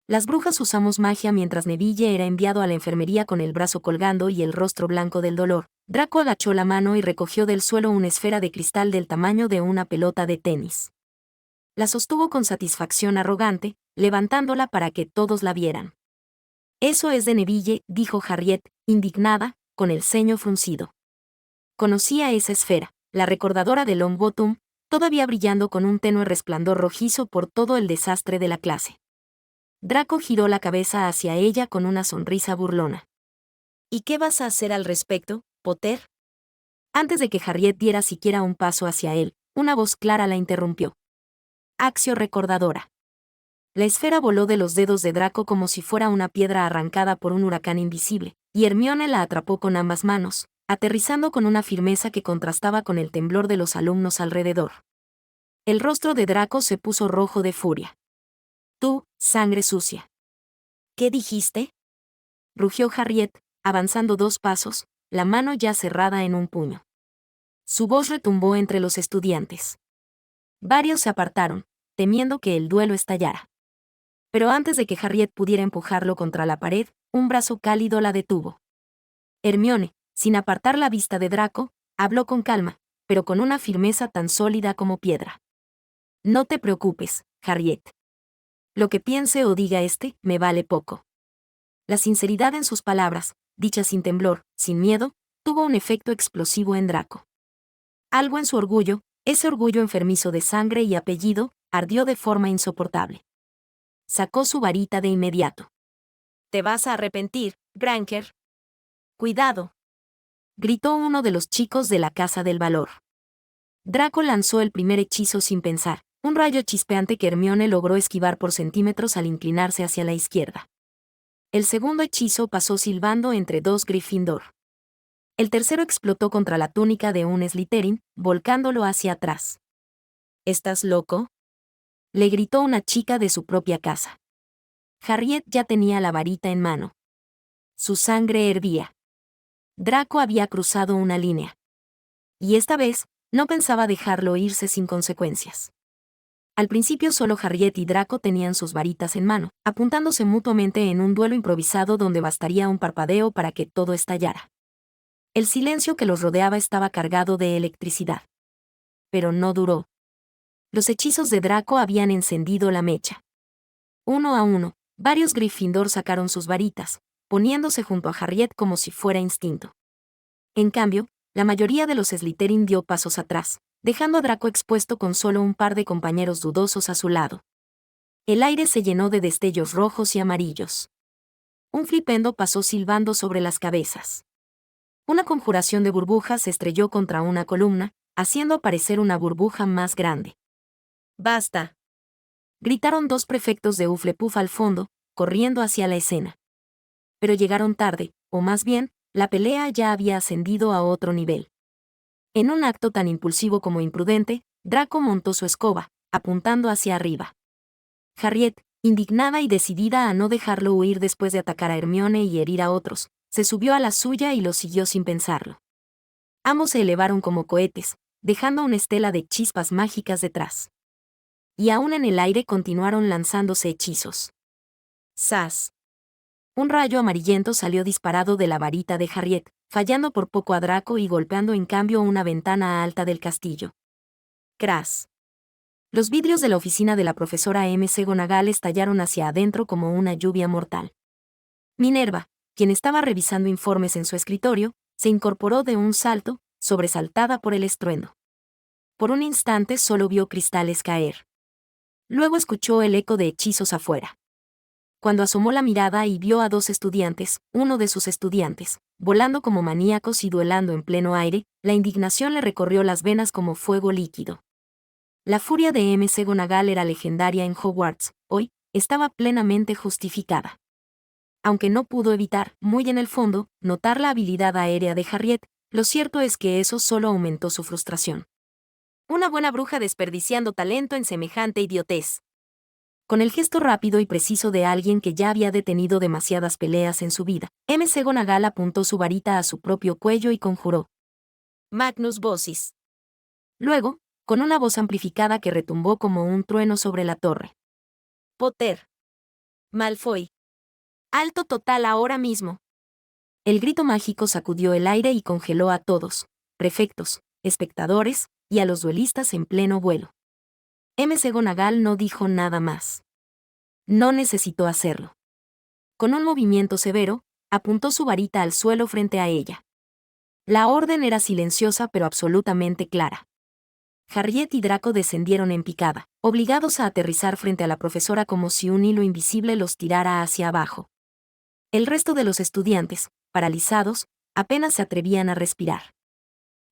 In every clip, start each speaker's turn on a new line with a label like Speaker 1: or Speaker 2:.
Speaker 1: Las brujas usamos magia mientras Neville era enviado a la enfermería con el brazo colgando y el rostro blanco del dolor. Draco agachó la mano y recogió del suelo una esfera de cristal del tamaño de una pelota de tenis. La sostuvo con satisfacción arrogante, levantándola para que todos la vieran. Eso es de Neville, dijo Harriet, indignada, con el ceño fruncido. Conocía esa esfera, la recordadora de Longbottom, todavía brillando con un tenue resplandor rojizo por todo el desastre de la clase. Draco giró la cabeza hacia ella con una sonrisa burlona. ¿Y qué vas a hacer al respecto, Potter? Antes de que Harriet diera siquiera un paso hacia él, una voz clara la interrumpió. Accio recordadora. La esfera voló de los dedos de Draco como si fuera una piedra arrancada por un huracán invisible, y Hermione la atrapó con ambas manos, aterrizando con una firmeza que contrastaba con el temblor de los alumnos alrededor. El rostro de Draco se puso rojo de furia. Tú, sangre sucia. ¿Qué dijiste? Rugió Harriet, avanzando 2 pasos, la mano ya cerrada en un puño. Su voz retumbó entre los estudiantes. Varios se apartaron, temiendo que el duelo estallara. Pero antes de que Harriet pudiera empujarlo contra la pared, un brazo cálido la detuvo. Hermione, sin apartar la vista de Draco, habló con calma, pero con una firmeza tan sólida como piedra. No te preocupes, Harriet. Lo que piense o diga me vale poco. La sinceridad en sus palabras, dichas sin temblor, sin miedo, tuvo un efecto explosivo en Draco. Algo en su orgullo, ese orgullo enfermizo de sangre y apellido, ardió de forma insoportable. Sacó su varita de inmediato. «Te vas a arrepentir, Granger». «Cuidado», gritó uno de los chicos de la Casa del Valor. Draco lanzó el primer hechizo sin pensar, un rayo chispeante que Hermione logró esquivar por centímetros al inclinarse hacia la izquierda. El segundo hechizo pasó silbando entre 2 Gryffindor. El tercero explotó contra la túnica de un Slytherin, volcándolo hacia atrás. «¿Estás loco?», le gritó una chica de su propia casa. Harriet ya tenía la varita en mano. Su sangre hervía. Draco había cruzado una línea. Y esta vez, no pensaba dejarlo irse sin consecuencias. Al principio solo Harriet y Draco tenían sus varitas en mano, apuntándose mutuamente en un duelo improvisado donde bastaría un parpadeo para que todo estallara. El silencio que los rodeaba estaba cargado de electricidad. Pero no duró. Los hechizos de Draco habían encendido la mecha. Uno a uno, varios Gryffindor sacaron sus varitas, poniéndose junto a Harriet como si fuera instinto. En cambio, la mayoría de los Slytherin dio pasos atrás, dejando a Draco expuesto con solo un par de compañeros dudosos a su lado. El aire se llenó de destellos rojos y amarillos. Un flipendo pasó silbando sobre las cabezas. Una conjuración de burbujas se estrelló contra una columna, haciendo aparecer una burbuja más grande. «¡Basta!», gritaron 2 prefectos de Hufflepuff al fondo, corriendo hacia la escena. Pero llegaron tarde, o más bien, la pelea ya había ascendido a otro nivel. En un acto tan impulsivo como imprudente, Draco montó su escoba, apuntando hacia arriba. Harriet, indignada y decidida a no dejarlo huir después de atacar a Hermione y herir a otros, se subió a la suya y lo siguió sin pensarlo. Ambos se elevaron como cohetes, dejando una estela de chispas mágicas detrás. Y aún en el aire continuaron lanzándose hechizos. ¡Zas! Un rayo amarillento salió disparado de la varita de Harriet, fallando por poco a Draco y golpeando en cambio una ventana alta del castillo. ¡Cras! Los vidrios de la oficina de la profesora McGonagall estallaron hacia adentro como una lluvia mortal. Minerva, quien estaba revisando informes en su escritorio, se incorporó de un salto, sobresaltada por el estruendo. Por un instante solo vio cristales caer. Luego escuchó el eco de hechizos afuera. Cuando asomó la mirada y vio a 2 estudiantes, uno de sus estudiantes, volando como maníacos y duelando en pleno aire, la indignación le recorrió las venas como fuego líquido. La furia de McGonagall era legendaria en Hogwarts, hoy, estaba plenamente justificada. Aunque no pudo evitar, muy en el fondo, notar la habilidad aérea de Harriet, lo cierto es que eso solo aumentó su frustración. Una buena bruja desperdiciando talento en semejante idiotez. Con el gesto rápido y preciso de alguien que ya había detenido demasiadas peleas en su vida, McGonagall apuntó su varita a su propio cuello y conjuró: Magnus Vocis. Luego, con una voz amplificada que retumbó como un trueno sobre la torre: Potter. Malfoy. Alto total ahora mismo. El grito mágico sacudió el aire y congeló a todos, prefectos, espectadores, y a los duelistas en pleno vuelo. McGonagall no dijo nada más. No necesitó hacerlo. Con un movimiento severo, apuntó su varita al suelo frente a ella. La orden era silenciosa pero absolutamente clara. Harriet y Draco descendieron en picada, obligados a aterrizar frente a la profesora como si un hilo invisible los tirara hacia abajo. El resto de los estudiantes, paralizados, apenas se atrevían a respirar.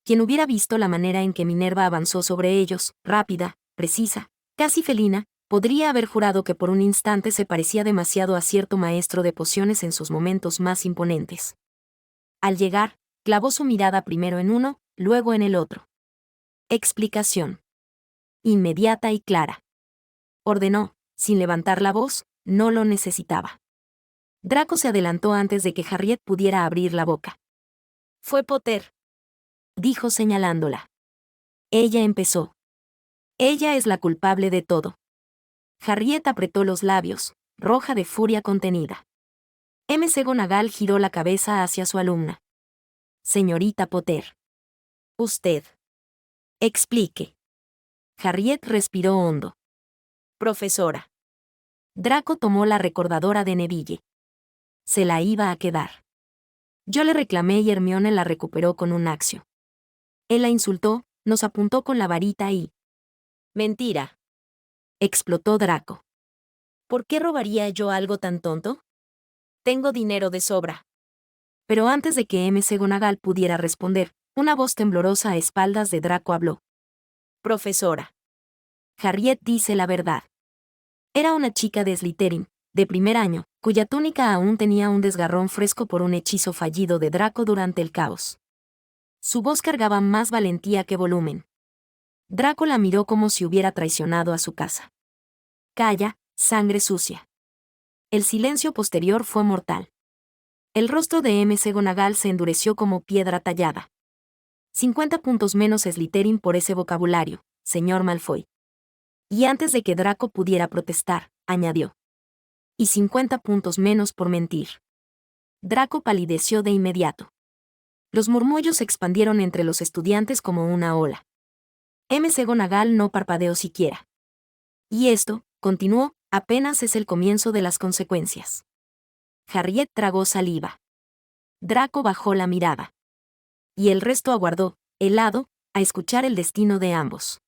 Speaker 1: Quien hubiera visto la manera en que Minerva avanzó sobre ellos, rápida, precisa, casi felina, podría haber jurado que por un instante se parecía demasiado a cierto maestro de pociones en sus momentos más imponentes. Al llegar, clavó su mirada primero en uno, luego en el otro. Explicación. Inmediata y clara. Ordenó, sin levantar la voz, no lo necesitaba. Draco se adelantó antes de que Harriet pudiera abrir la boca. Fue Potter, dijo señalándola. Ella empezó. Ella es la culpable de todo. Harriet apretó los labios, roja de furia contenida. McGonagall giró la cabeza hacia su alumna. Señorita Potter. Usted. Explique. Harriet respiró hondo. Profesora. Draco tomó la recordadora de Neville. Se la iba a quedar. Yo le reclamé y Hermione la recuperó con un accio. Él la insultó, nos apuntó con la varita y... Mentira. Explotó Draco. ¿Por qué robaría yo algo tan tonto? Tengo dinero de sobra. Pero antes de que McGonagall pudiera responder, una voz temblorosa a espaldas de Draco habló. Profesora. Harriet dice la verdad. Era una chica de Slytherin, de primer año, cuya túnica aún tenía un desgarrón fresco por un hechizo fallido de Draco durante el caos. Su voz cargaba más valentía que volumen. Draco la miró como si hubiera traicionado a su casa. Calla, sangre sucia. El silencio posterior fue mortal. El rostro de McGonagall se endureció como piedra tallada. 50 puntos menos Slytherin por ese vocabulario, señor Malfoy. Y antes de que Draco pudiera protestar, añadió. Y 50 puntos menos por mentir. Draco palideció de inmediato. Los murmullos se expandieron entre los estudiantes como una ola. McGonagall no parpadeó siquiera. Y esto, continuó, apenas es el comienzo de las consecuencias. Harriet tragó saliva. Draco bajó la mirada. Y el resto aguardó, helado, a escuchar el destino de ambos.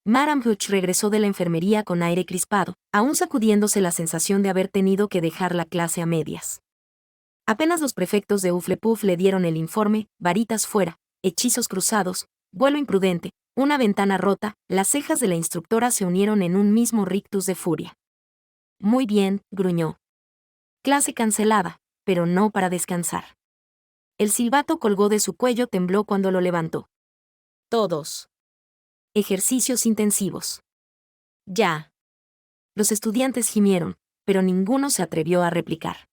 Speaker 1: Madame Hooch regresó de la enfermería con aire crispado, aún sacudiéndose la sensación de haber tenido que dejar la clase a medias. Apenas los prefectos de Hufflepuff le dieron el informe, varitas fuera, hechizos cruzados, vuelo imprudente, una ventana rota, las cejas de la instructora se unieron en un mismo rictus de furia. Muy bien, gruñó. Clase cancelada, pero no para descansar. El silbato colgó de su cuello, tembló cuando lo levantó. Todos. Ejercicios intensivos. Ya. Los estudiantes gimieron, pero ninguno se atrevió a replicar.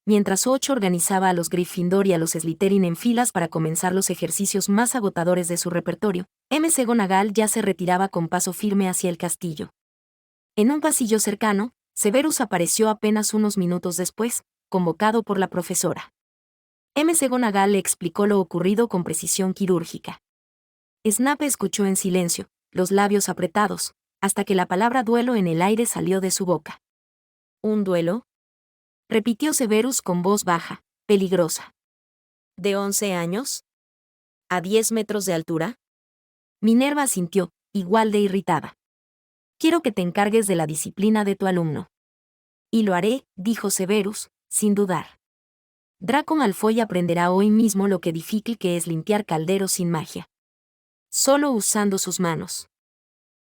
Speaker 1: Mientras Ocho organizaba a los Gryffindor y a los Slytherin en filas para comenzar los ejercicios más agotadores de su repertorio, McGonagall ya se retiraba con paso firme hacia el castillo. En un pasillo cercano, Severus apareció apenas unos minutos después, convocado por la profesora. McGonagall le explicó lo ocurrido con precisión quirúrgica. Snape escuchó en silencio, los labios apretados, hasta que la palabra duelo en el aire salió de su boca. ¿Un duelo?, repitió Severus con voz baja, peligrosa. ¿De 11 años? ¿A 10 metros de altura? Minerva asintió, igual de irritada. Quiero que te encargues de la disciplina de tu alumno. Y lo haré, dijo Severus, sin dudar. Draco Malfoy aprenderá hoy mismo lo que difícil que es limpiar calderos sin magia. Solo usando sus manos.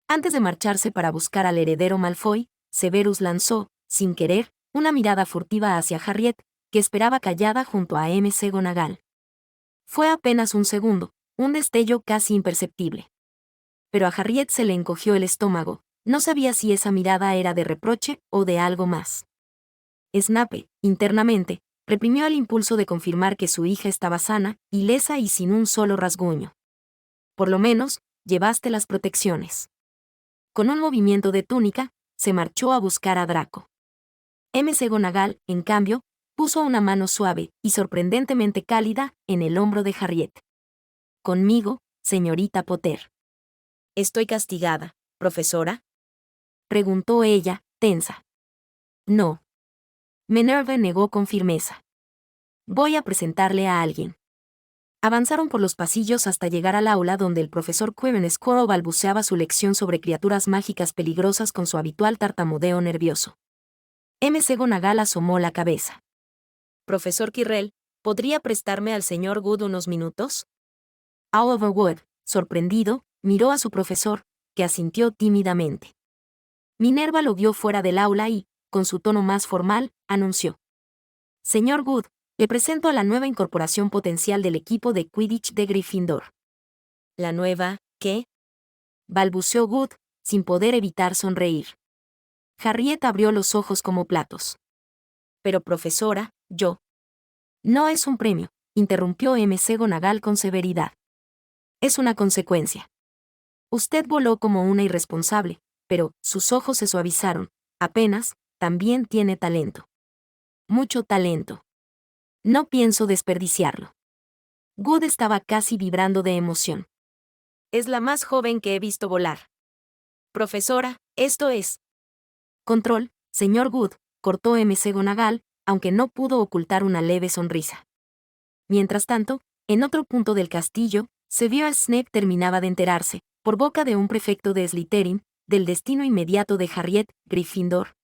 Speaker 1: Antes de marcharse para buscar al heredero Malfoy, Severus lanzó, sin querer, una mirada furtiva hacia Harriet, que esperaba callada junto a McGonagall. Fue apenas un segundo, un destello casi imperceptible. Pero a Harriet se le encogió el estómago, no sabía si esa mirada era de reproche o de algo más. Snape, internamente, reprimió el impulso de confirmar que su hija estaba sana, ilesa y sin un solo rasguño. Por lo menos, llevaste las protecciones. Con un movimiento de túnica, se marchó a buscar a Draco. McGonagall, en cambio, puso una mano suave y sorprendentemente cálida en el hombro de Harriet. «Conmigo, señorita Potter».
Speaker 2: ¿Estoy castigada, profesora?,
Speaker 1: preguntó ella, tensa. No. Minerva negó con firmeza. «Voy a presentarle a alguien». Avanzaron por los pasillos hasta llegar al aula donde el profesor Quirrell Squirrel balbuceaba su lección sobre criaturas mágicas peligrosas con su habitual tartamudeo nervioso. McGonagall asomó la cabeza.
Speaker 2: «Profesor Quirrell, ¿podría prestarme al señor Good unos minutos?».
Speaker 1: Oliver Wood, sorprendido, miró a su profesor, que asintió tímidamente. Minerva lo guió fuera del aula y, con su tono más formal, anunció: «Señor Good, le presento a la nueva incorporación potencial del equipo de Quidditch de Gryffindor».
Speaker 2: «¿La nueva, qué?»,
Speaker 1: balbuceó Good, sin poder evitar sonreír. Harriet abrió los ojos como platos.
Speaker 2: «Pero profesora, yo».
Speaker 1: «No es un premio», interrumpió McGonagall con severidad. «Es una consecuencia. Usted voló como una irresponsable, pero sus ojos se suavizaron, apenas, también tiene talento. Mucho talento. No pienso desperdiciarlo». Good estaba casi vibrando de emoción.
Speaker 2: «Es la más joven que he visto volar». «Profesora, esto es».
Speaker 1: «Control, señor Good», cortó McGonagall, aunque no pudo ocultar una leve sonrisa. Mientras tanto, en otro punto del castillo, se vio a Snape terminaba de enterarse, por boca de un prefecto de Slytherin, del destino inmediato de Harriet, Gryffindor.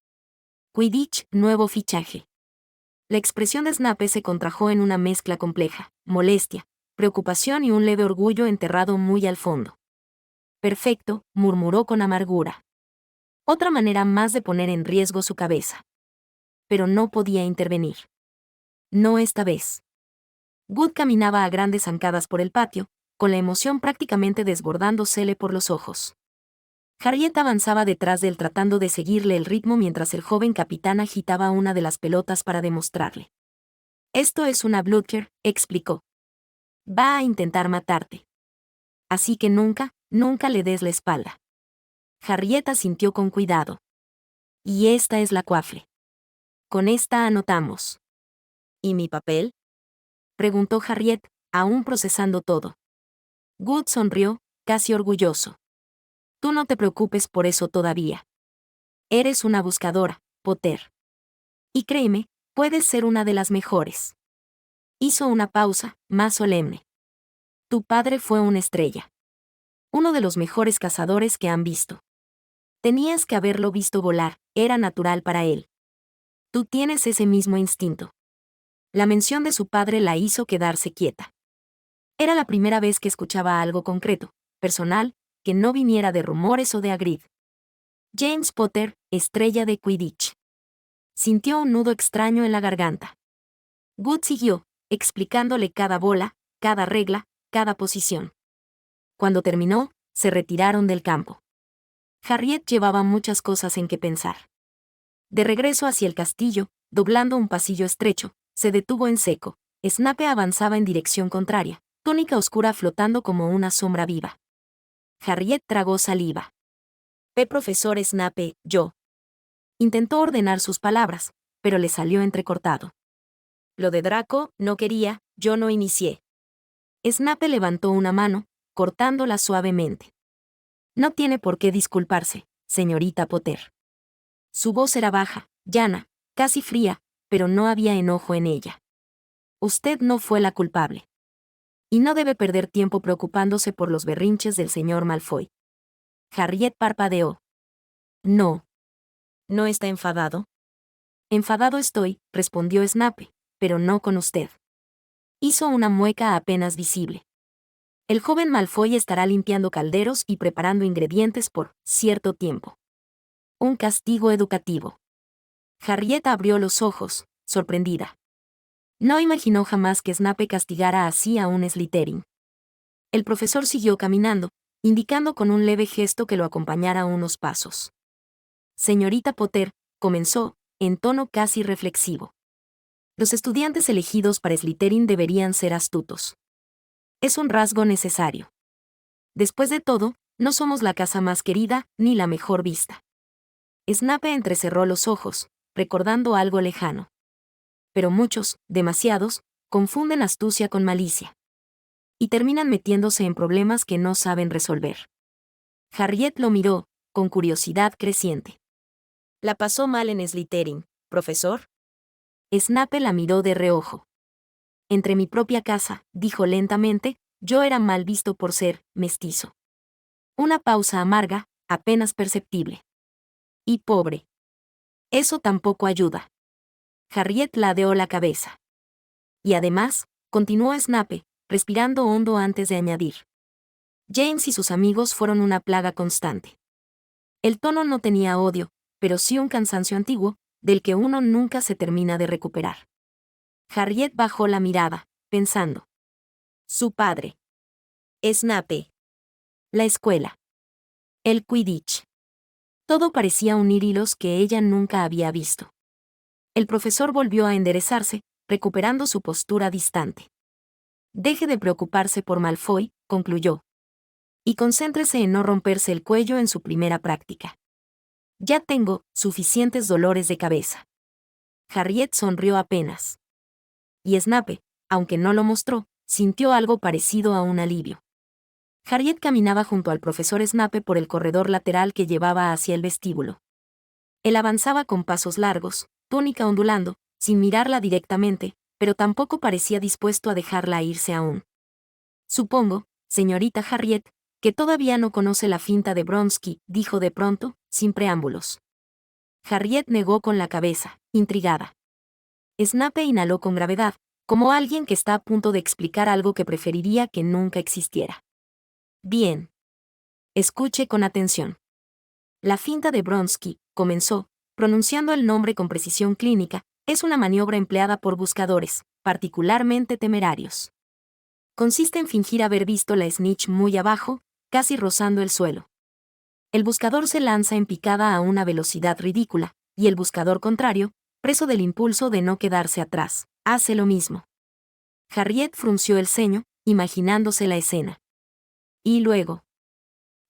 Speaker 1: Quidditch, nuevo fichaje. La expresión de Snape se contrajo en una mezcla compleja, molestia, preocupación y un leve orgullo enterrado muy al fondo. «Perfecto», murmuró con amargura. Otra manera más de poner en riesgo su cabeza. Pero no podía intervenir. No esta vez. Good caminaba a grandes zancadas por el patio, con la emoción prácticamente desbordándosele por los ojos. Harriet avanzaba detrás de él tratando de seguirle el ritmo mientras el joven capitán agitaba una de las pelotas para demostrarle. «Esto es una Bludger», explicó. «Va a intentar matarte. Así que nunca, nunca le des la espalda». Harriet asintió con cuidado. «Y esta es la cuafle. Con esta anotamos».
Speaker 2: «¿Y mi papel?»,
Speaker 1: preguntó Harriet, aún procesando todo. Good sonrió, casi orgulloso. «Tú no te preocupes por eso todavía. Eres una buscadora, Potter. Y créeme, puedes ser una de las mejores». Hizo una pausa, más solemne. «Tu padre fue una estrella. Uno de los mejores cazadores que han visto. Tenías que haberlo visto volar, era natural para él. Tú tienes ese mismo instinto». La mención de su padre la hizo quedarse quieta. Era la primera vez que escuchaba algo concreto, personal, que no viniera de rumores o de Hagrid. James Potter, estrella de Quidditch. Sintió un nudo extraño en la garganta. Good siguió, explicándole cada bola, cada regla, cada posición. Cuando terminó, se retiraron del campo. Harriet llevaba muchas cosas en que pensar. De regreso hacia el castillo, doblando un pasillo estrecho, se detuvo en seco. Snape avanzaba en dirección contraria, túnica oscura flotando como una sombra viva. Harriet tragó saliva.
Speaker 2: «Profesor Snape, yo».
Speaker 1: Intentó ordenar sus palabras, pero le salió entrecortado.
Speaker 2: «Lo de Draco, no quería, yo no inicié».
Speaker 1: Snape levantó una mano, cortándola suavemente. «No tiene por qué disculparse, señorita Potter». Su voz era baja, llana, casi fría, pero no había enojo en ella. «Usted no fue la culpable. Y no debe perder tiempo preocupándose por los berrinches del señor Malfoy». Harriet parpadeó. «No».
Speaker 2: «¿No está enfadado?».
Speaker 1: «Enfadado estoy», respondió Snape, «pero no con usted». Hizo una mueca apenas visible. «El joven Malfoy estará limpiando calderos y preparando ingredientes por cierto tiempo. Un castigo educativo». Harriet abrió los ojos, sorprendida. No imaginó jamás que Snape castigara así a un Slytherin. El profesor siguió caminando, indicando con un leve gesto que lo acompañara unos pasos. «Señorita Potter», comenzó, en tono casi reflexivo. «Los estudiantes elegidos para Slytherin deberían ser astutos. Es un rasgo necesario. Después de todo, no somos la casa más querida, ni la mejor vista». Snape entrecerró los ojos, recordando algo lejano. Pero muchos, demasiados, confunden astucia con malicia. Y terminan metiéndose en problemas que no saben resolver. Harriet lo miró, con curiosidad creciente.
Speaker 2: ¿La pasó mal en Slytherin, profesor?
Speaker 1: Snape la miró de reojo. Entre mi propia casa, dijo lentamente, yo era mal visto por ser mestizo. Una pausa amarga, apenas perceptible. Y pobre. Eso tampoco ayuda. Harriet ladeó la cabeza. Y además, continuó Snape, respirando hondo antes de añadir. James y sus amigos fueron una plaga constante. El tono no tenía odio, pero sí un cansancio antiguo, del que uno nunca se termina de recuperar. Harriet bajó la mirada, pensando.
Speaker 2: Su padre. Snape.
Speaker 1: La escuela. El Quidditch. Todo parecía unir hilos que ella nunca había visto. El profesor volvió a enderezarse, recuperando su postura distante. Deje de preocuparse por Malfoy, concluyó. Y concéntrese en no romperse el cuello en su primera práctica. Ya tengo suficientes dolores de cabeza. Harriet sonrió apenas. Y Snape, aunque no lo mostró, sintió algo parecido a un alivio. Harriet caminaba junto al profesor Snape por el corredor lateral que llevaba hacia el vestíbulo. Él avanzaba con pasos largos, túnica ondulando, sin mirarla directamente, pero tampoco parecía dispuesto a dejarla irse aún. Supongo, señorita Harriet, que todavía no conoce la finta de Bronsky, dijo de pronto, sin preámbulos. Harriet negó con la cabeza, intrigada. Snape inhaló con gravedad, como alguien que está a punto de explicar algo que preferiría que nunca existiera. Bien. Escuche con atención. La finta de Bronsky, comenzó, pronunciando el nombre con precisión clínica, es una maniobra empleada por buscadores, particularmente temerarios. Consiste en fingir haber visto la snitch muy abajo, casi rozando el suelo. El buscador se lanza en picada a una velocidad ridícula, y el buscador contrario, preso del impulso de no quedarse atrás, hace lo mismo. Harriet frunció el ceño, imaginándose la escena. Y luego.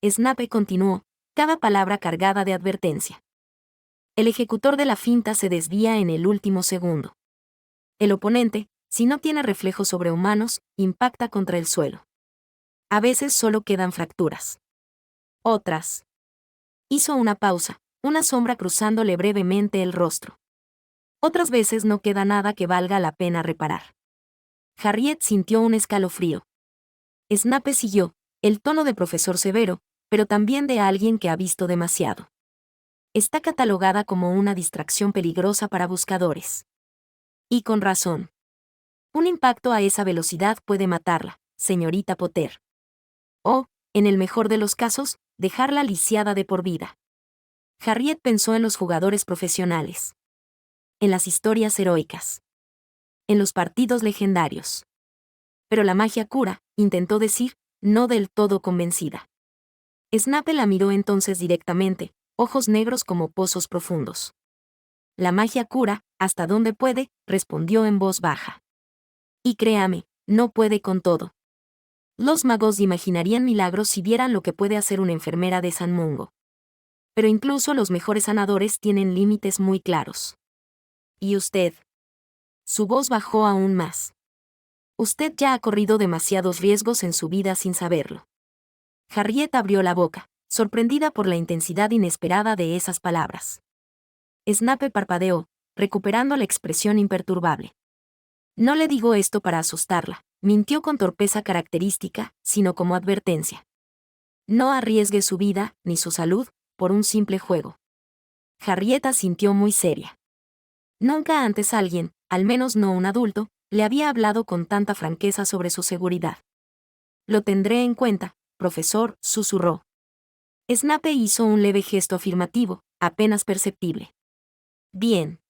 Speaker 1: Snape continuó, cada palabra cargada de advertencia. El ejecutor de la finta se desvía en el último segundo. El oponente, si no tiene reflejos sobrehumanos, impacta contra el suelo. A veces solo quedan fracturas. Otras. Hizo una pausa, una sombra cruzándole brevemente el rostro. Otras veces no queda nada que valga la pena reparar. Harriet sintió un escalofrío. Snape siguió, el tono de profesor severo, pero también de alguien que ha visto demasiado. Está catalogada como una distracción peligrosa para buscadores. Y con razón. Un impacto a esa velocidad puede matarla, señorita Potter. O, en el mejor de los casos, dejarla lisiada de por vida. Harriet pensó en los jugadores profesionales. En las historias heroicas. En los partidos legendarios. Pero la magia cura, intentó decir, no del todo convencida. Snape la miró entonces directamente, ojos negros como pozos profundos. La magia cura, hasta donde puede, respondió en voz baja. Y créame, no puede con todo. Los magos imaginarían milagros si vieran lo que puede hacer una enfermera de San Mungo. Pero incluso los mejores sanadores tienen límites muy claros. ¿Y usted? Su voz bajó aún más. Usted ya ha corrido demasiados riesgos en su vida sin saberlo. Harriet abrió la boca, sorprendida por la intensidad inesperada de esas palabras. Snape parpadeó, recuperando la expresión imperturbable. No le digo esto para asustarla, mintió con torpeza característica, sino como advertencia. No arriesgue su vida, ni su salud, por un simple juego. Harriet asintió muy seria. Nunca antes alguien, al menos no un adulto, le había hablado con tanta franqueza sobre su seguridad. Lo tendré en cuenta, profesor, susurró. Snape hizo un leve gesto afirmativo, apenas perceptible. Bien.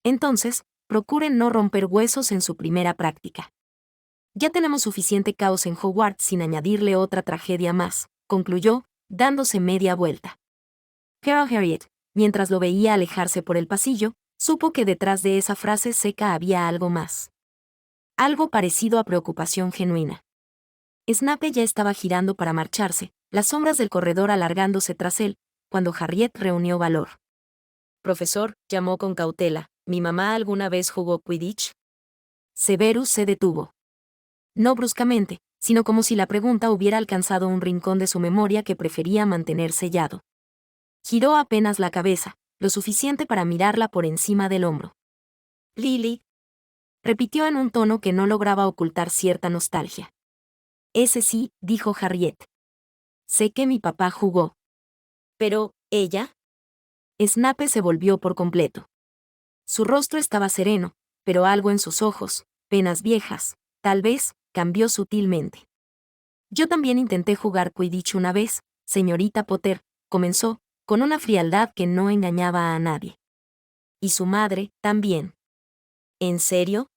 Speaker 1: Entonces, procuren no romper huesos en su primera práctica. Ya tenemos suficiente caos en Hogwarts sin añadirle otra tragedia más, concluyó, dándose media vuelta. Pero Harriet, mientras lo veía alejarse por el pasillo, supo que detrás de esa frase seca había algo más. Algo parecido a preocupación genuina. Snape ya estaba girando para marcharse, las sombras del corredor alargándose tras él, cuando Harriet reunió valor.
Speaker 2: Profesor, llamó con cautela, ¿mi mamá alguna vez jugó Quidditch?
Speaker 1: Severus se detuvo. No bruscamente, sino como si la pregunta hubiera alcanzado un rincón de su memoria que prefería mantener sellado. Giró apenas la cabeza, lo suficiente para mirarla por encima del hombro.
Speaker 2: Lily,
Speaker 1: Repitió en un tono que no lograba ocultar cierta nostalgia. Ese sí, dijo Harriet. Sé que mi papá jugó.
Speaker 2: pero, ¿ella?
Speaker 1: Snape se volvió por completo. Su rostro estaba sereno, pero algo en sus ojos, penas viejas, tal vez, cambió sutilmente. Yo también intenté jugar Quidditch una vez, señorita Potter, comenzó, con una frialdad que no engañaba a nadie. Y su madre, también.
Speaker 2: ¿En serio?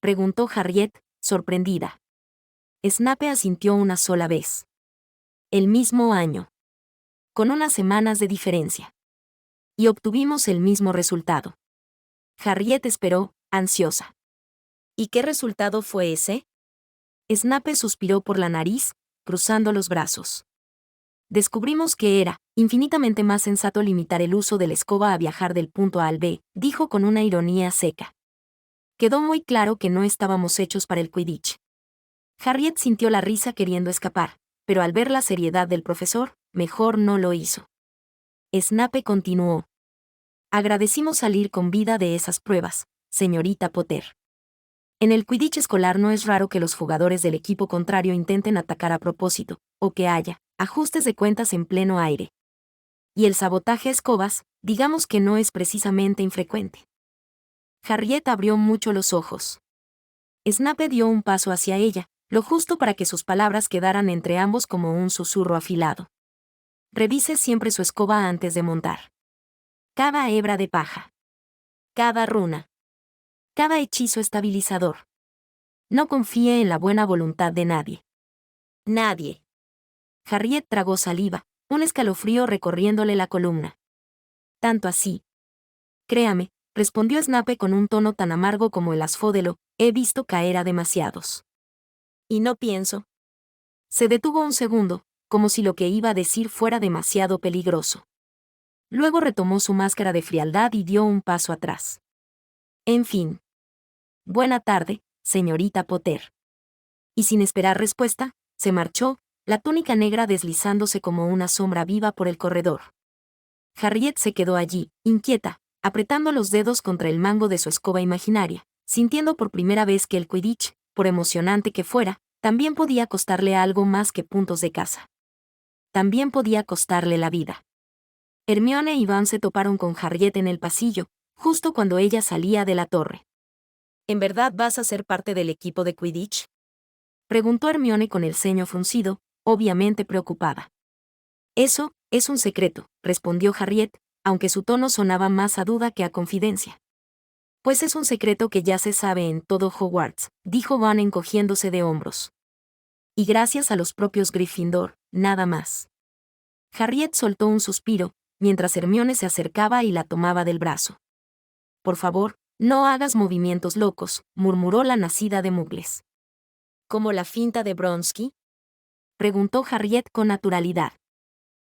Speaker 1: Preguntó Harriet, sorprendida. Snape asintió una sola vez. El mismo año. Con unas semanas de diferencia. Y obtuvimos el mismo resultado. Harriet esperó, ansiosa.
Speaker 2: ¿Y qué resultado fue ese?
Speaker 1: Snape suspiró por la nariz, cruzando los brazos. Descubrimos que era infinitamente más sensato limitar el uso de la escoba a viajar del punto A al B, dijo con una ironía seca. Quedó muy claro que no estábamos hechos para el Quidditch. Harriet sintió la risa queriendo escapar, pero al ver la seriedad del profesor, mejor no lo hizo. Snape continuó. Agradecimos salir con vida de esas pruebas, señorita Potter. En el Quidditch escolar no es raro que los jugadores del equipo contrario intenten atacar a propósito, o que haya ajustes de cuentas en pleno aire. Y el sabotaje a escobas, digamos que no es precisamente infrecuente. Harriet abrió mucho los ojos. Snape dio un paso hacia ella, lo justo para que sus palabras quedaran entre ambos como un susurro afilado. Revise siempre su escoba antes de montar. Cada hebra de paja. Cada runa. Cada hechizo estabilizador. No confíe en la buena voluntad de nadie.
Speaker 2: Nadie.
Speaker 1: Harriet tragó saliva, un escalofrío recorriéndole la columna. Tanto así. Créame, respondió Snape con un tono tan amargo como el asfódelo, he visto caer a demasiados.
Speaker 2: Y no pienso.
Speaker 1: Se detuvo un segundo, como si lo que iba a decir fuera demasiado peligroso. Luego retomó su máscara de frialdad y dio un paso atrás. En fin. Buena tarde, señorita Potter. Y sin esperar respuesta, se marchó, la túnica negra deslizándose como una sombra viva por el corredor. Harriet se quedó allí, inquieta, apretando los dedos contra el mango de su escoba imaginaria, sintiendo por primera vez que el Quidditch, por emocionante que fuera, también podía costarle algo más que puntos de caza. También podía costarle la vida. Hermione y Van se toparon con Harriet en el pasillo, justo cuando ella salía de la torre.
Speaker 2: ¿En verdad vas a ser parte del equipo de Quidditch?
Speaker 1: Preguntó Hermione con el ceño fruncido, obviamente preocupada. Eso es un secreto, respondió Harriet, aunque su tono sonaba más a duda que a confidencia. Pues es un secreto que ya se sabe en todo Hogwarts, dijo Van encogiéndose de hombros. Y gracias a los propios Gryffindor, nada más. Harriet soltó un suspiro, mientras Hermione se acercaba y la tomaba del brazo. Por favor, no hagas movimientos locos, murmuró la nacida de Muggles.
Speaker 2: ¿Como la finta de Bronsky?
Speaker 1: Preguntó Harriet con naturalidad.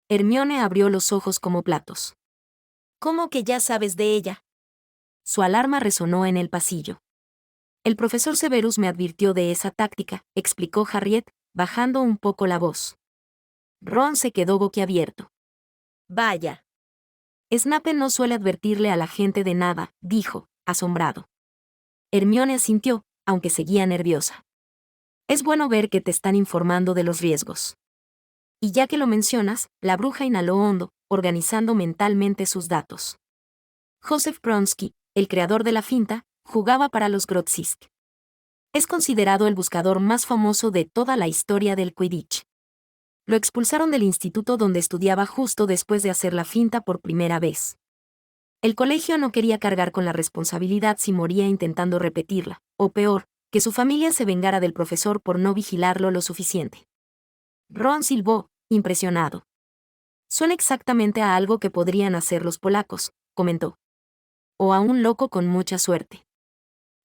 Speaker 1: Hermione abrió los ojos como platos.
Speaker 2: ¿Cómo que ya sabes de ella?
Speaker 1: Su alarma resonó en el pasillo. El profesor Severus me advirtió de esa táctica, explicó Harriet, bajando un poco la voz. Ron se quedó boquiabierto.
Speaker 2: Vaya.
Speaker 1: Snape no suele advertirle a la gente de nada, dijo, asombrado. Hermione asintió, aunque seguía nerviosa. Es bueno ver que te están informando de los riesgos. Y ya que lo mencionas, la bruja inhaló hondo, organizando mentalmente sus datos. Joseph Bronsky, el creador de la finta, jugaba para los Grodzisk. Es considerado el buscador más famoso de toda la historia del Quidditch. Lo expulsaron del instituto donde estudiaba justo después de hacer la finta por primera vez. El colegio no quería cargar con la responsabilidad si moría intentando repetirla, o peor, que su familia se vengara del profesor por no vigilarlo lo suficiente. Ron silbó, impresionado. Suena exactamente a algo que podrían hacer los polacos, comentó. O a un loco con mucha suerte.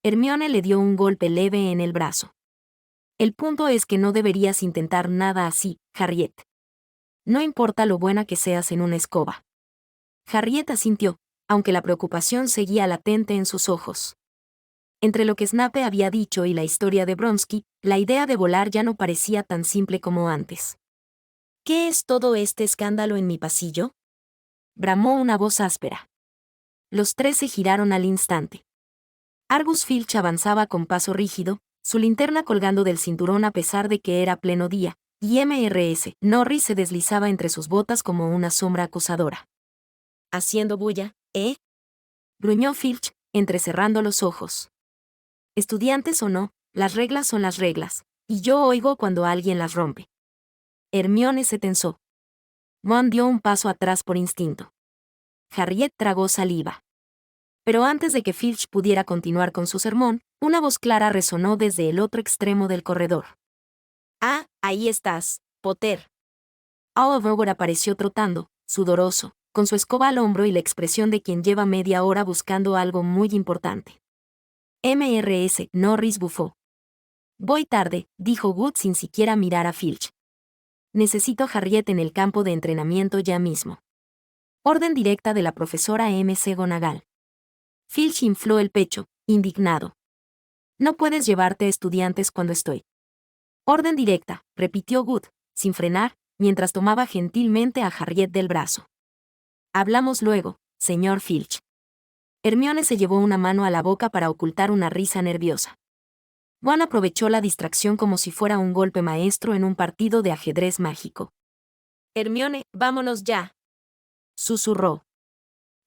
Speaker 1: Hermione le dio un golpe leve en el brazo. El punto es que no deberías intentar nada así, Harriet. No importa lo buena que seas en una escoba. Harriet asintió, aunque la preocupación seguía latente en sus ojos. Entre lo que Snape había dicho y la historia de Bronsky, la idea de volar ya no parecía tan simple como antes.
Speaker 2: ¿Qué es todo este escándalo en mi pasillo?
Speaker 1: Bramó una voz áspera. Los tres se giraron al instante. Argus Filch avanzaba con paso rígido, su linterna colgando del cinturón a pesar de que era pleno día, y Mrs. Norris se deslizaba entre sus botas como una sombra acusadora.
Speaker 2: Haciendo bulla, ¿eh?
Speaker 1: Gruñó Filch, entrecerrando los ojos. Estudiantes o no, las reglas son las reglas, y yo oigo cuando alguien las rompe. Hermione se tensó. Ron dio un paso atrás por instinto. Harriet tragó saliva. Pero antes de que Filch pudiera continuar con su sermón, una voz clara resonó desde el otro extremo del corredor.
Speaker 2: Ah, ahí estás, Potter.
Speaker 1: Oliver apareció trotando, sudoroso, con su escoba al hombro y la expresión de quien lleva media hora buscando algo muy importante. Mrs. Norris bufó. Voy tarde, dijo Wood sin siquiera mirar a Filch. Necesito a Harriet en el campo de entrenamiento ya mismo. Orden directa de la profesora McGonagall. Filch infló el pecho, indignado. No puedes llevarte a estudiantes cuando estoy. Orden directa, repitió Wood, sin frenar, mientras tomaba gentilmente a Harriet del brazo. Hablamos luego, señor Filch. Hermione se llevó una mano a la boca para ocultar una risa nerviosa. Ron aprovechó la distracción como si fuera un golpe maestro en un partido de ajedrez mágico.
Speaker 2: Hermione, vámonos ya.
Speaker 1: Susurró.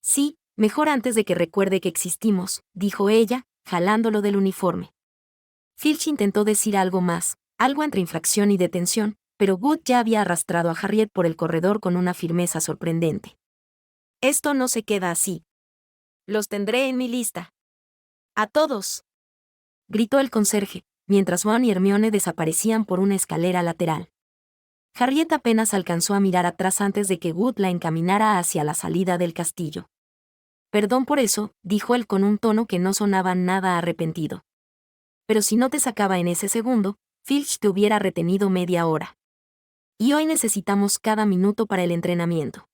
Speaker 1: Sí, mejor antes de que recuerde que existimos, dijo ella, jalándolo del uniforme. Filch intentó decir algo más, algo entre infracción y detención, pero Wood ya había arrastrado a Harriet por el corredor con una firmeza sorprendente.
Speaker 2: Esto no se queda así. Los tendré en mi lista. A todos.
Speaker 1: Gritó el conserje, mientras Ron y Hermione desaparecían por una escalera lateral. Harriet apenas alcanzó a mirar atrás antes de que Wood la encaminara hacia la salida del castillo. Perdón por eso, dijo él con un tono que no sonaba nada arrepentido. Pero si no te sacaba en ese segundo, Filch te hubiera retenido media hora. Y hoy necesitamos cada minuto para el entrenamiento.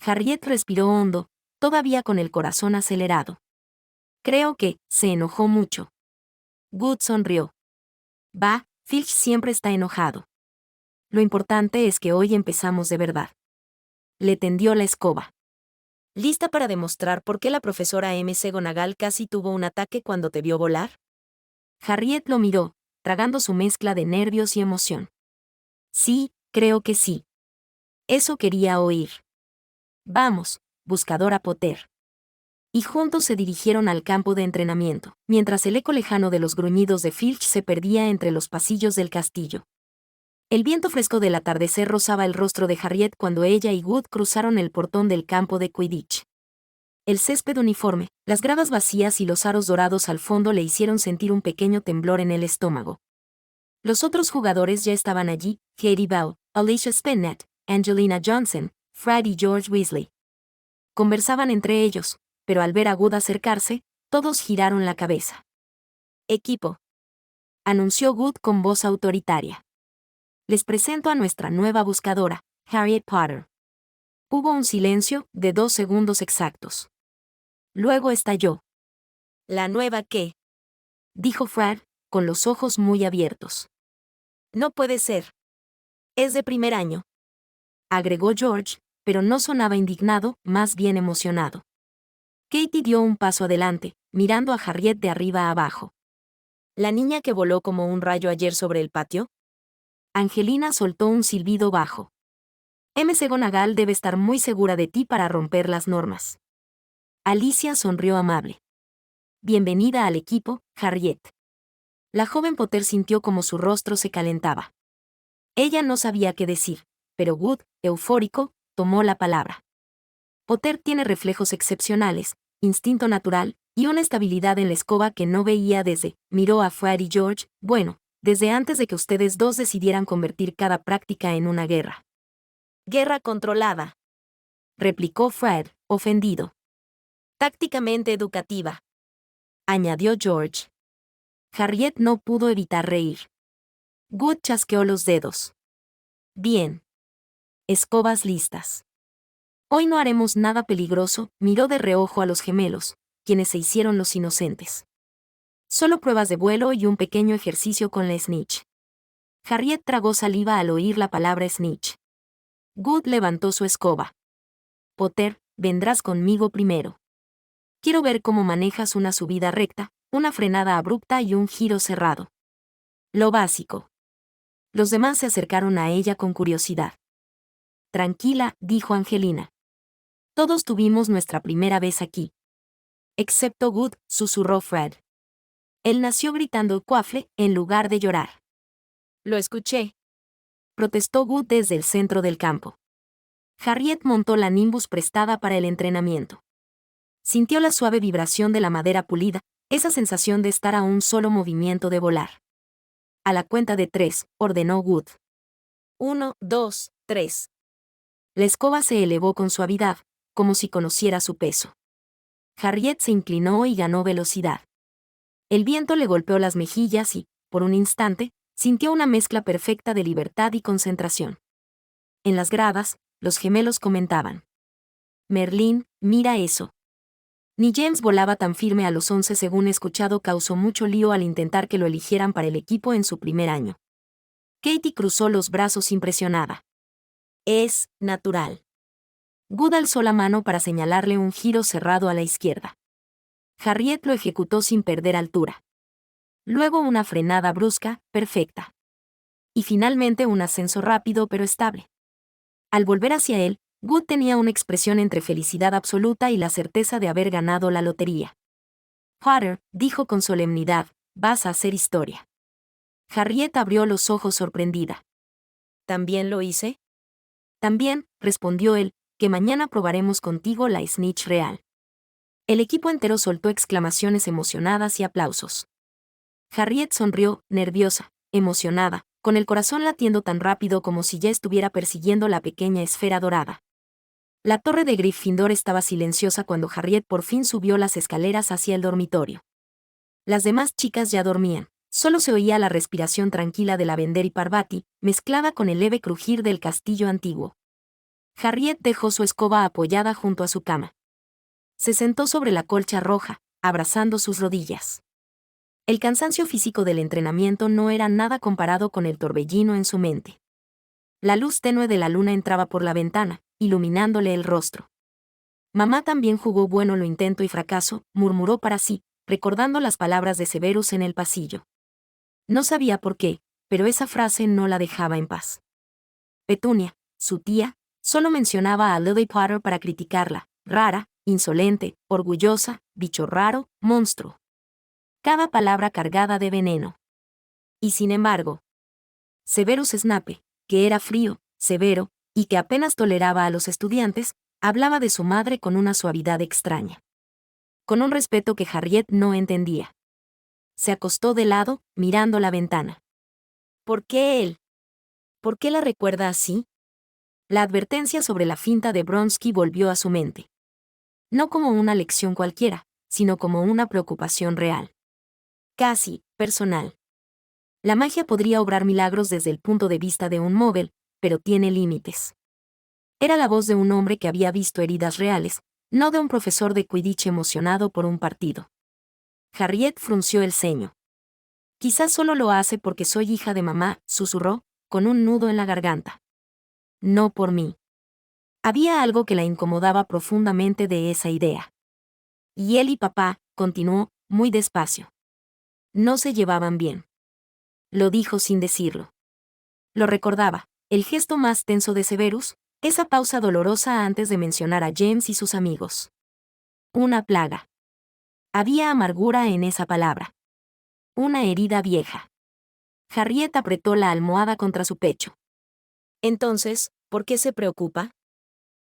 Speaker 1: Harriet respiró hondo, todavía con el corazón acelerado. Creo que se enojó mucho. Wood sonrió. Va, Filch siempre está enojado. Lo importante es que hoy empezamos de verdad. Le tendió la escoba.
Speaker 2: ¿Lista para demostrar por qué la profesora McGonagall casi tuvo un ataque cuando te vio volar?
Speaker 1: Harriet lo miró, tragando su mezcla de nervios y emoción. Sí, creo que sí. Eso quería oír. Vamos, buscadora Potter. Y juntos se dirigieron al campo de entrenamiento, mientras el eco lejano de los gruñidos de Filch se perdía entre los pasillos del castillo. El viento fresco del atardecer rozaba el rostro de Harriet cuando ella y Wood cruzaron el portón del campo de Quidditch. El césped uniforme, las gradas vacías y los aros dorados al fondo le hicieron sentir un pequeño temblor en el estómago. Los otros jugadores ya estaban allí, Katie Bell, Alicia Spinnet, Angelina Johnson, Fred y George Weasley. Conversaban entre ellos, pero al ver a Wood acercarse, todos giraron la cabeza.
Speaker 2: Equipo,
Speaker 1: anunció Wood con voz autoritaria. Les presento a nuestra nueva buscadora, Harriet Potter. Hubo un silencio, de 2 segundos exactos. Luego estalló.
Speaker 2: ¿la nueva qué?
Speaker 1: Dijo Fred, con los ojos muy abiertos.
Speaker 2: No puede ser. Es de primer año.
Speaker 1: Agregó George, pero no sonaba indignado, más bien emocionado. Katie dio un paso adelante, mirando a Harriet de arriba a abajo.
Speaker 2: ¿La niña que voló como un rayo ayer sobre el patio?
Speaker 1: Angelina soltó un silbido bajo. McGonagall debe estar muy segura de ti para romper las normas. Alicia sonrió amable. Bienvenida al equipo, Harriet. La joven Potter sintió como su rostro se calentaba. Ella no sabía qué decir, pero Wood, eufórico, tomó la palabra. Potter tiene reflejos excepcionales, instinto natural, y una estabilidad en la escoba que no veía miró a Fred y George, desde antes de que ustedes dos decidieran convertir cada práctica en una guerra.
Speaker 2: Guerra controlada,
Speaker 1: replicó Fred, ofendido.
Speaker 2: Tácticamente educativa,
Speaker 1: añadió George. Harriet no pudo evitar reír. Wood chasqueó los dedos. Bien. Escobas listas. Hoy no haremos nada peligroso, miró de reojo a los gemelos, quienes se hicieron los inocentes. Solo pruebas de vuelo y un pequeño ejercicio con la snitch. Harriet tragó saliva al oír la palabra snitch. Good levantó su escoba. Potter, vendrás conmigo primero. Quiero ver cómo manejas una subida recta, una frenada abrupta y un giro cerrado. Lo básico. Los demás se acercaron a ella con curiosidad. Tranquila, dijo Angelina. Todos tuvimos nuestra primera vez aquí. Excepto Good, susurró Fred. Él nació gritando "Quaffle" en lugar de llorar.
Speaker 2: Lo escuché,
Speaker 1: Protestó Good desde el centro del campo. Harriet montó la Nimbus prestada para el entrenamiento. Sintió la suave vibración de la madera pulida, esa sensación de estar a un solo movimiento de volar. A la cuenta de 3, ordenó Good.
Speaker 2: 1, 2, 3.
Speaker 1: La escoba se elevó con suavidad, como si conociera su peso. Harriet se inclinó y ganó velocidad. El viento le golpeó las mejillas y, por un instante, sintió una mezcla perfecta de libertad y concentración. En las gradas, los gemelos comentaban. Merlín, mira eso. Ni James volaba tan firme a los 11 según escuchado causó mucho lío al intentar que lo eligieran para el equipo en su primer año. Katie cruzó los brazos impresionada. Es natural. Good alzó la mano para señalarle un giro cerrado a la izquierda. Harriet lo ejecutó sin perder altura. Luego una frenada brusca, perfecta. Y finalmente un ascenso rápido pero estable. Al volver hacia él, Good tenía una expresión entre felicidad absoluta y la certeza de haber ganado la lotería. Potter, dijo con solemnidad, vas a hacer historia. Harriet abrió los ojos sorprendida.
Speaker 2: ¿También lo hice?
Speaker 1: También, respondió él, que mañana probaremos contigo la snitch real. El equipo entero soltó exclamaciones emocionadas y aplausos. Harriet sonrió, nerviosa, emocionada, con el corazón latiendo tan rápido como si ya estuviera persiguiendo la pequeña esfera dorada. La torre de Gryffindor estaba silenciosa cuando Harriet por fin subió las escaleras hacia el dormitorio. Las demás chicas ya dormían, solo se oía la respiración tranquila de Lavender y Parvati, mezclada con el leve crujir del castillo antiguo. Harriet dejó su escoba apoyada junto a su cama. Se sentó sobre la colcha roja, abrazando sus rodillas. El cansancio físico del entrenamiento no era nada comparado con el torbellino en su mente. La luz tenue de la luna entraba por la ventana, iluminándole el rostro. Mamá también jugó bueno lo intento y fracaso, murmuró para sí, recordando las palabras de Severus en el pasillo. No sabía por qué, pero esa frase no la dejaba en paz. Petunia, su tía, solo mencionaba a Lily Potter para criticarla, rara, insolente, orgullosa, bicho raro, monstruo. Cada palabra cargada de veneno. Y sin embargo, Severus Snape, que era frío, severo, y que apenas toleraba a los estudiantes, hablaba de su madre con una suavidad extraña. Con un respeto que Harriet no entendía. Se acostó de lado, mirando la ventana.
Speaker 2: ¿Por qué él?
Speaker 1: ¿Por qué la recuerda así? La advertencia sobre la finta de Bronsky volvió a su mente. No como una lección cualquiera, sino como una preocupación real. Casi, personal. La magia podría obrar milagros desde el punto de vista de un móvil, pero tiene límites. Era la voz de un hombre que había visto heridas reales, no de un profesor de Quidditch emocionado por un partido. Harriet frunció el ceño. Quizás solo lo hace porque soy hija de mamá, susurró, con un nudo en la garganta. No por mí. Había algo que la incomodaba profundamente de esa idea. Y él y papá, continuó, muy despacio. No se llevaban bien. Lo dijo sin decirlo. Lo recordaba, el gesto más tenso de Severus, esa pausa dolorosa antes de mencionar a James y sus amigos. Una plaga. Había amargura en esa palabra. Una herida vieja. Harriet apretó la almohada contra su pecho.
Speaker 2: Entonces, ¿por qué se preocupa?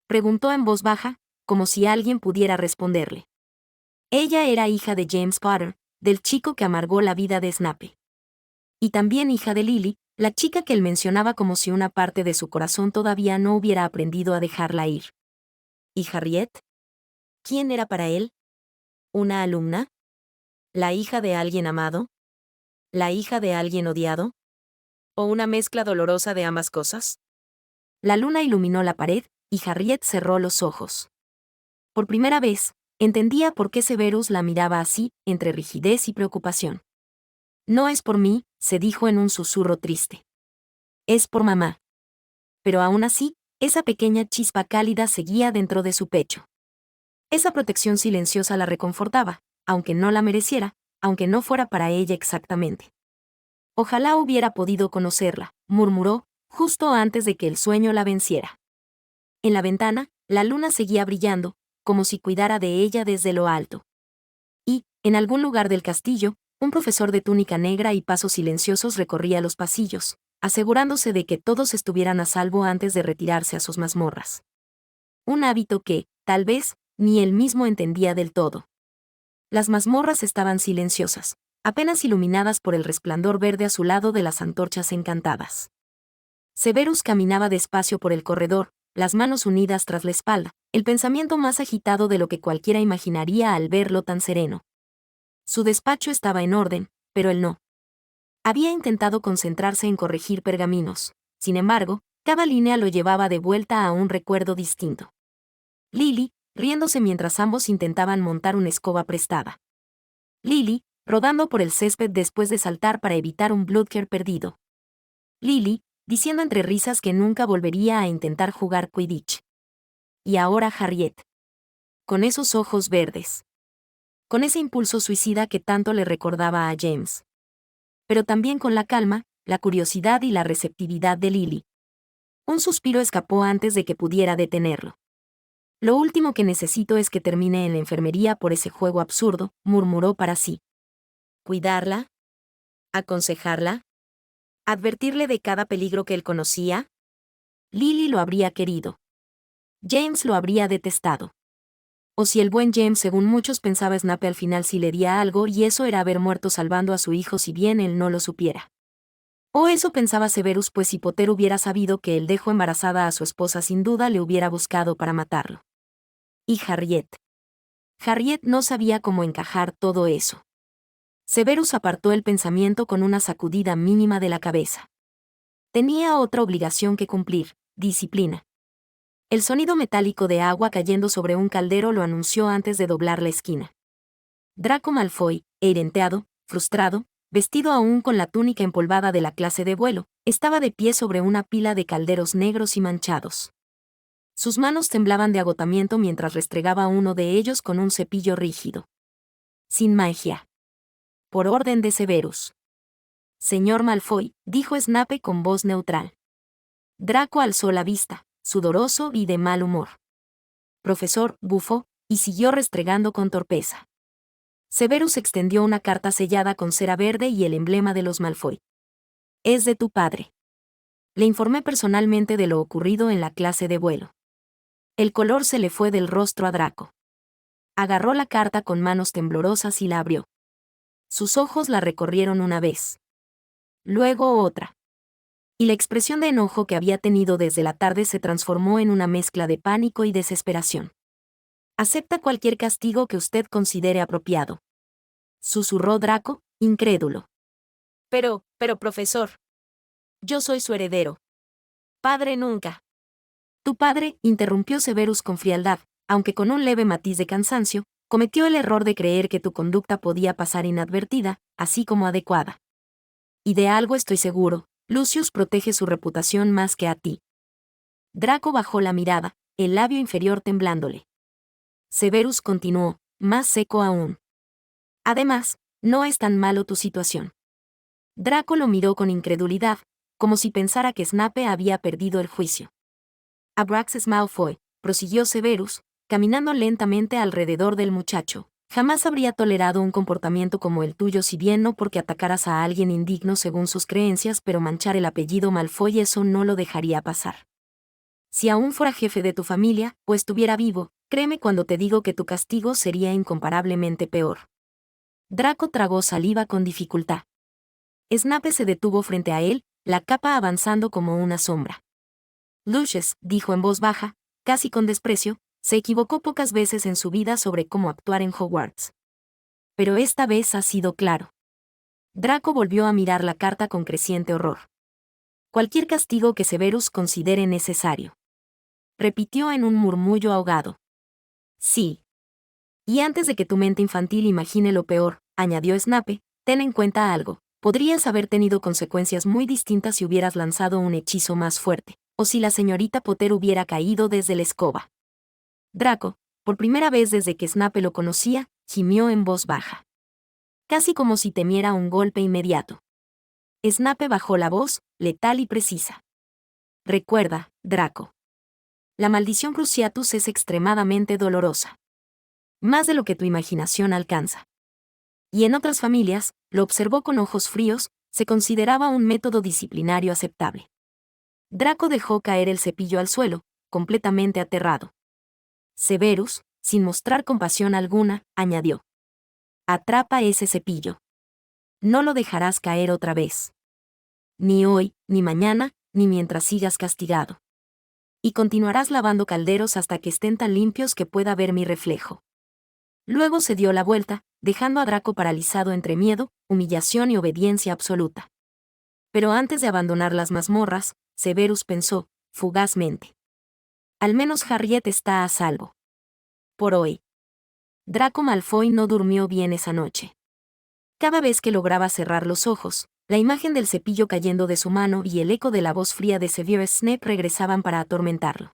Speaker 1: Preguntó en voz baja, como si alguien pudiera responderle. Ella era hija de James Potter, del chico que amargó la vida de Snape. Y también hija de Lily, la chica que él mencionaba como si una parte de su corazón todavía no hubiera aprendido a dejarla ir. ¿Y Harriet? ¿Quién era para él? ¿Una alumna? ¿La hija de alguien amado? ¿La hija de alguien odiado?
Speaker 2: ¿O una mezcla dolorosa de ambas cosas?
Speaker 1: La luna iluminó la pared, y Harriet cerró los ojos. Por primera vez, entendía por qué Severus la miraba así, entre rigidez y preocupación. No es por mí, se dijo en un susurro triste. Es por mamá. Pero aún así, esa pequeña chispa cálida seguía dentro de su pecho. Esa protección silenciosa la reconfortaba, aunque no la mereciera, aunque no fuera para ella exactamente. Ojalá hubiera podido conocerla, murmuró, justo antes de que el sueño la venciera. En la ventana, la luna seguía brillando, como si cuidara de ella desde lo alto. Y, en algún lugar del castillo, un profesor de túnica negra y pasos silenciosos recorría los pasillos, asegurándose de que todos estuvieran a salvo antes de retirarse a sus mazmorras. Un hábito que, tal vez, ni él mismo entendía del todo. Las mazmorras estaban silenciosas, apenas iluminadas por el resplandor verde azulado de las antorchas encantadas. Severus caminaba despacio por el corredor, las manos unidas tras la espalda, el pensamiento más agitado de lo que cualquiera imaginaría al verlo tan sereno. Su despacho estaba en orden, pero él no. Había intentado concentrarse en corregir pergaminos. Sin embargo, cada línea lo llevaba de vuelta a un recuerdo distinto. Lily, riéndose mientras ambos intentaban montar una escoba prestada. Lily, rodando por el césped después de saltar para evitar un Bludger perdido. Lily, diciendo entre risas que nunca volvería a intentar jugar Quidditch. Y ahora Harriet. Con esos ojos verdes. Con ese impulso suicida que tanto le recordaba a James. Pero también con la calma, la curiosidad y la receptividad de Lily. Un suspiro escapó antes de que pudiera detenerlo. Lo último que necesito es que termine en la enfermería por ese juego absurdo, murmuró para sí. ¿Cuidarla? ¿Aconsejarla? ¿Advertirle de cada peligro que él conocía? Lily lo habría querido. James lo habría detestado. O si el buen James, según muchos pensaba Snape, al final sí le diera algo y eso era haber muerto salvando a su hijo si bien él no lo supiera. O eso pensaba Severus, pues si Potter hubiera sabido que él dejó embarazada a su esposa sin duda le hubiera buscado para matarlo. Y Harriet. Harriet no sabía cómo encajar todo eso. Severus apartó el pensamiento con una sacudida mínima de la cabeza. Tenía otra obligación que cumplir, disciplina. El sonido metálico de agua cayendo sobre un caldero lo anunció antes de doblar la esquina. Draco Malfoy, eirenteado, frustrado, vestido aún con la túnica empolvada de la clase de vuelo, estaba de pie sobre una pila de calderos negros y manchados. Sus manos temblaban de agotamiento mientras restregaba uno de ellos con un cepillo rígido. Sin magia. Por orden de Severus. Señor Malfoy, dijo Snape con voz neutral. Draco alzó la vista, sudoroso y de mal humor. Profesor, bufó, y siguió restregando con torpeza. Severus extendió una carta sellada con cera verde y el emblema de los Malfoy. Es de tu padre. Le informé personalmente de lo ocurrido en la clase de vuelo. El color se le fue del rostro a Draco. Agarró la carta con manos temblorosas y la abrió. Sus ojos la recorrieron una vez. Luego otra. Y la expresión de enojo que había tenido desde la tarde se transformó en una mezcla de pánico y desesperación. Acepta cualquier castigo que usted considere apropiado. Susurró Draco, incrédulo.
Speaker 2: Pero, profesor. Yo soy su heredero. Padre nunca.
Speaker 1: Tu padre, interrumpió Severus con frialdad, aunque con un leve matiz de cansancio, cometió el error de creer que tu conducta podía pasar inadvertida, así como adecuada. Y de algo estoy seguro, Lucius protege su reputación más que a ti. Draco bajó la mirada, el labio inferior temblándole. Severus continuó, más seco aún. Además, no es tan malo tu situación. Draco lo miró con incredulidad, como si pensara que Snape había perdido el juicio. Abraxas Malfoy, prosiguió Severus, caminando lentamente alrededor del muchacho. Jamás habría tolerado un comportamiento como el tuyo, si bien no porque atacaras a alguien indigno según sus creencias, pero manchar el apellido Malfoy eso no lo dejaría pasar. Si aún fuera jefe de tu familia, o estuviera vivo, créeme cuando te digo que tu castigo sería incomparablemente peor. Draco tragó saliva con dificultad. Snape se detuvo frente a él, la capa avanzando como una sombra. Lucius, dijo en voz baja, casi con desprecio, se equivocó pocas veces en su vida sobre cómo actuar en Hogwarts. Pero esta vez ha sido claro. Draco volvió a mirar la carta con creciente horror. Cualquier castigo que Severus considere necesario. repitió en un murmullo ahogado. Sí. Y antes de que tu mente infantil imagine lo peor, añadió Snape, ten en cuenta algo. Podrías haber tenido consecuencias muy distintas si hubieras lanzado un hechizo más fuerte, o si la señorita Potter hubiera caído desde la escoba. Draco, por primera vez desde que Snape lo conocía, gimió en voz baja. Casi como si temiera un golpe inmediato. Snape bajó la voz, letal y precisa. Recuerda, Draco. La maldición Cruciatus es extremadamente dolorosa. Más de lo que tu imaginación alcanza. Y en otras familias, lo observó con ojos fríos, se consideraba un método disciplinario aceptable. Draco dejó caer el cepillo al suelo, completamente aterrado. Severus, sin mostrar compasión alguna, añadió. Atrapa ese cepillo. No lo dejarás caer otra vez. Ni hoy, ni mañana, ni mientras sigas castigado. Y continuarás lavando calderos hasta que estén tan limpios que pueda ver mi reflejo. Luego se dio la vuelta, dejando a Draco paralizado entre miedo, humillación y obediencia absoluta. Pero antes de abandonar las mazmorras, Severus pensó, fugazmente. Al menos Harriet está a salvo. Por hoy. Draco Malfoy no durmió bien esa noche. Cada vez que lograba cerrar los ojos, la imagen del cepillo cayendo de su mano y el eco de la voz fría de Severus Snape regresaban para atormentarlo.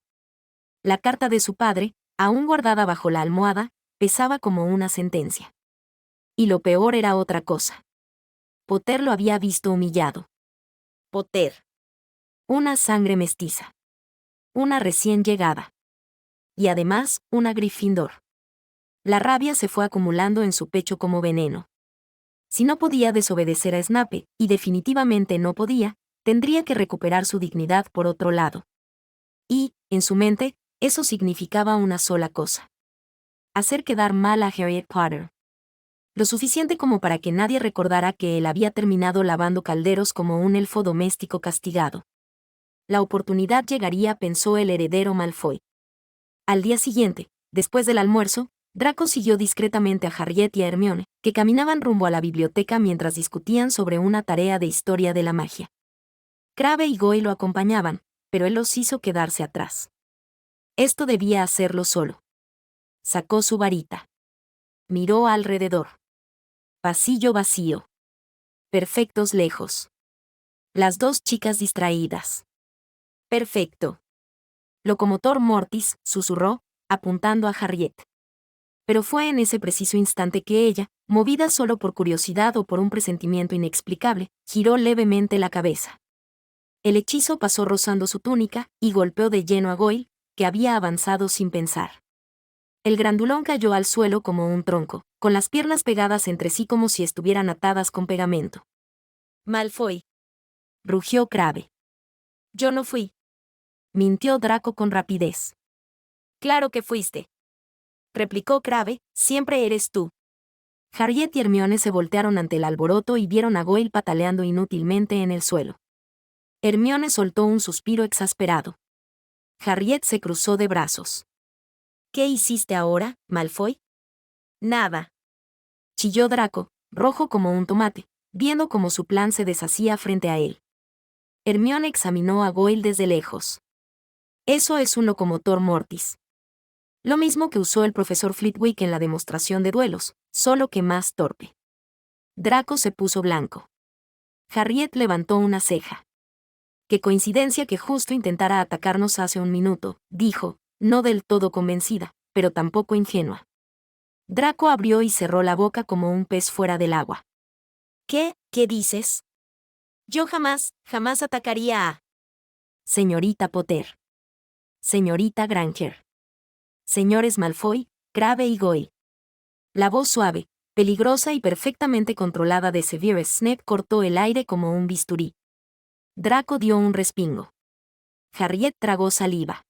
Speaker 1: La carta de su padre, aún guardada bajo la almohada, pesaba como una sentencia. Y lo peor era otra cosa. Potter lo había visto humillado. Potter. Una sangre mestiza. Una recién llegada. Y además, una Gryffindor. La rabia se fue acumulando en su pecho como veneno. Si no podía desobedecer a Snape, y definitivamente no podía, tendría que recuperar su dignidad por otro lado. Y, en su mente, eso significaba una sola cosa. Hacer quedar mal a Harriet Potter. Lo suficiente como para que nadie recordara que él había terminado lavando calderos como un elfo doméstico castigado. La oportunidad llegaría, pensó el heredero Malfoy. Al día siguiente, después del almuerzo, Draco siguió discretamente a Harriet y a Hermione, que caminaban rumbo a la biblioteca mientras discutían sobre una tarea de historia de la magia. Crabbe y Goyle lo acompañaban, pero él los hizo quedarse atrás. Esto debía hacerlo solo. Sacó su varita. Miró alrededor. Pasillo vacío. Perfectos lejos. Las dos chicas distraídas. Perfecto. Locomotor Mortis, susurró, apuntando a Harriet. Pero fue en ese preciso instante que ella, movida solo por curiosidad o por un presentimiento inexplicable, giró levemente la cabeza. El hechizo pasó rozando su túnica y golpeó de lleno a Goyle, que había avanzado sin pensar. El grandulón cayó al suelo como un tronco, con las piernas pegadas entre sí como si estuvieran atadas con pegamento. Malfoy. Rugió Crabbe. Yo no fui. Mintió Draco con rapidez. Claro que fuiste. Replicó Crabbe, siempre eres tú. Harriet y Hermione se voltearon ante el alboroto y vieron a Goyle pataleando inútilmente en el suelo. Hermione soltó un suspiro exasperado. Harriet se cruzó de brazos. ¿Qué hiciste ahora, Malfoy? Nada. Chilló Draco, rojo como un tomate, viendo cómo su plan se deshacía frente a él. Hermione examinó a Goyle desde lejos. Eso es un locomotor Mortis. Lo mismo que usó el profesor Flitwick en la demostración de duelos, solo que más torpe. Draco se puso blanco. Harriet levantó una ceja. Qué coincidencia que justo intentara atacarnos hace un minuto, dijo, no del todo convencida, pero tampoco ingenua. Draco abrió y cerró la boca como un pez fuera del agua. ¿Qué dices? Yo jamás atacaría a... Señorita Potter. Señorita Granger. Señores Malfoy, Crabbe y Goyle. La voz suave, peligrosa y perfectamente controlada de Severus Snape cortó el aire como un bisturí. Draco dio un respingo. Harriet tragó saliva.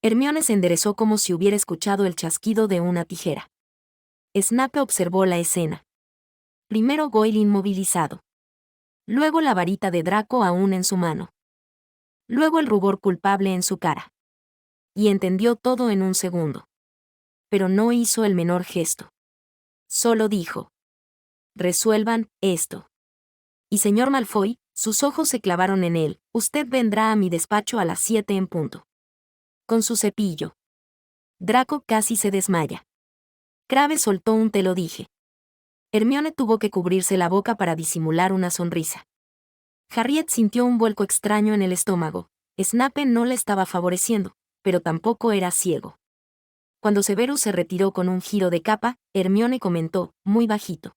Speaker 1: Hermione se enderezó como si hubiera escuchado el chasquido de una tijera. Snape observó la escena. Primero Goyle inmovilizado. Luego la varita de Draco aún en su mano. Luego el rubor culpable en su cara. Y entendió todo en un segundo. Pero no hizo el menor gesto. Solo dijo: resuelvan esto. Y señor Malfoy, sus ojos se clavaron en él, usted vendrá a mi despacho a las 7 en punto. Con su cepillo. Draco casi se desmaya. Crabbe soltó un te lo dije. Hermione tuvo que cubrirse la boca para disimular una sonrisa. Harriet sintió un vuelco extraño en el estómago. Snape no le estaba favoreciendo, pero tampoco era ciego. Cuando Severus se retiró con un giro de capa, Hermione comentó, muy bajito.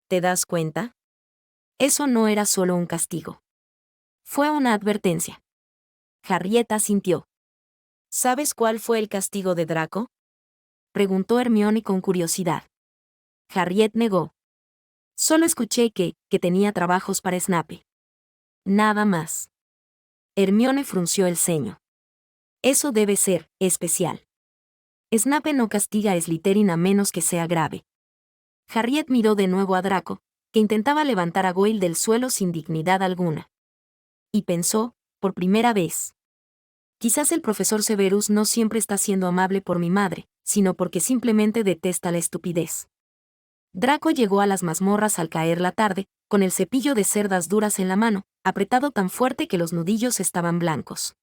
Speaker 1: ¿Te das cuenta? Eso no era solo un castigo. Fue una advertencia. Harriet asintió.
Speaker 2: ¿Sabes cuál fue el castigo de Draco?
Speaker 1: Preguntó Hermione con curiosidad. Harriet negó. Solo escuché que tenía trabajos para Snape. Nada más. Hermione frunció el ceño. Eso debe ser especial. Snape no castiga a Slytherin a menos que sea grave. Harriet miró de nuevo a Draco, que intentaba levantar a Goyle del suelo sin dignidad alguna. Y pensó, por primera vez. Quizás el profesor Severus no siempre está siendo amable por mi madre, sino porque simplemente detesta la estupidez. Draco llegó a las mazmorras al caer la tarde, con el cepillo de cerdas duras en la mano, apretado tan fuerte que los nudillos estaban blancos.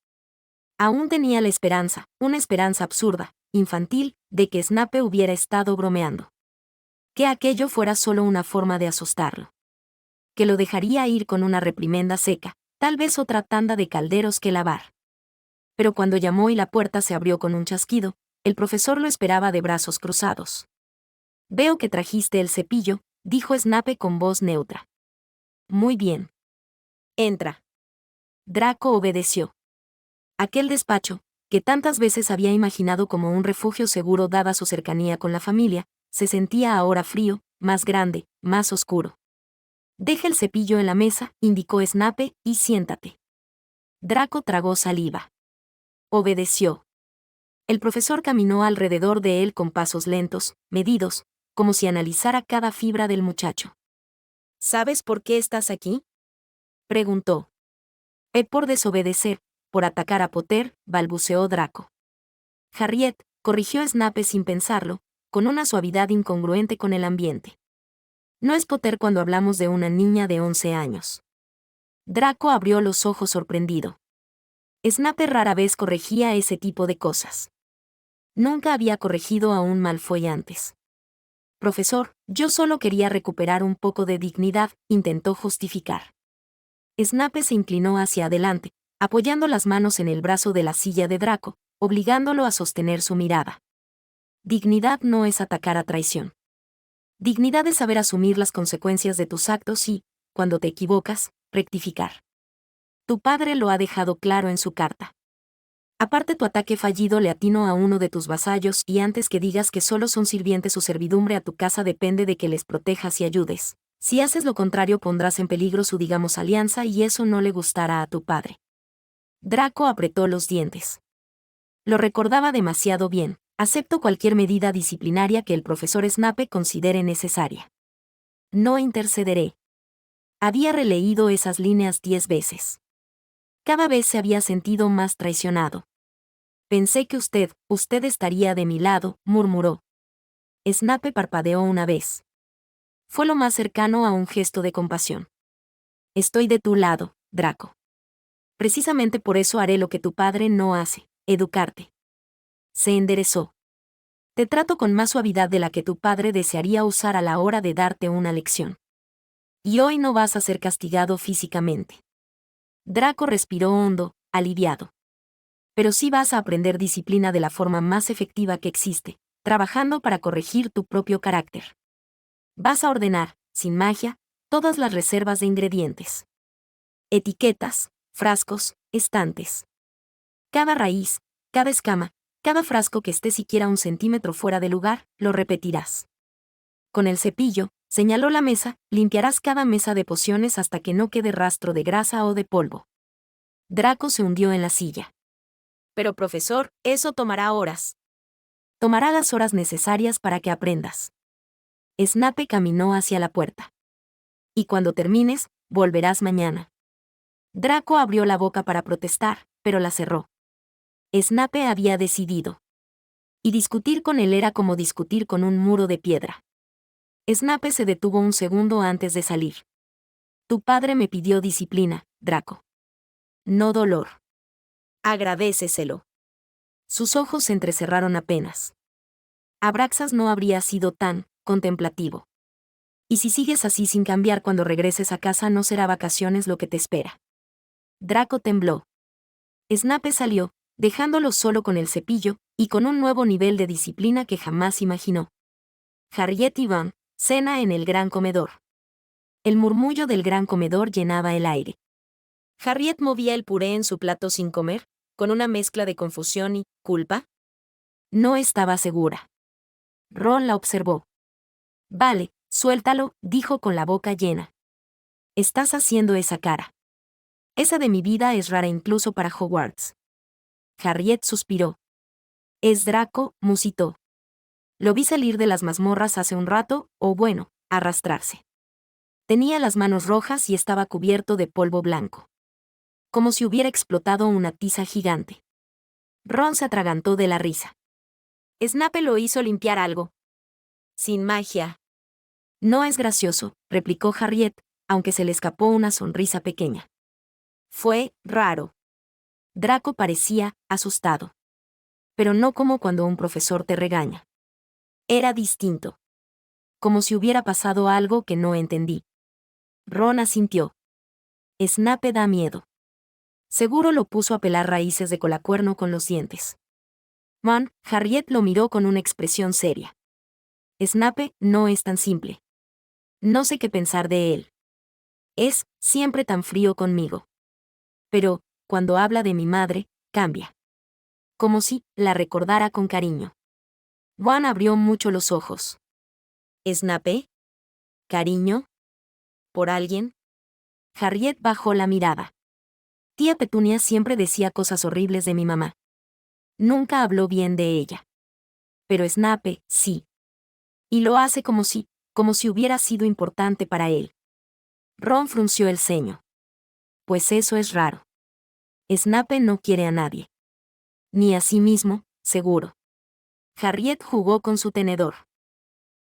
Speaker 1: Aún tenía la esperanza, una esperanza absurda, infantil, de que Snape hubiera estado bromeando. Que aquello fuera solo una forma de asustarlo. Que lo dejaría ir con una reprimenda seca, tal vez otra tanda de calderos que lavar. Pero cuando llamó y la puerta se abrió con un chasquido, el profesor lo esperaba de brazos cruzados. Veo que trajiste el cepillo, dijo Snape con voz neutra. Muy bien. Entra. Draco obedeció. Aquel despacho, que tantas veces había imaginado como un refugio seguro dada su cercanía con la familia, se sentía ahora frío, más grande, más oscuro. Deja el cepillo en la mesa, indicó Snape, y siéntate. Draco tragó saliva. Obedeció. El profesor caminó alrededor de él con pasos lentos, medidos, como si analizara cada fibra del muchacho.
Speaker 2: ¿Sabes por qué estás aquí?
Speaker 1: Preguntó. Por desobedecer, por atacar a Potter, balbuceó Draco. Harriet, corrigió Snape sin pensarlo, con una suavidad incongruente con el ambiente. No es Potter cuando hablamos de una niña de 11 años. Draco abrió los ojos sorprendido. Snape rara vez corregía ese tipo de cosas. Nunca había corregido a un Malfoy antes. Profesor, yo solo quería recuperar un poco de dignidad, intentó justificar. Snape se inclinó hacia adelante, apoyando las manos en el brazo de la silla de Draco, obligándolo a sostener su mirada. Dignidad no es atacar a traición. Dignidad es saber asumir las consecuencias de tus actos y, cuando te equivocas, rectificar. Tu padre lo ha dejado claro en su carta. Aparte tu ataque fallido le atinó a uno de tus vasallos y antes que digas que solo son sirvientes su servidumbre a tu casa depende de que les protejas y ayudes. Si haces lo contrario pondrás en peligro su digamos alianza y eso no le gustará a tu padre. Draco apretó los dientes. Lo recordaba demasiado bien. Acepto cualquier medida disciplinaria que el profesor Snape considere necesaria. No intercederé. Había releído esas líneas 10 veces. Cada vez se había sentido más traicionado. Pensé que usted estaría de mi lado, murmuró. Snape parpadeó una vez. Fue lo más cercano a un gesto de compasión. Estoy de tu lado, Draco. Precisamente por eso haré lo que tu padre no hace, educarte. Se enderezó. Te trato con más suavidad de la que tu padre desearía usar a la hora de darte una lección. Y hoy no vas a ser castigado físicamente. Draco respiró hondo, aliviado. Pero sí vas a aprender disciplina de la forma más efectiva que existe, trabajando para corregir tu propio carácter. Vas a ordenar, sin magia, todas las reservas de ingredientes. Etiquetas, frascos, estantes. Cada raíz, cada escama, cada frasco que esté siquiera un centímetro fuera de lugar, lo repetirás. Con el cepillo, señaló la mesa, limpiarás cada mesa de pociones hasta que no quede rastro de grasa o de polvo. Draco se hundió en la silla.
Speaker 2: Pero profesor, eso tomará horas.
Speaker 1: Tomará las horas necesarias para que aprendas. Snape caminó hacia la puerta. Y cuando termines, volverás mañana. Draco abrió la boca para protestar, pero la cerró. Snape había decidido. Y discutir con él era como discutir con un muro de piedra. Snape se detuvo un segundo antes de salir. Tu padre me pidió disciplina, Draco. No dolor.
Speaker 2: Agradéceselo.
Speaker 1: Sus ojos se entrecerraron apenas. Abraxas no habría sido tan contemplativo. Y si sigues así sin cambiar cuando regreses a casa no será vacaciones lo que te espera. Draco tembló. Snape salió, dejándolo solo con el cepillo, y con un nuevo nivel de disciplina que jamás imaginó. Harriet y Ron, cena en el gran comedor. El murmullo del gran comedor llenaba el aire.
Speaker 2: Harriet movía el puré en su plato sin comer, con una mezcla de confusión y culpa.
Speaker 1: No estaba segura. Ron la observó. Vale, suéltalo, dijo con la boca llena. Estás haciendo esa cara. Esa de mi vida es rara incluso para Hogwarts. Harriet suspiró. Es Draco, musitó. Lo vi salir de las mazmorras hace un rato, o bueno, arrastrarse. Tenía las manos rojas y estaba cubierto de polvo blanco. Como si hubiera explotado una tiza gigante. Ron se atragantó de la risa.
Speaker 2: Snape lo hizo limpiar algo. Sin magia.
Speaker 1: No es gracioso, replicó Harriet, aunque se le escapó una sonrisa pequeña.
Speaker 2: Fue raro.
Speaker 1: Draco parecía asustado. Pero no como cuando un profesor te regaña. Era distinto. Como si hubiera pasado algo que no entendí. Ron asintió. Snape da miedo. Seguro lo puso a pelar raíces de colacuerno con los dientes. Harriet lo miró con una expresión seria. Snape no es tan simple. No sé qué pensar de él. Es siempre tan frío conmigo. Pero, cuando habla de mi madre, cambia. Como si la recordara con cariño. Ron abrió mucho los ojos.
Speaker 2: ¿Snape?
Speaker 1: ¿Cariño?
Speaker 2: ¿Por alguien?
Speaker 1: Harriet bajó la mirada. Tía Petunia siempre decía cosas horribles de mi mamá. Nunca habló bien de ella. Pero Snape, sí. Y lo hace como si hubiera sido importante para él. Ron frunció el ceño. Pues eso es raro. Snape no quiere a nadie. Ni a sí mismo, seguro. Harriet jugó con su tenedor.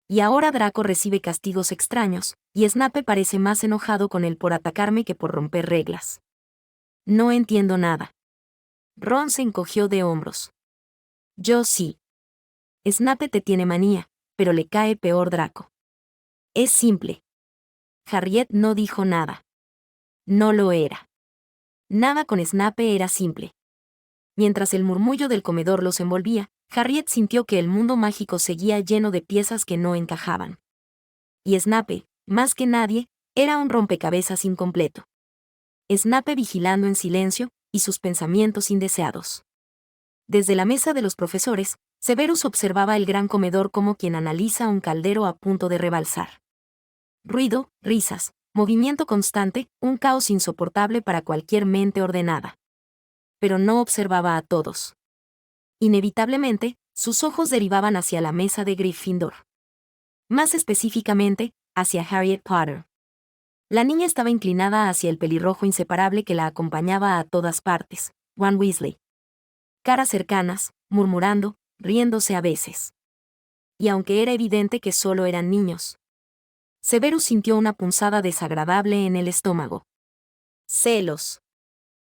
Speaker 1: Y ahora Draco recibe castigos extraños, y Snape parece más enojado con él por atacarme que por romper reglas. No entiendo nada. Ron se encogió de hombros. Yo sí. Snape te tiene manía, pero le cae peor Draco. Es simple. Harriet no dijo nada. No lo era. Nada con Snape era simple. Mientras el murmullo del comedor los envolvía, Harriet sintió que el mundo mágico seguía lleno de piezas que no encajaban. Y Snape, más que nadie, era un rompecabezas incompleto. Snape vigilando en silencio, y sus pensamientos indeseados. Desde la mesa de los profesores, Severus observaba el gran comedor como quien analiza un caldero a punto de rebalsar. Ruido, risas, movimiento constante, un caos insoportable para cualquier mente ordenada. Pero no observaba a todos. Inevitablemente, sus ojos derivaban hacia la mesa de Gryffindor. Más específicamente, hacia Harriet Potter. La niña estaba inclinada hacia el pelirrojo inseparable que la acompañaba a todas partes, Ron Weasley. Caras cercanas, murmurando, riéndose a veces. Y aunque era evidente que solo eran niños, Severus sintió una punzada desagradable en el estómago.
Speaker 2: Celos.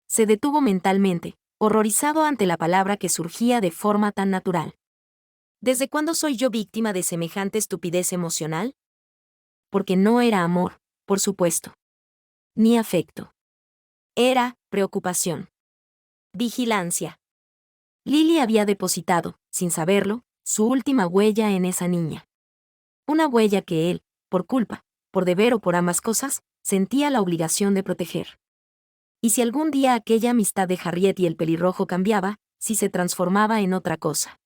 Speaker 1: Se detuvo mentalmente, horrorizado ante la palabra que surgía de forma tan natural.
Speaker 2: ¿Desde cuándo soy yo víctima de semejante estupidez emocional?
Speaker 1: Porque no era amor, por supuesto. Ni afecto. Era preocupación.
Speaker 2: Vigilancia.
Speaker 1: Lily había depositado, sin saberlo, su última huella en esa niña. Una huella que él, por culpa, por deber o por ambas cosas, sentía la obligación de proteger. Y si algún día aquella amistad de Harriet y el pelirrojo cambiaba, si se transformaba en otra cosa.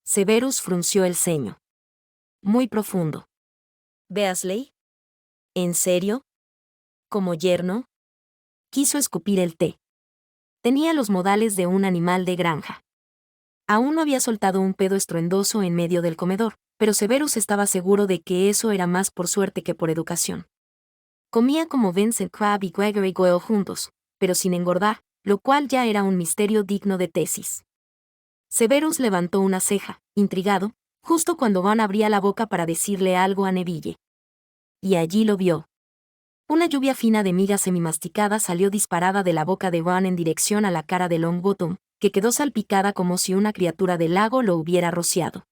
Speaker 1: Severus frunció el ceño. Muy profundo.
Speaker 2: ¿Beasley? ¿En serio? ¿Como yerno?
Speaker 1: Quiso escupir el té. Tenía los modales de un animal de granja. Aún no había soltado un pedo estruendoso en medio del comedor, pero Severus estaba seguro de que eso era más por suerte que por educación. Comía como Vincent Crabbe y Gregory Goyle juntos, pero sin engordar, lo cual ya era un misterio digno de tesis. Severus levantó una ceja, intrigado, justo cuando Ron abría la boca para decirle algo a Neville. Y allí lo vio. Una lluvia fina de migas semimasticadas salió disparada de la boca de Ron en dirección a la cara de Longbottom, que quedó salpicada como si una criatura del lago lo hubiera rociado.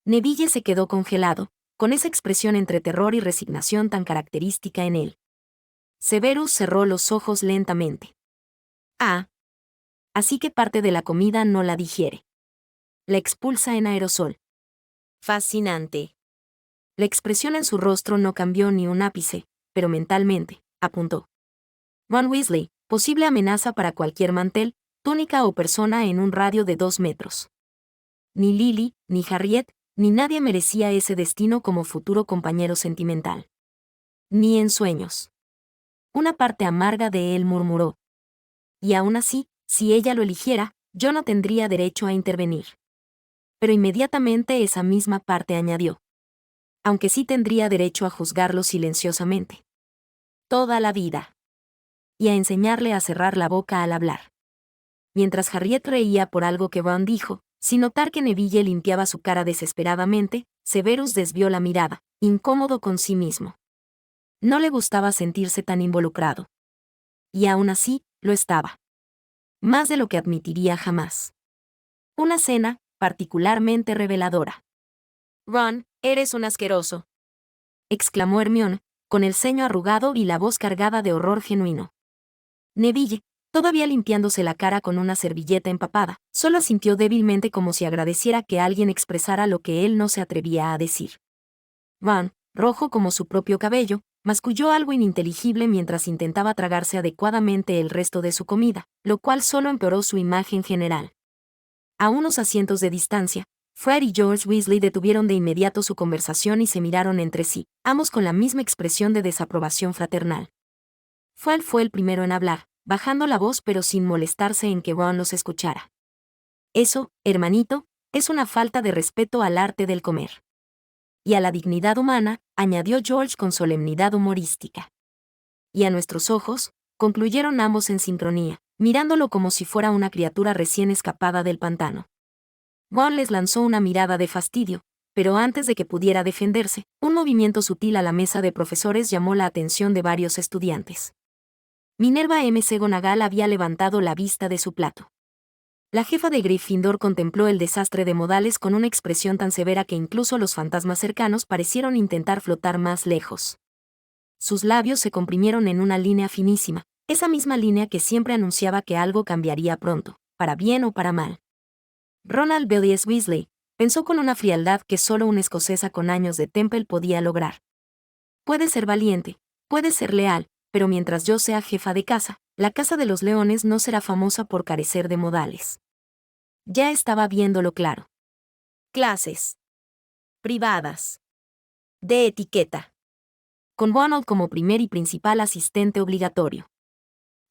Speaker 1: Neville se quedó congelado, con esa expresión entre terror y resignación tan característica en él. Severus cerró los ojos lentamente. Ah. Así que parte de la comida no la digiere. La expulsa en aerosol.
Speaker 2: Fascinante.
Speaker 1: La expresión en su rostro no cambió ni un ápice, pero mentalmente, apuntó. Ron Weasley, posible amenaza para cualquier mantel, túnica o persona en un radio de 2 metros. Ni Lily, ni Harriet, ni nadie merecía ese destino como futuro compañero sentimental. Ni en sueños. Una parte amarga de él murmuró. Y aún así, si ella lo eligiera, yo no tendría derecho a intervenir. Pero inmediatamente esa misma parte añadió. Aunque sí tendría derecho a juzgarlo silenciosamente. Toda la vida. Y a enseñarle a cerrar la boca al hablar. Mientras Harriet reía por algo que Ron dijo, sin notar que Neville limpiaba su cara desesperadamente, Severus desvió la mirada, incómodo con sí mismo. No le gustaba sentirse tan involucrado. Y aún así, lo estaba. Más de lo que admitiría jamás. Una cena, particularmente reveladora.
Speaker 2: Ron, eres un asqueroso.
Speaker 1: Exclamó Hermione, con el ceño arrugado y la voz cargada de horror genuino. Neville, todavía limpiándose la cara con una servilleta empapada, solo asintió débilmente como si agradeciera que alguien expresara lo que él no se atrevía a decir. Ron, rojo como su propio cabello, masculló algo ininteligible mientras intentaba tragarse adecuadamente el resto de su comida, lo cual solo empeoró su imagen general. A unos asientos de distancia, Fred y George Weasley detuvieron de inmediato su conversación y se miraron entre sí, ambos con la misma expresión de desaprobación fraternal. Fred fue el primero en hablar, bajando la voz pero sin molestarse en que Ron los escuchara. Eso, hermanito, es una falta de respeto al arte del comer. Y a la dignidad humana, añadió George con solemnidad humorística. Y a nuestros ojos, concluyeron ambos en sincronía, mirándolo como si fuera una criatura recién escapada del pantano. Ron les lanzó una mirada de fastidio, pero antes de que pudiera defenderse, un movimiento sutil a la mesa de profesores llamó la atención de varios estudiantes. Minerva McGonagall había levantado la vista de su plato. La jefa de Gryffindor contempló el desastre de modales con una expresión tan severa que incluso los fantasmas cercanos parecieron intentar flotar más lejos. Sus labios se comprimieron en una línea finísima, esa misma línea que siempre anunciaba que algo cambiaría pronto, para bien o para mal. Ronald Bellies Weasley pensó con una frialdad que solo una escocesa con años de Temple podía lograr. Puede ser valiente, puede ser leal, pero mientras yo sea jefa de casa, la Casa de los Leones no será famosa por carecer de modales. Ya estaba viéndolo claro.
Speaker 2: Clases. Privadas. De etiqueta.
Speaker 1: Con Ronald como primer y principal asistente obligatorio.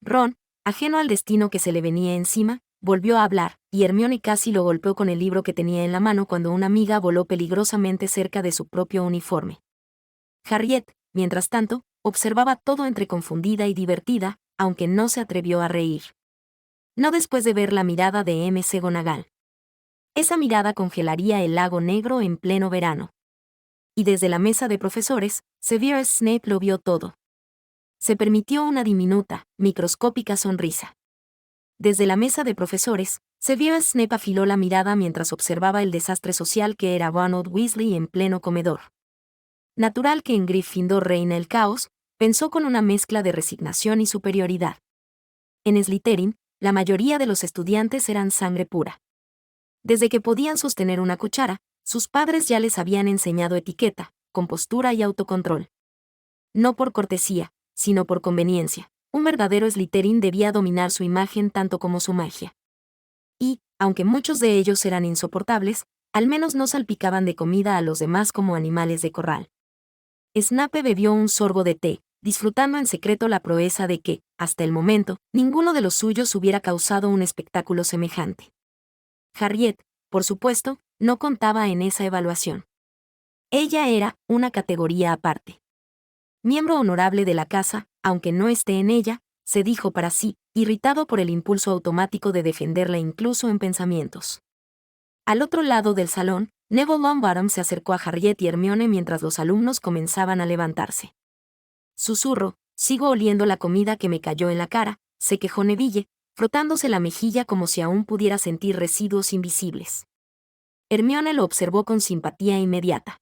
Speaker 1: Ron, ajeno al destino que se le venía encima, volvió a hablar, y Hermione casi lo golpeó con el libro que tenía en la mano cuando una amiga voló peligrosamente cerca de su propio uniforme. Harriet, mientras tanto, observaba todo entre confundida y divertida, aunque no se atrevió a reír. No después de ver la mirada de McGonagall. Esa mirada congelaría el lago negro en pleno verano. Y desde la mesa de profesores, Severus Snape lo vio todo. Se permitió una diminuta, microscópica sonrisa. Desde la mesa de profesores, Severus Snape afiló la mirada mientras observaba el desastre social que era Ronald Weasley en pleno comedor. Natural que en Gryffindor reina el caos, pensó con una mezcla de resignación y superioridad. En Slytherin, la mayoría de los estudiantes eran sangre pura. Desde que podían sostener una cuchara, sus padres ya les habían enseñado etiqueta, compostura y autocontrol. No por cortesía, sino por conveniencia, un verdadero Slytherin debía dominar su imagen tanto como su magia. Y, aunque muchos de ellos eran insoportables, al menos no salpicaban de comida a los demás como animales de corral. Snape bebió un sorbo de té, disfrutando en secreto la proeza de que, hasta el momento, ninguno de los suyos hubiera causado un espectáculo semejante. Harriet, por supuesto, no contaba en esa evaluación. Ella era una categoría aparte. Miembro honorable de la casa, aunque no esté en ella, se dijo para sí, irritado por el impulso automático de defenderla incluso en pensamientos. Al otro lado del salón, Neville Longbottom se acercó a Harriet y Hermione mientras los alumnos comenzaban a levantarse. Susurro, sigo oliendo la comida que me cayó en la cara, se quejó Neville, frotándose la mejilla como si aún pudiera sentir residuos invisibles. Hermione lo observó con simpatía inmediata.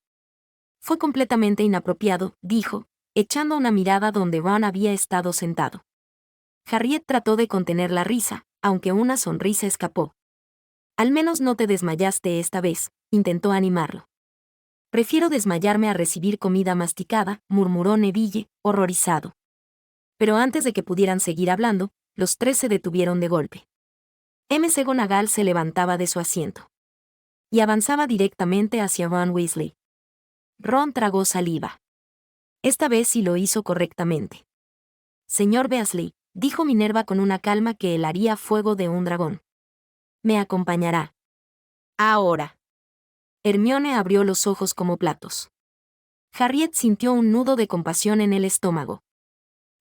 Speaker 1: Fue completamente inapropiado, dijo, echando una mirada donde Ron había estado sentado. Harriet trató de contener la risa, aunque una sonrisa escapó. Al menos no te desmayaste esta vez, intentó animarlo. Prefiero desmayarme a recibir comida masticada, murmuró Neville, horrorizado. Pero antes de que pudieran seguir hablando, los tres se detuvieron de golpe. McGonagall se levantaba de su asiento y avanzaba directamente hacia Ron Weasley. Ron tragó saliva. Esta vez sí lo hizo correctamente. Señor Weasley, dijo Minerva con una calma que helaría fuego de un dragón. Me acompañará. Ahora. Hermione abrió los ojos como platos. Harriet sintió un nudo de compasión en el estómago.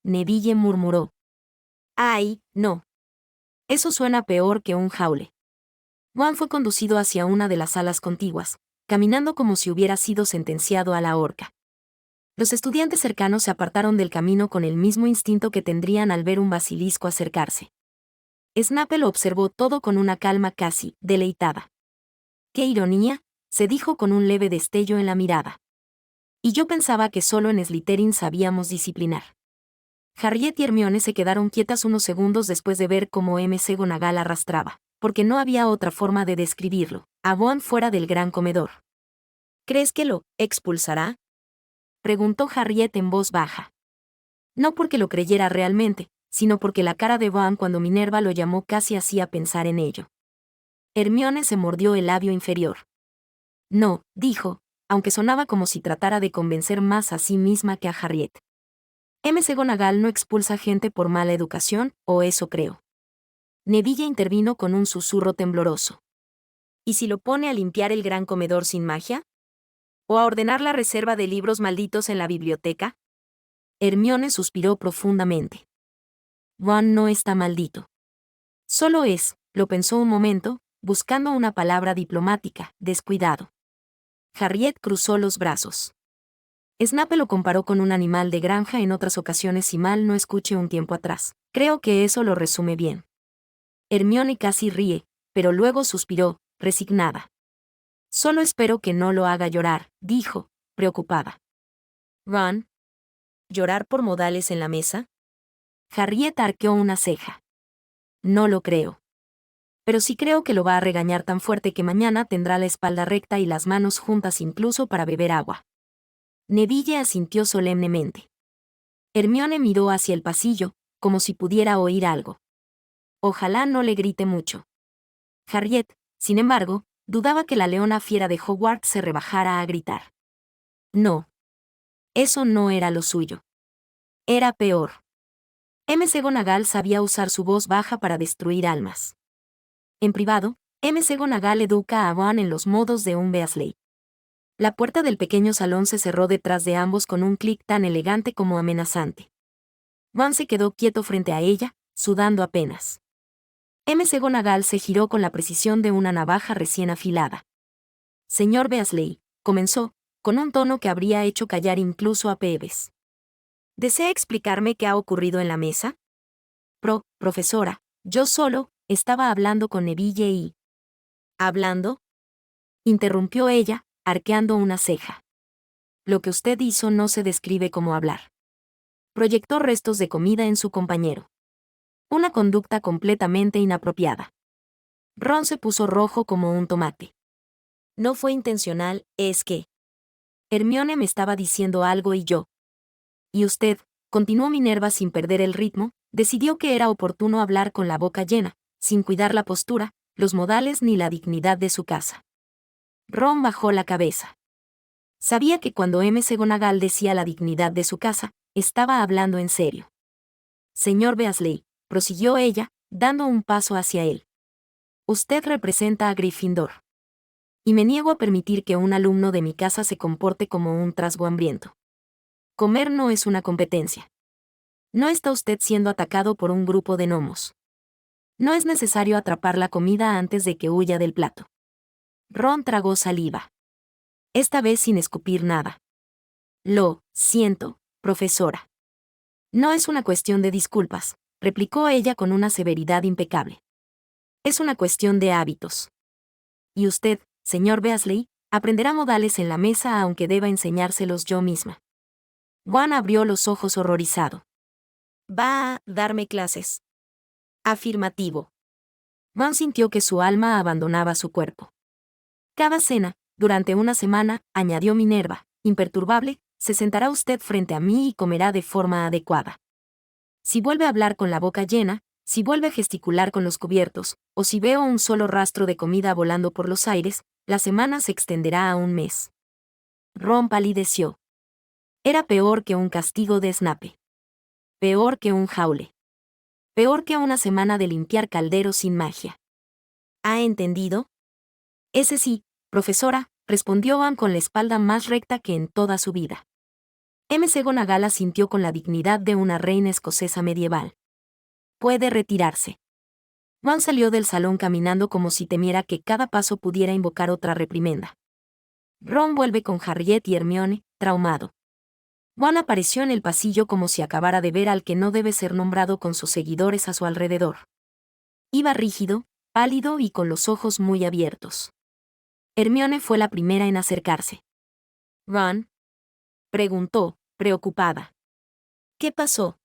Speaker 1: Neville murmuró. ¡Ay, no! Eso suena peor que un jaule. Ron fue conducido hacia una de las salas contiguas, caminando como si hubiera sido sentenciado a la horca. Los estudiantes cercanos se apartaron del camino con el mismo instinto que tendrían al ver un basilisco acercarse. Snape lo observó todo con una calma casi deleitada. ¡Qué ironía!, se dijo con un leve destello en la mirada. Y yo pensaba que solo en Slytherin sabíamos disciplinar. Harriet y Hermione se quedaron quietas unos segundos después de ver cómo McGonagall arrastraba, porque no había otra forma de describirlo, a Ron fuera del gran comedor. ¿Crees que lo expulsará?, preguntó Harriet en voz baja. No porque lo creyera realmente, sino porque la cara de Ron cuando Minerva lo llamó casi hacía pensar en ello. Hermione se mordió el labio inferior. No, dijo, aunque sonaba como si tratara de convencer más a sí misma que a Harriet. McGonagall no expulsa gente por mala educación, o eso creo. Neville intervino con un susurro tembloroso. ¿Y si lo pone a limpiar el gran comedor sin magia? ¿O a ordenar la reserva de libros malditos en la biblioteca? Hermione suspiró profundamente. Ron no está maldito. Solo es, lo pensó un momento, buscando una palabra diplomática, descuidado. Harriet cruzó los brazos. Snape lo comparó con un animal de granja en otras ocasiones si mal no escuché un tiempo atrás. Creo que eso lo resume bien. Hermione casi ríe, pero luego suspiró, resignada. Solo espero que no lo haga llorar, dijo, preocupada. Ron. ¿Llorar por modales en la mesa? Harriet arqueó una ceja. No lo creo. Pero sí creo que lo va a regañar tan fuerte que mañana tendrá la espalda recta y las manos juntas incluso para beber agua. Neville asintió solemnemente. Hermione miró hacia el pasillo, como si pudiera oír algo. Ojalá no le grite mucho. Harriet, sin embargo, dudaba que la leona fiera de Hogwarts se rebajara a gritar. No. Eso no era lo suyo. Era peor. McGonagall sabía usar su voz baja para destruir almas. En privado, McGonagall educa a Ron en los modos de un Weasley. La puerta del pequeño salón se cerró detrás de ambos con un clic tan elegante como amenazante. Ron se quedó quieto frente a ella, sudando apenas. McGonagall se giró con la precisión de una navaja recién afilada. Señor Weasley, comenzó, con un tono que habría hecho callar incluso a Peeves. ¿Desea explicarme qué ha ocurrido en la mesa? Profesora, yo solo estaba hablando con Neville y... ¿Hablando?, interrumpió ella, arqueando una ceja. Lo que usted hizo no se describe como hablar. Proyectó restos de comida en su compañero. Una conducta completamente inapropiada. Ron se puso rojo como un tomate. No fue intencional, es que... Hermione me estaba diciendo algo y yo... Y usted, continuó Minerva sin perder el ritmo, decidió que era oportuno hablar con la boca llena, sin cuidar la postura, los modales ni la dignidad de su casa. Ron bajó la cabeza. Sabía que cuando McGonagall decía la dignidad de su casa, estaba hablando en serio. Señor Weasley, prosiguió ella, dando un paso hacia él. Usted representa a Gryffindor. Y me niego a permitir que un alumno de mi casa se comporte como un trasgo hambriento. Comer no es una competencia. No está usted siendo atacado por un grupo de gnomos. No es necesario atrapar la comida antes de que huya del plato. Ron tragó saliva. Esta vez sin escupir nada. Lo siento, profesora. No es una cuestión de disculpas, replicó ella con una severidad impecable. Es una cuestión de hábitos. Y usted, señor Beasley, aprenderá modales en la mesa aunque deba enseñárselos yo misma. Juan abrió los ojos horrorizado.
Speaker 2: ¿Va a darme clases? Afirmativo.
Speaker 1: Juan sintió que su alma abandonaba su cuerpo. Cada cena, durante una semana, añadió Minerva, imperturbable, se sentará usted frente a mí y comerá de forma adecuada. Si vuelve a hablar con la boca llena, si vuelve a gesticular con los cubiertos, o si veo un solo rastro de comida volando por los aires, la semana se extenderá a un mes. Ron palideció. Era peor que un castigo de Snape. Peor que un jaule. Peor que una semana de limpiar calderos sin magia.
Speaker 2: ¿Ha entendido?
Speaker 1: Ese sí, profesora, respondió Van con la espalda más recta que en toda su vida. McGonagall asintió con la dignidad de una reina escocesa medieval. Puede retirarse. Van salió del salón caminando como si temiera que cada paso pudiera invocar otra reprimenda. Ron vuelve con Harriet y Hermione, traumado. Juan apareció en el pasillo como si acabara de ver al que no debe ser nombrado con sus seguidores a su alrededor. Iba rígido, pálido y con los ojos muy abiertos. Hermione fue la primera en acercarse.
Speaker 2: ¿Ron?
Speaker 1: Preguntó, preocupada.
Speaker 2: ¿Qué pasó?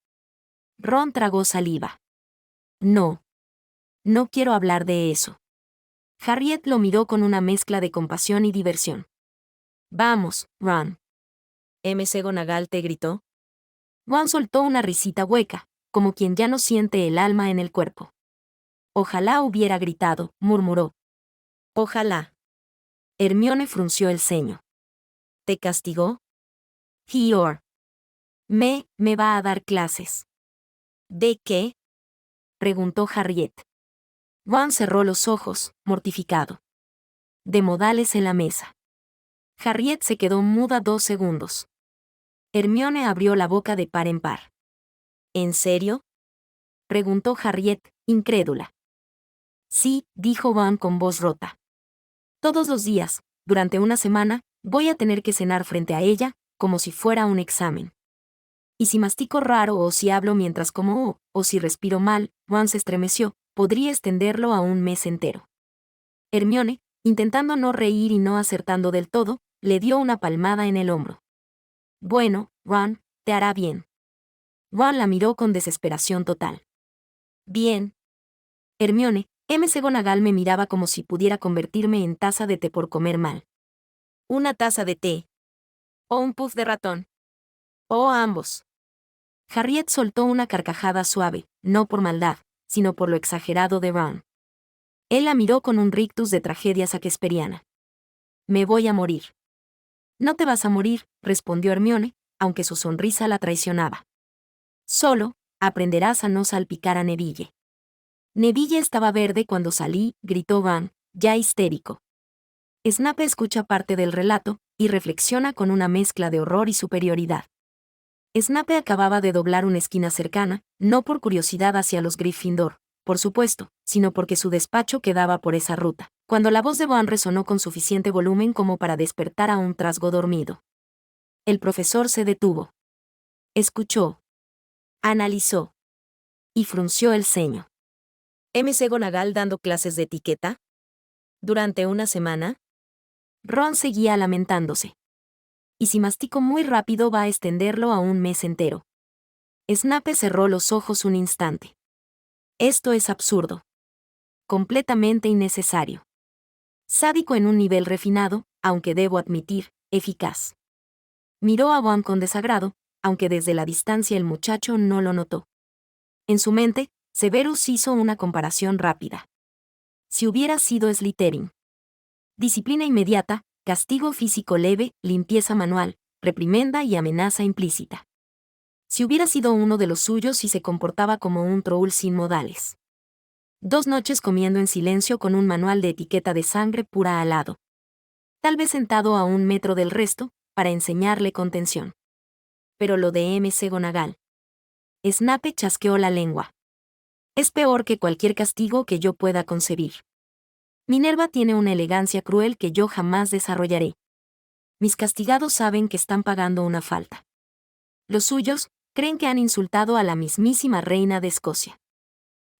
Speaker 1: Ron tragó saliva. No. No quiero hablar de eso. Harriet lo miró con una mezcla de compasión y diversión. Vamos, Ron.
Speaker 2: ¿McGonagall te gritó?
Speaker 1: Ron soltó una risita hueca, como quien ya no siente el alma en el cuerpo. Ojalá hubiera gritado, murmuró.
Speaker 2: Ojalá.
Speaker 1: Hermione frunció el ceño.
Speaker 2: ¿Te castigó?
Speaker 1: Hior. Me va a dar clases.
Speaker 2: ¿De qué?
Speaker 1: Preguntó Harriet. Ron cerró los ojos, mortificado. De modales en la mesa. Harriet se quedó muda 2 segundos. Hermione abrió la boca de par en par.
Speaker 2: ¿En serio?
Speaker 1: Preguntó Harriet, incrédula. Sí, dijo Ron con voz rota. Todos los días, durante una semana, voy a tener que cenar frente a ella, como si fuera un examen. Y si mastico raro o si hablo mientras como o si respiro mal, Ron se estremeció, podría extenderlo a un mes entero. Hermione, intentando no reír y no acertando del todo, le dio una palmada en el hombro. Bueno, Ron, te hará bien. Ron la miró con desesperación total.
Speaker 2: Bien.
Speaker 1: Hermione, McGonagall me miraba como si pudiera convertirme en taza de té por comer mal.
Speaker 2: ¿Una taza de té? ¿O un puff de ratón? ¿O ambos?
Speaker 1: Harriet soltó una carcajada suave, no por maldad, sino por lo exagerado de Ron. Él la miró con un rictus de tragedia shakespeariana. Me voy a morir. No te vas a morir, respondió Hermione, aunque su sonrisa la traicionaba. Solo, aprenderás a no salpicar a Neville. Neville estaba verde cuando salí, gritó Ron, ya histérico. Snape escucha parte del relato, y reflexiona con una mezcla de horror y superioridad. Snape acababa de doblar una esquina cercana, no por curiosidad hacia los Gryffindor, por supuesto, sino porque su despacho quedaba por esa ruta, cuando la voz de Ron resonó con suficiente volumen como para despertar a un trasgo dormido. El profesor se detuvo. Escuchó. Analizó. Y frunció el ceño.
Speaker 2: ¿McGonagall dando clases de etiqueta? ¿Durante una semana?
Speaker 1: Ron seguía lamentándose. Y si mastico muy rápido va a extenderlo a un mes entero. Snape cerró los ojos un instante. Esto es absurdo. Completamente innecesario. Sádico en un nivel refinado, aunque debo admitir, eficaz. Miró a Ron con desagrado, aunque desde la distancia el muchacho no lo notó. En su mente, Severus hizo una comparación rápida. Si hubiera sido Slytherin. Disciplina inmediata, castigo físico leve, limpieza manual, reprimenda y amenaza implícita. Si hubiera sido uno de los suyos y se comportaba como un troll sin modales. 2 noches comiendo en silencio con un manual de etiqueta de sangre pura al lado. Tal vez sentado a 1 metro del resto, para enseñarle contención. Pero lo de McGonagall. Snape chasqueó la lengua. Es peor que cualquier castigo que yo pueda concebir. Minerva tiene una elegancia cruel que yo jamás desarrollaré. Mis castigados saben que están pagando una falta. Los suyos, Creen que han insultado a la mismísima reina de Escocia.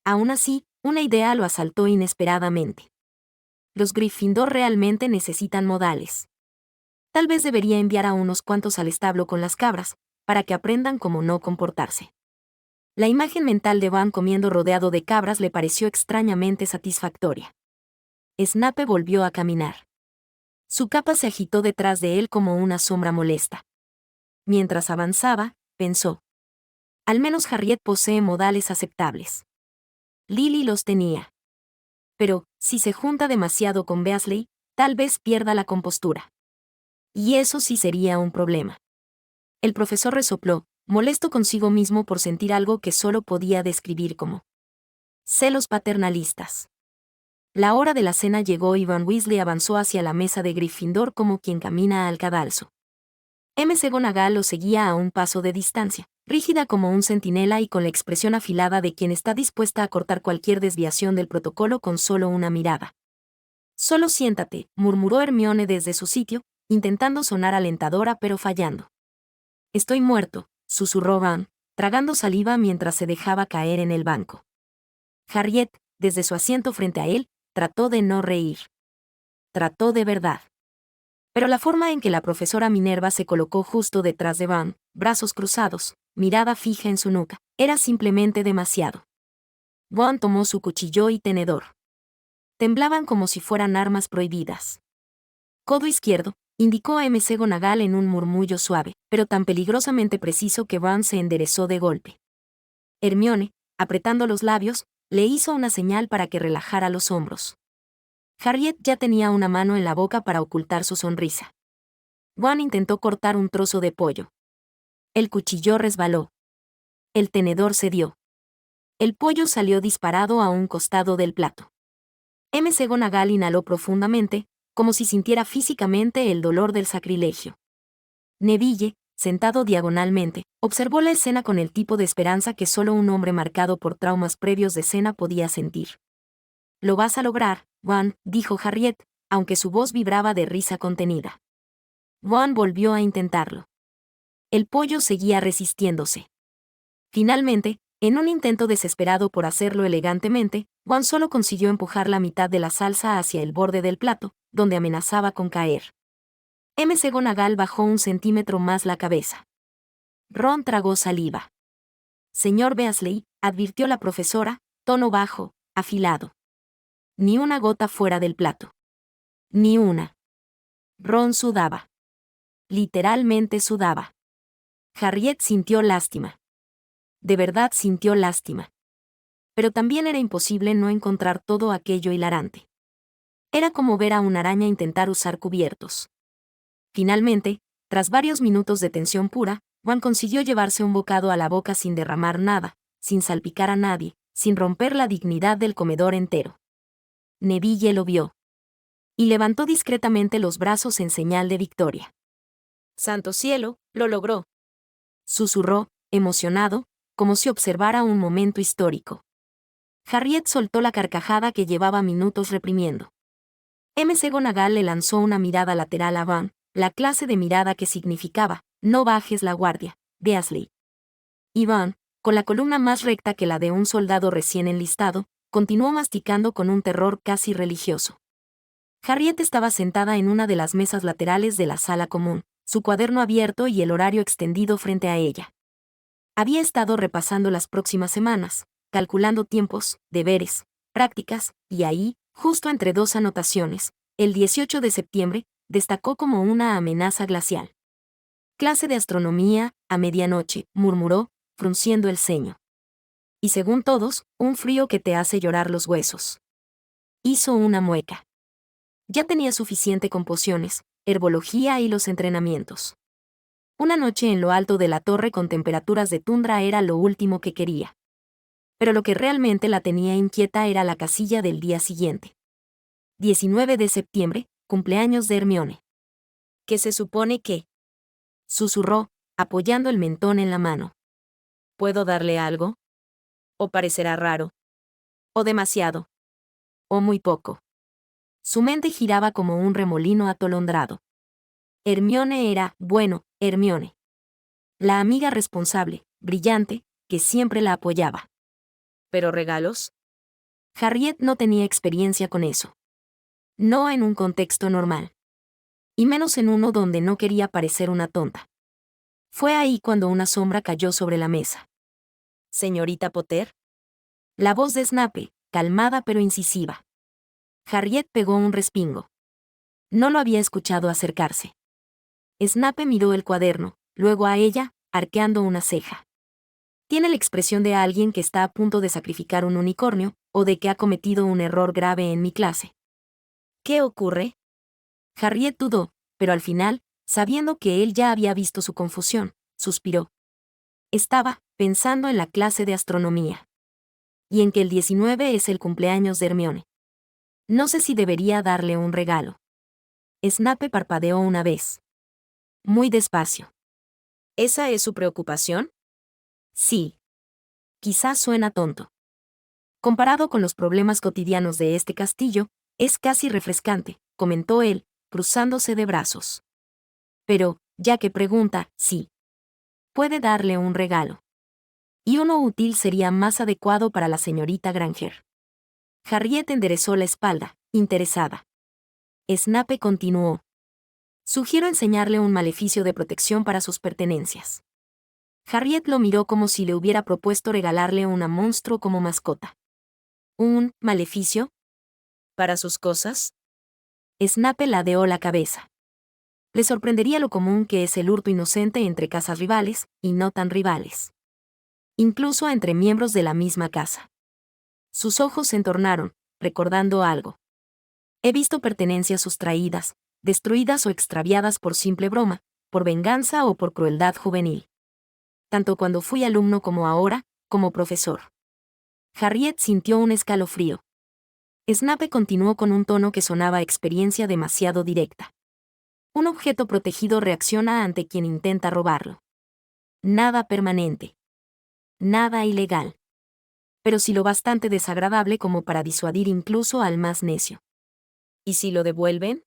Speaker 1: Aún así, una idea lo asaltó inesperadamente. Los Gryffindor realmente necesitan modales. Tal vez debería enviar a unos cuantos al establo con las cabras, para que aprendan cómo no comportarse. La imagen mental de Van comiendo rodeado de cabras le pareció extrañamente satisfactoria. Snape volvió a caminar. Su capa se agitó detrás de él como una sombra molesta. Mientras avanzaba, pensó. Al menos Harriet posee modales aceptables. Lily los tenía. Pero, si se junta demasiado con Weasley, tal vez pierda la compostura. Y eso sí sería un problema. El profesor resopló, molesto consigo mismo por sentir algo que solo podía describir como celos paternalistas. La hora de la cena llegó y Van Weasley avanzó hacia la mesa de Gryffindor como quien camina al cadalso. McGonagall lo seguía a un paso de distancia, rígida como un centinela y con la expresión afilada de quien está dispuesta a cortar cualquier desviación del protocolo con solo una mirada. «Solo siéntate», murmuró Hermione desde su sitio, intentando sonar alentadora pero fallando. «Estoy muerto», susurró Ron, tragando saliva mientras se dejaba caer en el banco. Harriet, desde su asiento frente a él, trató de no reír. Trató de verdad. Pero la forma en que la profesora Minerva se colocó justo detrás de Ron, brazos cruzados, mirada fija en su nuca, era simplemente demasiado. Ron tomó su cuchillo y tenedor. Temblaban como si fueran armas prohibidas. Codo izquierdo, indicó a McGonagall en un murmullo suave, pero tan peligrosamente preciso que Ron se enderezó de golpe. Hermione, apretando los labios, le hizo una señal para que relajara los hombros. Harriet ya tenía una mano en la boca para ocultar su sonrisa. Ron intentó cortar un trozo de pollo. El cuchillo resbaló. El tenedor cedió. El pollo salió disparado a un costado del plato. McGonagall inhaló profundamente, como si sintiera físicamente el dolor del sacrilegio. Neville, sentado diagonalmente, observó la escena con el tipo de esperanza que solo un hombre marcado por traumas previos de cena podía sentir. «Lo vas a lograr, Ron», dijo Harriet, aunque su voz vibraba de risa contenida. Ron volvió a intentarlo. El pollo seguía resistiéndose. Finalmente, en un intento desesperado por hacerlo elegantemente, Ron solo consiguió empujar la mitad de la salsa hacia el borde del plato, donde amenazaba con caer. McGonagall bajó 1 centímetro más la cabeza. Ron tragó saliva. «Señor Weasley», advirtió la profesora, tono bajo, afilado. Ni una gota fuera del plato. Ni una. Ron sudaba. Literalmente sudaba. Harriet sintió lástima. De verdad sintió lástima. Pero también era imposible no encontrar todo aquello hilarante. Era como ver a una araña intentar usar cubiertos. Finalmente, tras varios minutos de tensión pura, Ron consiguió llevarse un bocado a la boca sin derramar nada, sin salpicar a nadie, sin romper la dignidad del comedor entero. Neville lo vio. Y levantó discretamente los brazos en señal de victoria.
Speaker 2: «Santo cielo, lo logró»,
Speaker 1: susurró, emocionado, como si observara un momento histórico. Harriet soltó la carcajada que llevaba minutos reprimiendo. McGonagall le lanzó una mirada lateral a Ron, la clase de mirada que significaba, no bajes la guardia, Weasley. Y Ron, con la columna más recta que la de un soldado recién enlistado, continuó masticando con un terror casi religioso. Harriet estaba sentada en una de las mesas laterales de la sala común, su cuaderno abierto y el horario extendido frente a ella. Había estado repasando las próximas semanas, calculando tiempos, deberes, prácticas, y ahí, justo entre 2 anotaciones, el 18 de septiembre, destacó como una amenaza glacial. «Clase de astronomía, a medianoche», murmuró, frunciendo el ceño. «Y según todos, un frío que te hace llorar los huesos». Hizo una mueca. Ya tenía suficiente con pociones, herbología y los entrenamientos. Una noche en lo alto de la torre con temperaturas de tundra era lo último que quería. Pero lo que realmente la tenía inquieta era la casilla del día siguiente. 19 de septiembre, cumpleaños de Hermione.
Speaker 2: «¿Qué se supone que?»,
Speaker 1: susurró, apoyando el mentón en la mano.
Speaker 2: «¿Puedo darle algo? ¿O parecerá raro? ¿O demasiado?
Speaker 1: ¿O muy poco?». Su mente giraba como un remolino atolondrado. Hermione era, bueno, Hermione. La amiga responsable, brillante, que siempre la apoyaba.
Speaker 2: ¿Pero regalos?
Speaker 1: Harriet no tenía experiencia con eso. No en un contexto normal. Y menos en uno donde no quería parecer una tonta. Fue ahí cuando una sombra cayó sobre la mesa.
Speaker 2: ¿Señorita Potter?
Speaker 1: La voz de Snape, calmada pero incisiva. Harriet pegó un respingo. No lo había escuchado acercarse. Snape miró el cuaderno, luego a ella, arqueando una ceja. Tiene la expresión de alguien que está a punto de sacrificar un unicornio, o de que ha cometido un error grave en mi clase.
Speaker 2: ¿Qué ocurre?
Speaker 1: Harriet dudó, pero al final, sabiendo que él ya había visto su confusión, suspiró. Estaba pensando en la clase de astronomía. Y en que el 19 es el cumpleaños de Hermione. No sé si debería darle un regalo. Snape parpadeó una vez. Muy despacio.
Speaker 2: ¿Esa es su preocupación?
Speaker 1: Sí. Quizás suena tonto. Comparado con los problemas cotidianos de este castillo, es casi refrescante, comentó él, cruzándose de brazos. Pero, ya que pregunta, sí. Puede darle un regalo. Y uno útil sería más adecuado para la señorita Granger. Harriet enderezó la espalda, interesada. Snape continuó. Sugiero enseñarle un maleficio de protección para sus pertenencias. Harriet lo miró como si le hubiera propuesto regalarle una monstruo como mascota. ¿Un maleficio?
Speaker 2: ¿Para sus cosas?
Speaker 1: Snape ladeó la cabeza. Le sorprendería lo común que es el hurto inocente entre casas rivales, y no tan rivales. Incluso entre miembros de la misma casa. Sus ojos se entornaron, recordando algo. He visto pertenencias sustraídas, destruidas o extraviadas por simple broma, por venganza o por crueldad juvenil. Tanto cuando fui alumno como ahora, como profesor. Harriet sintió un escalofrío. Snape continuó con un tono que sonaba a experiencia demasiado directa. Un objeto protegido reacciona ante quien intenta robarlo. Nada permanente. Nada ilegal. Pero sí lo bastante desagradable como para disuadir incluso al más necio.
Speaker 2: ¿Y si lo devuelven?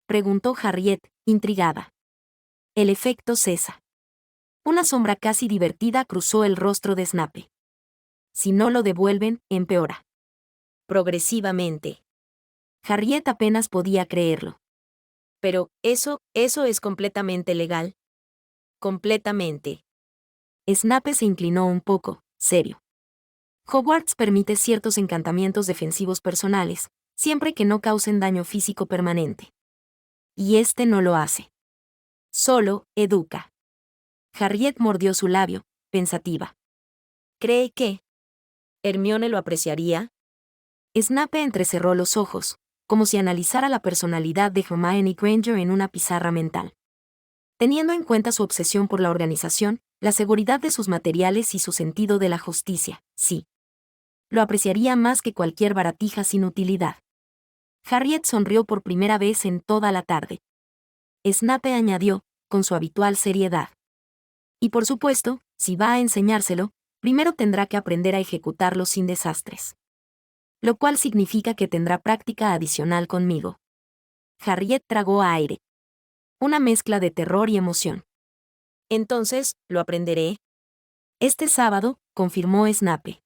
Speaker 1: Preguntó Harriet, intrigada. El efecto cesa. Una sombra casi divertida cruzó el rostro de Snape. Si no lo devuelven, empeora.
Speaker 2: Progresivamente.
Speaker 1: Harriet apenas podía creerlo.
Speaker 2: Pero, eso es completamente legal. Completamente.
Speaker 1: Snape se inclinó un poco, serio. Hogwarts permite ciertos encantamientos defensivos personales, siempre que no causen daño físico permanente. Y este no lo hace. Solo, educa. Harriet mordió su labio, pensativa.
Speaker 2: ¿Cree que Hermione lo apreciaría?
Speaker 1: Snape entrecerró los ojos, como si analizara la personalidad de Hermione Granger en una pizarra mental. Teniendo en cuenta su obsesión por la organización, la seguridad de sus materiales y su sentido de la justicia, sí. Lo apreciaría más que cualquier baratija sin utilidad. Harriet sonrió por primera vez en toda la tarde. Snape añadió, con su habitual seriedad. Y por supuesto, si va a enseñárselo, primero tendrá que aprender a ejecutarlo sin desastres. Lo cual significa que tendrá práctica adicional conmigo. Harriet tragó aire. Una mezcla de terror y emoción.
Speaker 2: Entonces, lo aprenderé.
Speaker 1: Este sábado, confirmó Snape.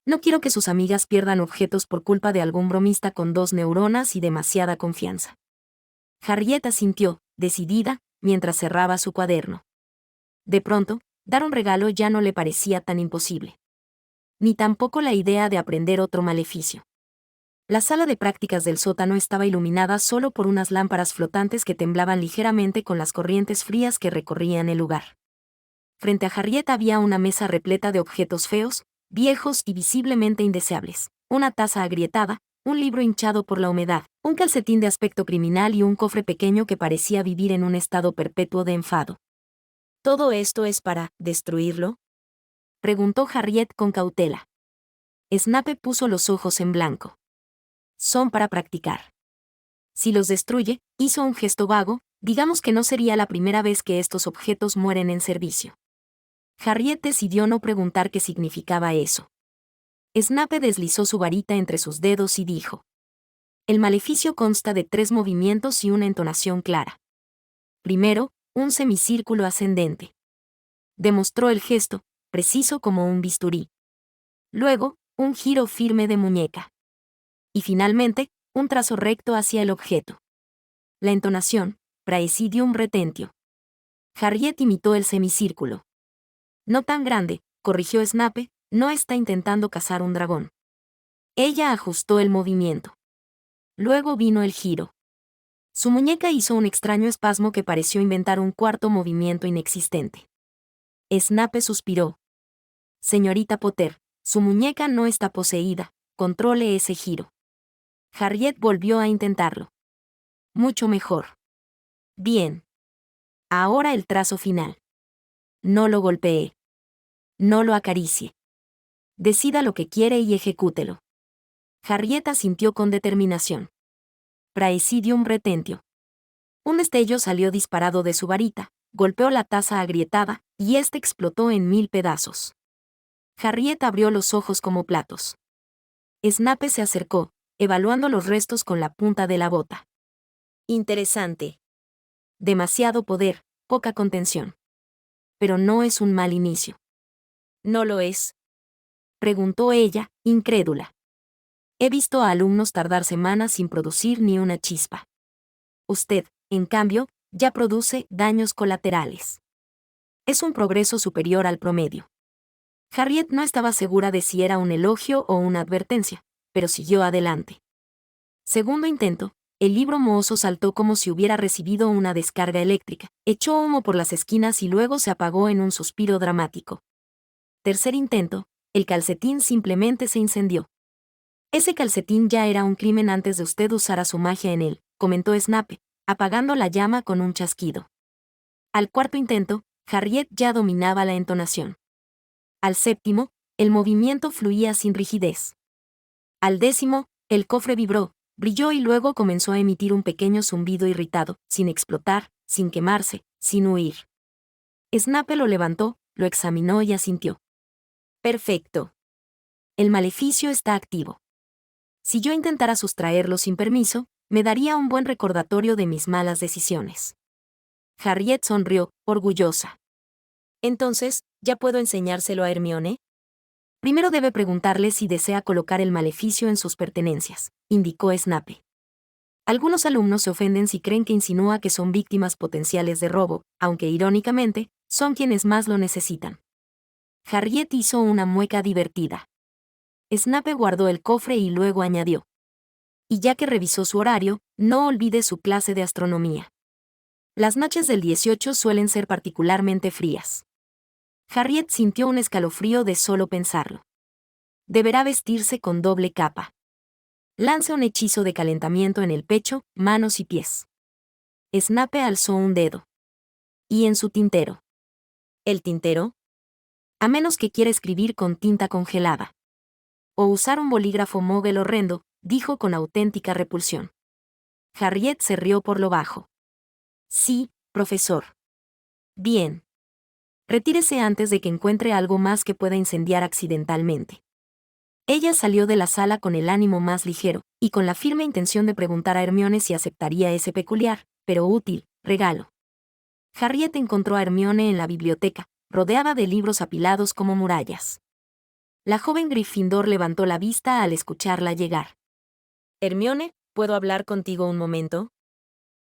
Speaker 1: No quiero que sus amigas pierdan objetos por culpa de algún bromista con 2 neuronas y demasiada confianza. Harriet asintió, decidida, mientras cerraba su cuaderno. De pronto, dar un regalo ya no le parecía tan imposible. Ni tampoco la idea de aprender otro maleficio. La sala de prácticas del sótano estaba iluminada solo por unas lámparas flotantes que temblaban ligeramente con las corrientes frías que recorrían el lugar. Frente a Harriet había una mesa repleta de objetos feos, viejos y visiblemente indeseables, una taza agrietada, un libro hinchado por la humedad, un calcetín de aspecto criminal y un cofre pequeño que parecía vivir en un estado perpetuo de enfado.
Speaker 2: ¿Todo esto es para destruirlo?
Speaker 1: Preguntó Harriet con cautela. Snape puso los ojos en blanco. Son para practicar. Si los destruye, hizo un gesto vago, digamos que no sería la primera vez que estos objetos mueren en servicio. Harriet decidió no preguntar qué significaba eso. Snape deslizó su varita entre sus dedos y dijo. El maleficio consta de 3 movimientos y una entonación clara. Primero, un semicírculo ascendente. Demostró el gesto, preciso como un bisturí. Luego, un giro firme de muñeca. Y finalmente, un trazo recto hacia el objeto. La entonación, praesidium retentio. Harriet imitó el semicírculo. No tan grande, corrigió Snape, no está intentando cazar un dragón. Ella ajustó el movimiento. Luego vino el giro. Su muñeca hizo un extraño espasmo que pareció inventar un cuarto movimiento inexistente. Snape suspiró. Señorita Potter, su muñeca no está poseída, controle ese giro. Harriet volvió a intentarlo. Mucho mejor. Bien. Ahora el trazo final. No lo golpee. No lo acaricie. Decida lo que quiere y ejecútelo. Harriet asintió con determinación. Praesidium retentio. Un destello salió disparado de su varita, golpeó la taza agrietada, y éste explotó en 1000 pedazos. Harriet abrió los ojos como platos. Snape se acercó, evaluando los restos con la punta de la bota.
Speaker 2: Interesante.
Speaker 1: Demasiado poder, poca contención. Pero no es un mal inicio.
Speaker 2: ¿No lo es?
Speaker 1: Preguntó ella, incrédula. He visto a alumnos tardar semanas sin producir ni una chispa. Usted, en cambio, ya produce daños colaterales. Es un progreso superior al promedio. Harriet no estaba segura de si era un elogio o una advertencia, pero siguió adelante. Segundo intento, el libro mohoso saltó como si hubiera recibido una descarga eléctrica, echó humo por las esquinas y luego se apagó en un suspiro dramático. Tercer intento, el calcetín simplemente se incendió. Ese calcetín ya era un crimen antes de usted usara su magia en él, comentó Snape, apagando la llama con un chasquido. Al cuarto intento, Harriet ya dominaba la entonación. Al séptimo, el movimiento fluía sin rigidez. Al décimo, el cofre vibró, brilló y luego comenzó a emitir un pequeño zumbido irritado, sin explotar, sin quemarse, sin huir. Snape lo levantó, lo examinó y asintió. Perfecto. El maleficio está activo. Si yo intentara sustraerlo sin permiso, me daría un buen recordatorio de mis malas decisiones. Harriet sonrió, orgullosa.
Speaker 2: Entonces, ¿ya puedo enseñárselo a Hermione?
Speaker 1: Primero debe preguntarle si desea colocar el maleficio en sus pertenencias, indicó Snape. Algunos alumnos se ofenden si creen que insinúa que son víctimas potenciales de robo, aunque irónicamente, son quienes más lo necesitan. Harriet hizo una mueca divertida. Snape guardó el cofre y luego añadió. Y ya que revisó su horario, no olvide su clase de astronomía. Las noches del 18 suelen ser particularmente frías. Harriet sintió un escalofrío de solo pensarlo. Deberá vestirse con doble capa. Lance un hechizo de calentamiento en el pecho, manos y pies. Snape alzó un dedo. Y en su tintero.
Speaker 2: ¿El tintero?
Speaker 1: A menos que quiera escribir con tinta congelada. O usar un bolígrafo Mogel horrendo, dijo con auténtica repulsión. Harriet se rió por lo bajo. Sí, profesor. Bien. Retírese antes de que encuentre algo más que pueda incendiar accidentalmente. Ella salió de la sala con el ánimo más ligero, y con la firme intención de preguntar a Hermione si aceptaría ese peculiar, pero útil, regalo. Harriet encontró a Hermione en la biblioteca, rodeada de libros apilados como murallas. La joven Gryffindor levantó la vista al escucharla llegar.
Speaker 2: Hermione, ¿puedo hablar contigo un momento?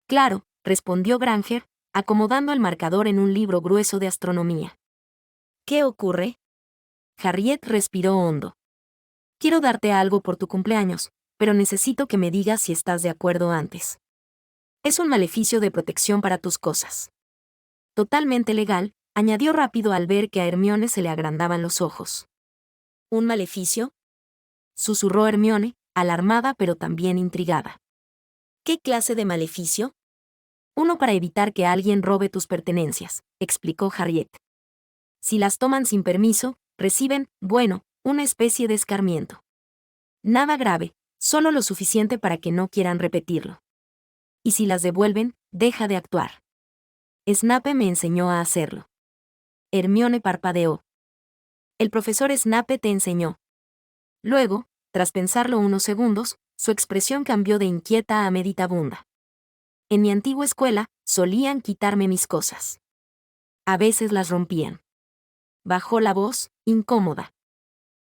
Speaker 1: Claro, respondió Granger, acomodando el marcador en un libro grueso de astronomía.
Speaker 2: ¿Qué ocurre?
Speaker 1: Harriet respiró hondo. Quiero darte algo por tu cumpleaños, pero necesito que me digas si estás de acuerdo antes. Es un maleficio de protección para tus cosas. Totalmente legal, añadió rápido al ver que a Hermione se le agrandaban los ojos.
Speaker 2: ¿Un maleficio?
Speaker 1: Susurró Hermione, alarmada pero también intrigada.
Speaker 2: ¿Qué clase de maleficio?
Speaker 1: Uno para evitar que alguien robe tus pertenencias, explicó Harriet. Si las toman sin permiso, reciben, bueno, una especie de escarmiento. Nada grave, solo lo suficiente para que no quieran repetirlo. Y si las devuelven, deja de actuar. Snape me enseñó a hacerlo. Hermione parpadeó. El profesor Snape te enseñó. Luego, tras pensarlo unos segundos, su expresión cambió de inquieta a meditabunda. En mi antigua escuela, solían quitarme mis cosas. A veces las rompían. bajó la voz, incómoda.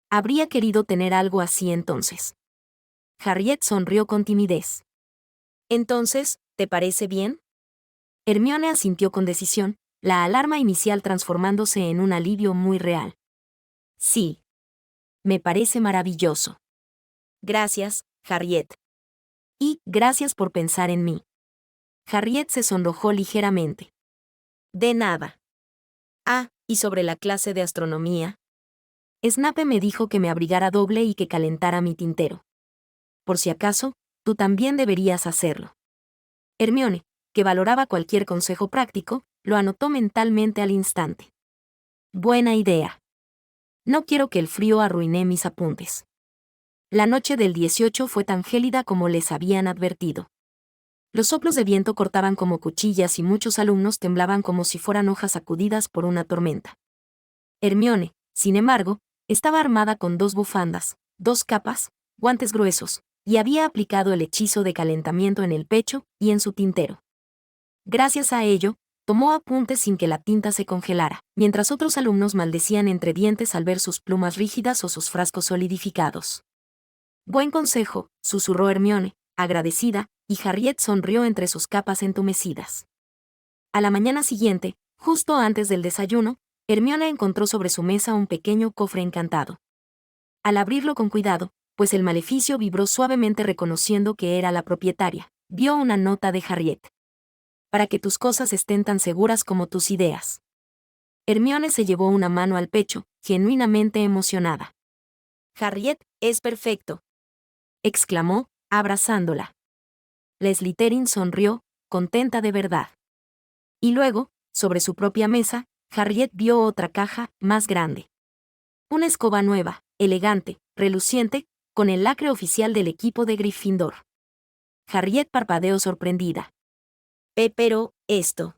Speaker 1: Habría querido tener algo así entonces. Harriet sonrió con timidez.
Speaker 2: Entonces, ¿te parece bien?
Speaker 1: Hermione asintió con decisión, la alarma inicial transformándose en un alivio muy real. Sí. Me parece maravilloso.
Speaker 2: Gracias, Harriet.
Speaker 1: Y gracias por pensar en mí. Harriet se sonrojó ligeramente.
Speaker 2: De nada. Ah, ¿y sobre la clase de astronomía?
Speaker 1: Snape me dijo que me abrigara doble y que calentara mi tintero. Por si acaso, tú también deberías hacerlo. Hermione, que valoraba cualquier consejo práctico, lo anotó mentalmente al instante. Buena idea. No quiero que el frío arruine mis apuntes. La noche del 18 fue tan gélida como les habían advertido. Los soplos de viento cortaban como cuchillas y muchos alumnos temblaban como si fueran hojas sacudidas por una tormenta. Hermione, sin embargo, estaba armada con 2 bufandas, 2 capas, guantes gruesos, y había aplicado el hechizo de calentamiento en el pecho y en su tintero. Gracias a ello, tomó apuntes sin que la tinta se congelara, mientras otros alumnos maldecían entre dientes al ver sus plumas rígidas o sus frascos solidificados. Buen consejo, susurró Hermione, agradecida, y Harriet sonrió entre sus capas entumecidas. A la mañana siguiente, justo antes del desayuno, Hermione encontró sobre su mesa un pequeño cofre encantado. Al abrirlo con cuidado, pues el maleficio vibró suavemente reconociendo que era la propietaria, vio una nota de Harriet. Para que tus cosas estén tan seguras como tus ideas. Hermione se llevó una mano al pecho, genuinamente emocionada.
Speaker 2: Harriet, es perfecto,
Speaker 1: exclamó, abrazándola. La Slytherin sonrió, contenta de verdad. Y luego, sobre su propia mesa, Harriet vio otra caja, más grande. Una escoba nueva, elegante, reluciente, con el lacre oficial del equipo de Gryffindor. Harriet parpadeó sorprendida.
Speaker 2: Pero, esto.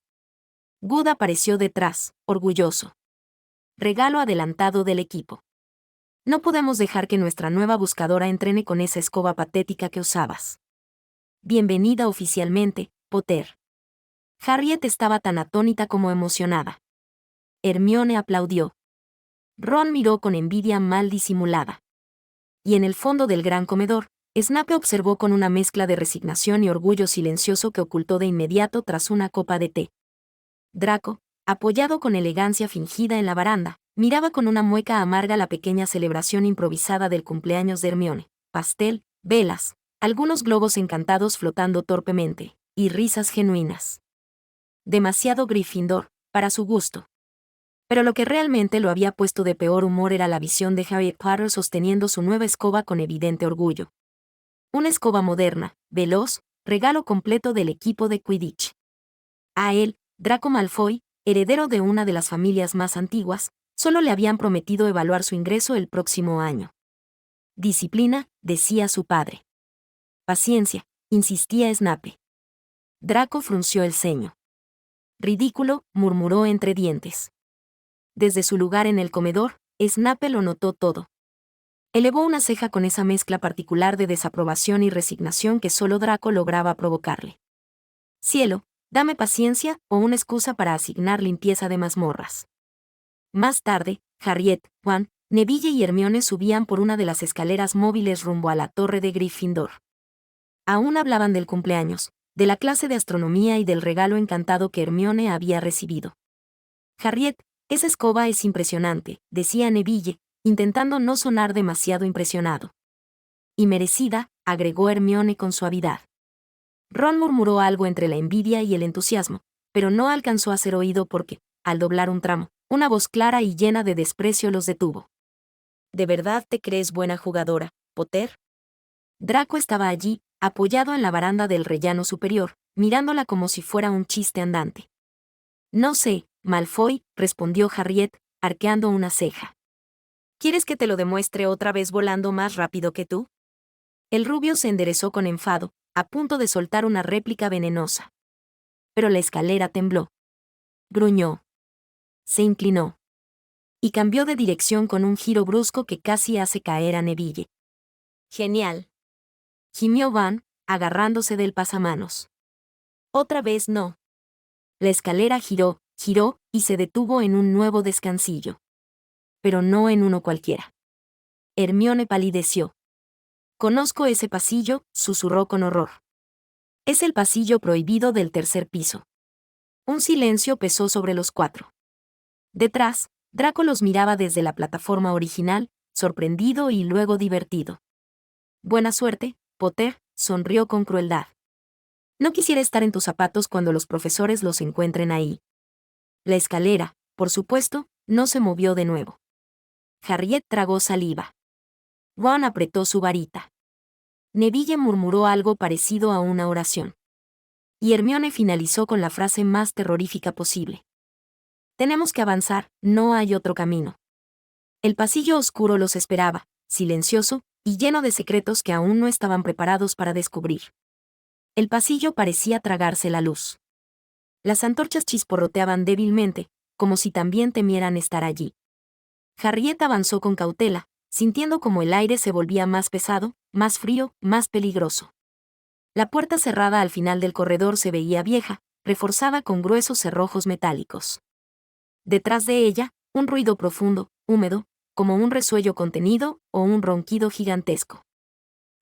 Speaker 1: Good apareció detrás, orgulloso. Regalo adelantado del equipo. No podemos dejar que nuestra nueva buscadora entrene con esa escoba patética que usabas. Bienvenida oficialmente, Potter. Harriet estaba tan atónita como emocionada. Hermione aplaudió. Ron miró con envidia mal disimulada. Y en el fondo del gran comedor, Snape observó con una mezcla de resignación y orgullo silencioso que ocultó de inmediato tras una copa de té. Draco, apoyado con elegancia fingida en la baranda, miraba con una mueca amarga la pequeña celebración improvisada del cumpleaños de Hermione, pastel, velas, algunos globos encantados flotando torpemente, y risas genuinas. Demasiado Gryffindor, para su gusto. Pero lo que realmente lo había puesto de peor humor era la visión de Harry Potter sosteniendo su nueva escoba con evidente orgullo. Una escoba moderna, veloz, regalo completo del equipo de Quidditch. A él, Draco Malfoy, heredero de una de las familias más antiguas, solo le habían prometido evaluar su ingreso el próximo año. Disciplina, decía su padre. Paciencia, insistía Snape. Draco frunció el ceño. Ridículo, murmuró entre dientes. Desde su lugar en el comedor, Snape lo notó todo. Elevó una ceja con esa mezcla particular de desaprobación y resignación que solo Draco lograba provocarle. Cielo, dame paciencia o una excusa para asignar limpieza de mazmorras. Más tarde, Harriet, Juan, Neville y Hermione subían por una de las escaleras móviles rumbo a la torre de Gryffindor. Aún hablaban del cumpleaños, de la clase de astronomía y del regalo encantado que Hermione había recibido. Harriet, esa escoba es impresionante, decía Neville, intentando no sonar demasiado impresionado. Y merecida, agregó Hermione con suavidad. Ron murmuró algo entre la envidia y el entusiasmo, pero no alcanzó a ser oído porque, al doblar un tramo, una voz clara y llena de desprecio los detuvo.
Speaker 2: ¿De verdad te crees buena jugadora, Potter?
Speaker 1: Draco estaba allí, apoyado en la baranda del rellano superior, mirándola como si fuera un chiste andante. No sé, Malfoy, respondió Harriet, arqueando una ceja.
Speaker 2: ¿Quieres que te lo demuestre otra vez volando más rápido que tú?
Speaker 1: El rubio se enderezó con enfado, a punto de soltar una réplica venenosa. Pero la escalera tembló. Gruñó. Se inclinó. Y cambió de dirección con un giro brusco que casi hace caer a Neville.
Speaker 2: Genial.
Speaker 1: Gimió Van, agarrándose del pasamanos.
Speaker 2: Otra vez no.
Speaker 1: La escalera giró, y se detuvo en un nuevo descansillo. pero no en uno cualquiera. Hermione palideció. «Conozco ese pasillo», susurró con horror. «Es el pasillo prohibido del tercer piso». Un silencio pesó sobre los cuatro. Detrás, Draco los miraba desde la plataforma original, sorprendido y luego divertido. «Buena suerte, Potter», sonrió con crueldad. «No quisiera estar en tus zapatos cuando los profesores los encuentren ahí». La escalera, por supuesto, no se movió de nuevo. Harriet tragó saliva. Ron apretó su varita. Neville murmuró algo parecido a una oración. Y Hermione finalizó con la frase más terrorífica posible. «Tenemos que avanzar, no hay otro camino». El pasillo oscuro los esperaba, silencioso y lleno de secretos que aún no estaban preparados para descubrir. El pasillo parecía tragarse la luz. Las antorchas chisporroteaban débilmente, como si también temieran estar allí. Harriet avanzó con cautela, sintiendo como el aire se volvía más pesado, más frío, más peligroso. La puerta cerrada al final del corredor se veía vieja, reforzada con gruesos cerrojos metálicos. Detrás de ella, un ruido profundo, húmedo, como un resuello contenido o un ronquido gigantesco.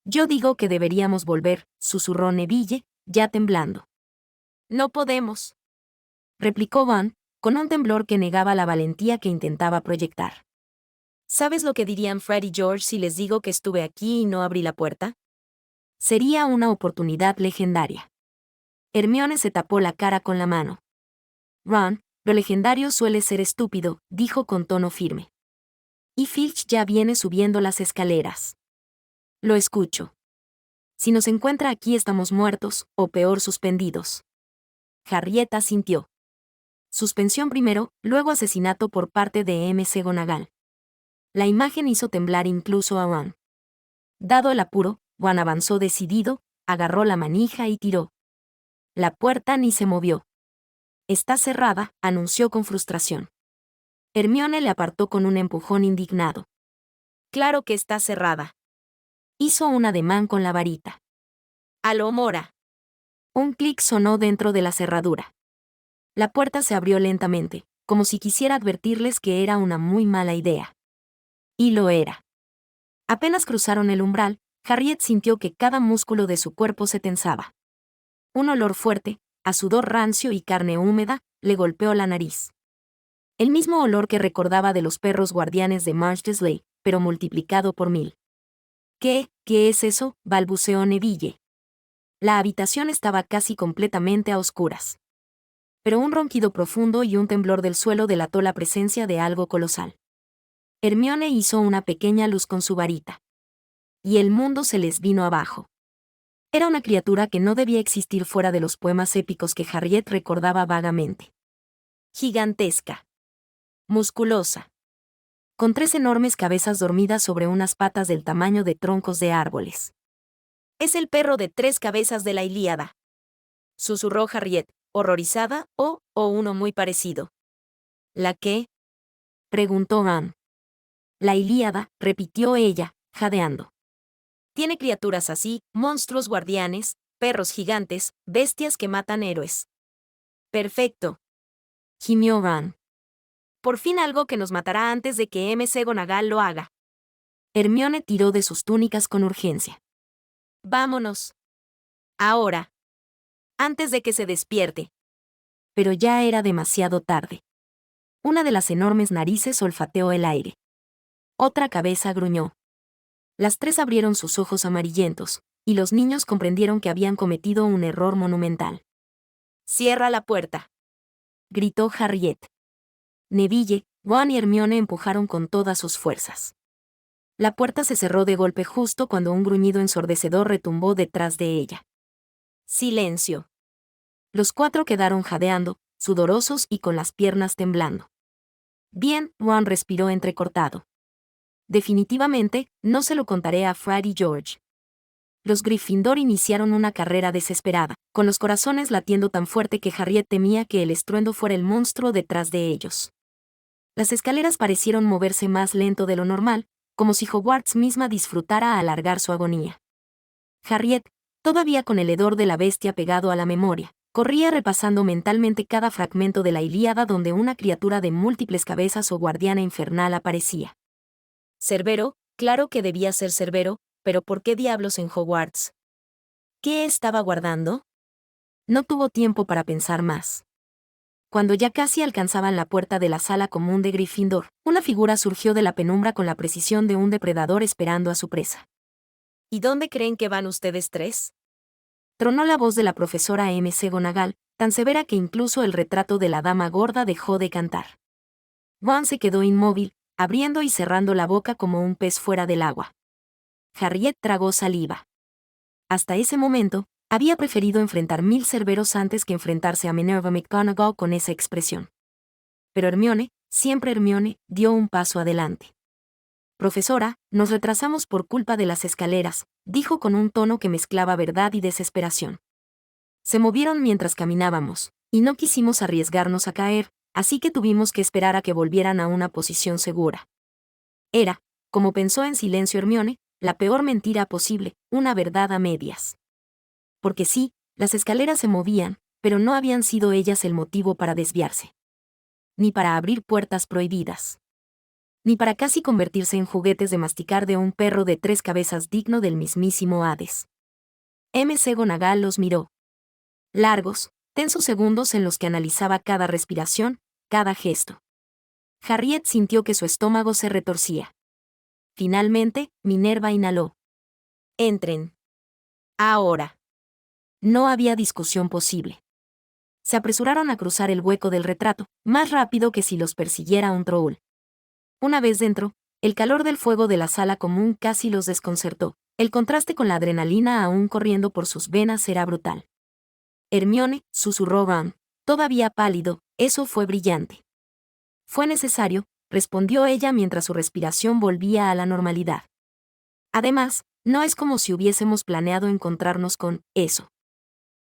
Speaker 1: «Yo digo que deberíamos volver», susurró Neville, ya temblando. «No podemos», replicó Van, con un temblor que negaba la valentía que intentaba proyectar. «¿Sabes lo que dirían Fred y George si les digo que estuve aquí y no abrí la puerta? Sería una oportunidad legendaria». Hermione se tapó la cara con la mano. «Ron, lo legendario suele ser estúpido», dijo con tono firme. «Y Filch ya viene subiendo las escaleras. Lo escucho. Si nos encuentra aquí estamos muertos, o peor suspendidos». Harriet asintió. Suspensión primero, luego asesinato por parte de McGonagall. La imagen hizo temblar incluso a Ron. Dado el apuro, Ron avanzó decidido, agarró la manija y tiró. La puerta ni se movió. «Está cerrada», anunció con frustración. Hermione le apartó con un empujón indignado. «Claro que está cerrada». Hizo un ademán con la varita. «A lo Mora». Un clic sonó dentro de la cerradura. La puerta se abrió lentamente, como si quisiera advertirles que era una muy mala idea. Y lo era. Apenas cruzaron el umbral, Harriet sintió que cada músculo de su cuerpo se tensaba. Un olor fuerte, a sudor rancio y carne húmeda, le golpeó la nariz. El mismo olor que recordaba de los perros guardianes de March Dursley, pero multiplicado por 1000. ¿Qué es eso?», balbuceó Neville. La habitación estaba casi completamente a oscuras. Pero un ronquido profundo y un temblor del suelo delató la presencia de algo colosal. Hermione hizo una pequeña luz con su varita. Y el mundo se les vino abajo. Era una criatura que no debía existir fuera de los poemas épicos que Harriet recordaba vagamente. Gigantesca. Musculosa. Con 3 enormes cabezas dormidas sobre unas patas del tamaño de troncos de árboles. «Es el perro de 3 cabezas de la Ilíada», susurró Harriet, horrorizada, o uno muy parecido. «¿La qué?», preguntó Ron. «La Ilíada», repitió ella, jadeando. «Tiene criaturas así, monstruos guardianes, perros gigantes, bestias que matan héroes». «Perfecto», gimió Ron. «Por fin algo que nos matará antes de que McGonagall lo haga». Hermione tiró de sus túnicas con urgencia. «Vámonos. Ahora. Antes de que se despierte». Pero ya era demasiado tarde. Una de las enormes narices olfateó el aire. Otra cabeza gruñó. Las 3 abrieron sus ojos amarillentos, y los niños comprendieron que habían cometido un error monumental. «Cierra la puerta», gritó Harriet. Neville, Ron y Hermione empujaron con todas sus fuerzas. La puerta se cerró de golpe justo cuando un gruñido ensordecedor retumbó detrás de ella. Silencio. Los 4 quedaron jadeando, sudorosos y con las piernas temblando. «Bien», Ron respiró entrecortado. «Definitivamente, no se lo contaré a Fred y George». Los Gryffindor iniciaron una carrera desesperada, con los corazones latiendo tan fuerte que Harriet temía que el estruendo fuera el monstruo detrás de ellos. Las escaleras parecieron moverse más lento de lo normal, como si Hogwarts misma disfrutara alargar su agonía. Harriet, todavía con el hedor de la bestia pegado a la memoria, Corría repasando mentalmente cada fragmento de la Ilíada donde una criatura de múltiples cabezas o guardiana infernal aparecía.
Speaker 2: Cerbero, claro que debía ser Cerbero, pero ¿por qué diablos en Hogwarts? ¿Qué estaba guardando?
Speaker 1: No tuvo tiempo para pensar más. Cuando ya casi alcanzaban la puerta de la sala común de Gryffindor, una figura surgió de la penumbra con la precisión de un depredador esperando a su presa.
Speaker 2: ¿Y dónde creen que van ustedes tres?
Speaker 1: Tronó la voz de la profesora McGonagall, tan severa que incluso el retrato de la dama gorda dejó de cantar. Ron se quedó inmóvil, abriendo y cerrando la boca como un pez fuera del agua. Harriet tragó saliva. Hasta ese momento, había preferido enfrentar 1000 Cerberos antes que enfrentarse a Minerva McGonagall con esa expresión. Pero Hermione, siempre Hermione, dio un paso adelante. Profesora, nos retrasamos por culpa de las escaleras, dijo con un tono que mezclaba verdad y desesperación. Se movieron mientras caminábamos, y no quisimos arriesgarnos a caer, así que tuvimos que esperar a que volvieran a una posición segura. Era, como pensó en silencio Hermione, la peor mentira posible, una verdad a medias. Porque sí, las escaleras se movían, pero no habían sido ellas el motivo para desviarse. Ni para abrir puertas prohibidas. Ni para casi convertirse en juguetes de masticar de un perro de 3 cabezas digno del mismísimo Hades. McGonagall los miró. Largos, tensos segundos en los que analizaba cada respiración, cada gesto. Harriet sintió que su estómago se retorcía. Finalmente, Minerva inhaló.
Speaker 2: Entren. Ahora.
Speaker 1: No había discusión posible. Se apresuraron a cruzar el hueco del retrato, más rápido que si los persiguiera un troll. Una vez dentro, el calor del fuego de la sala común casi los desconcertó. El contraste con la adrenalina aún corriendo por sus venas era brutal. Hermione, susurró Ron, todavía pálido, eso fue brillante. Fue necesario, respondió ella mientras su respiración volvía a la normalidad. Además, no es como si hubiésemos planeado encontrarnos con eso.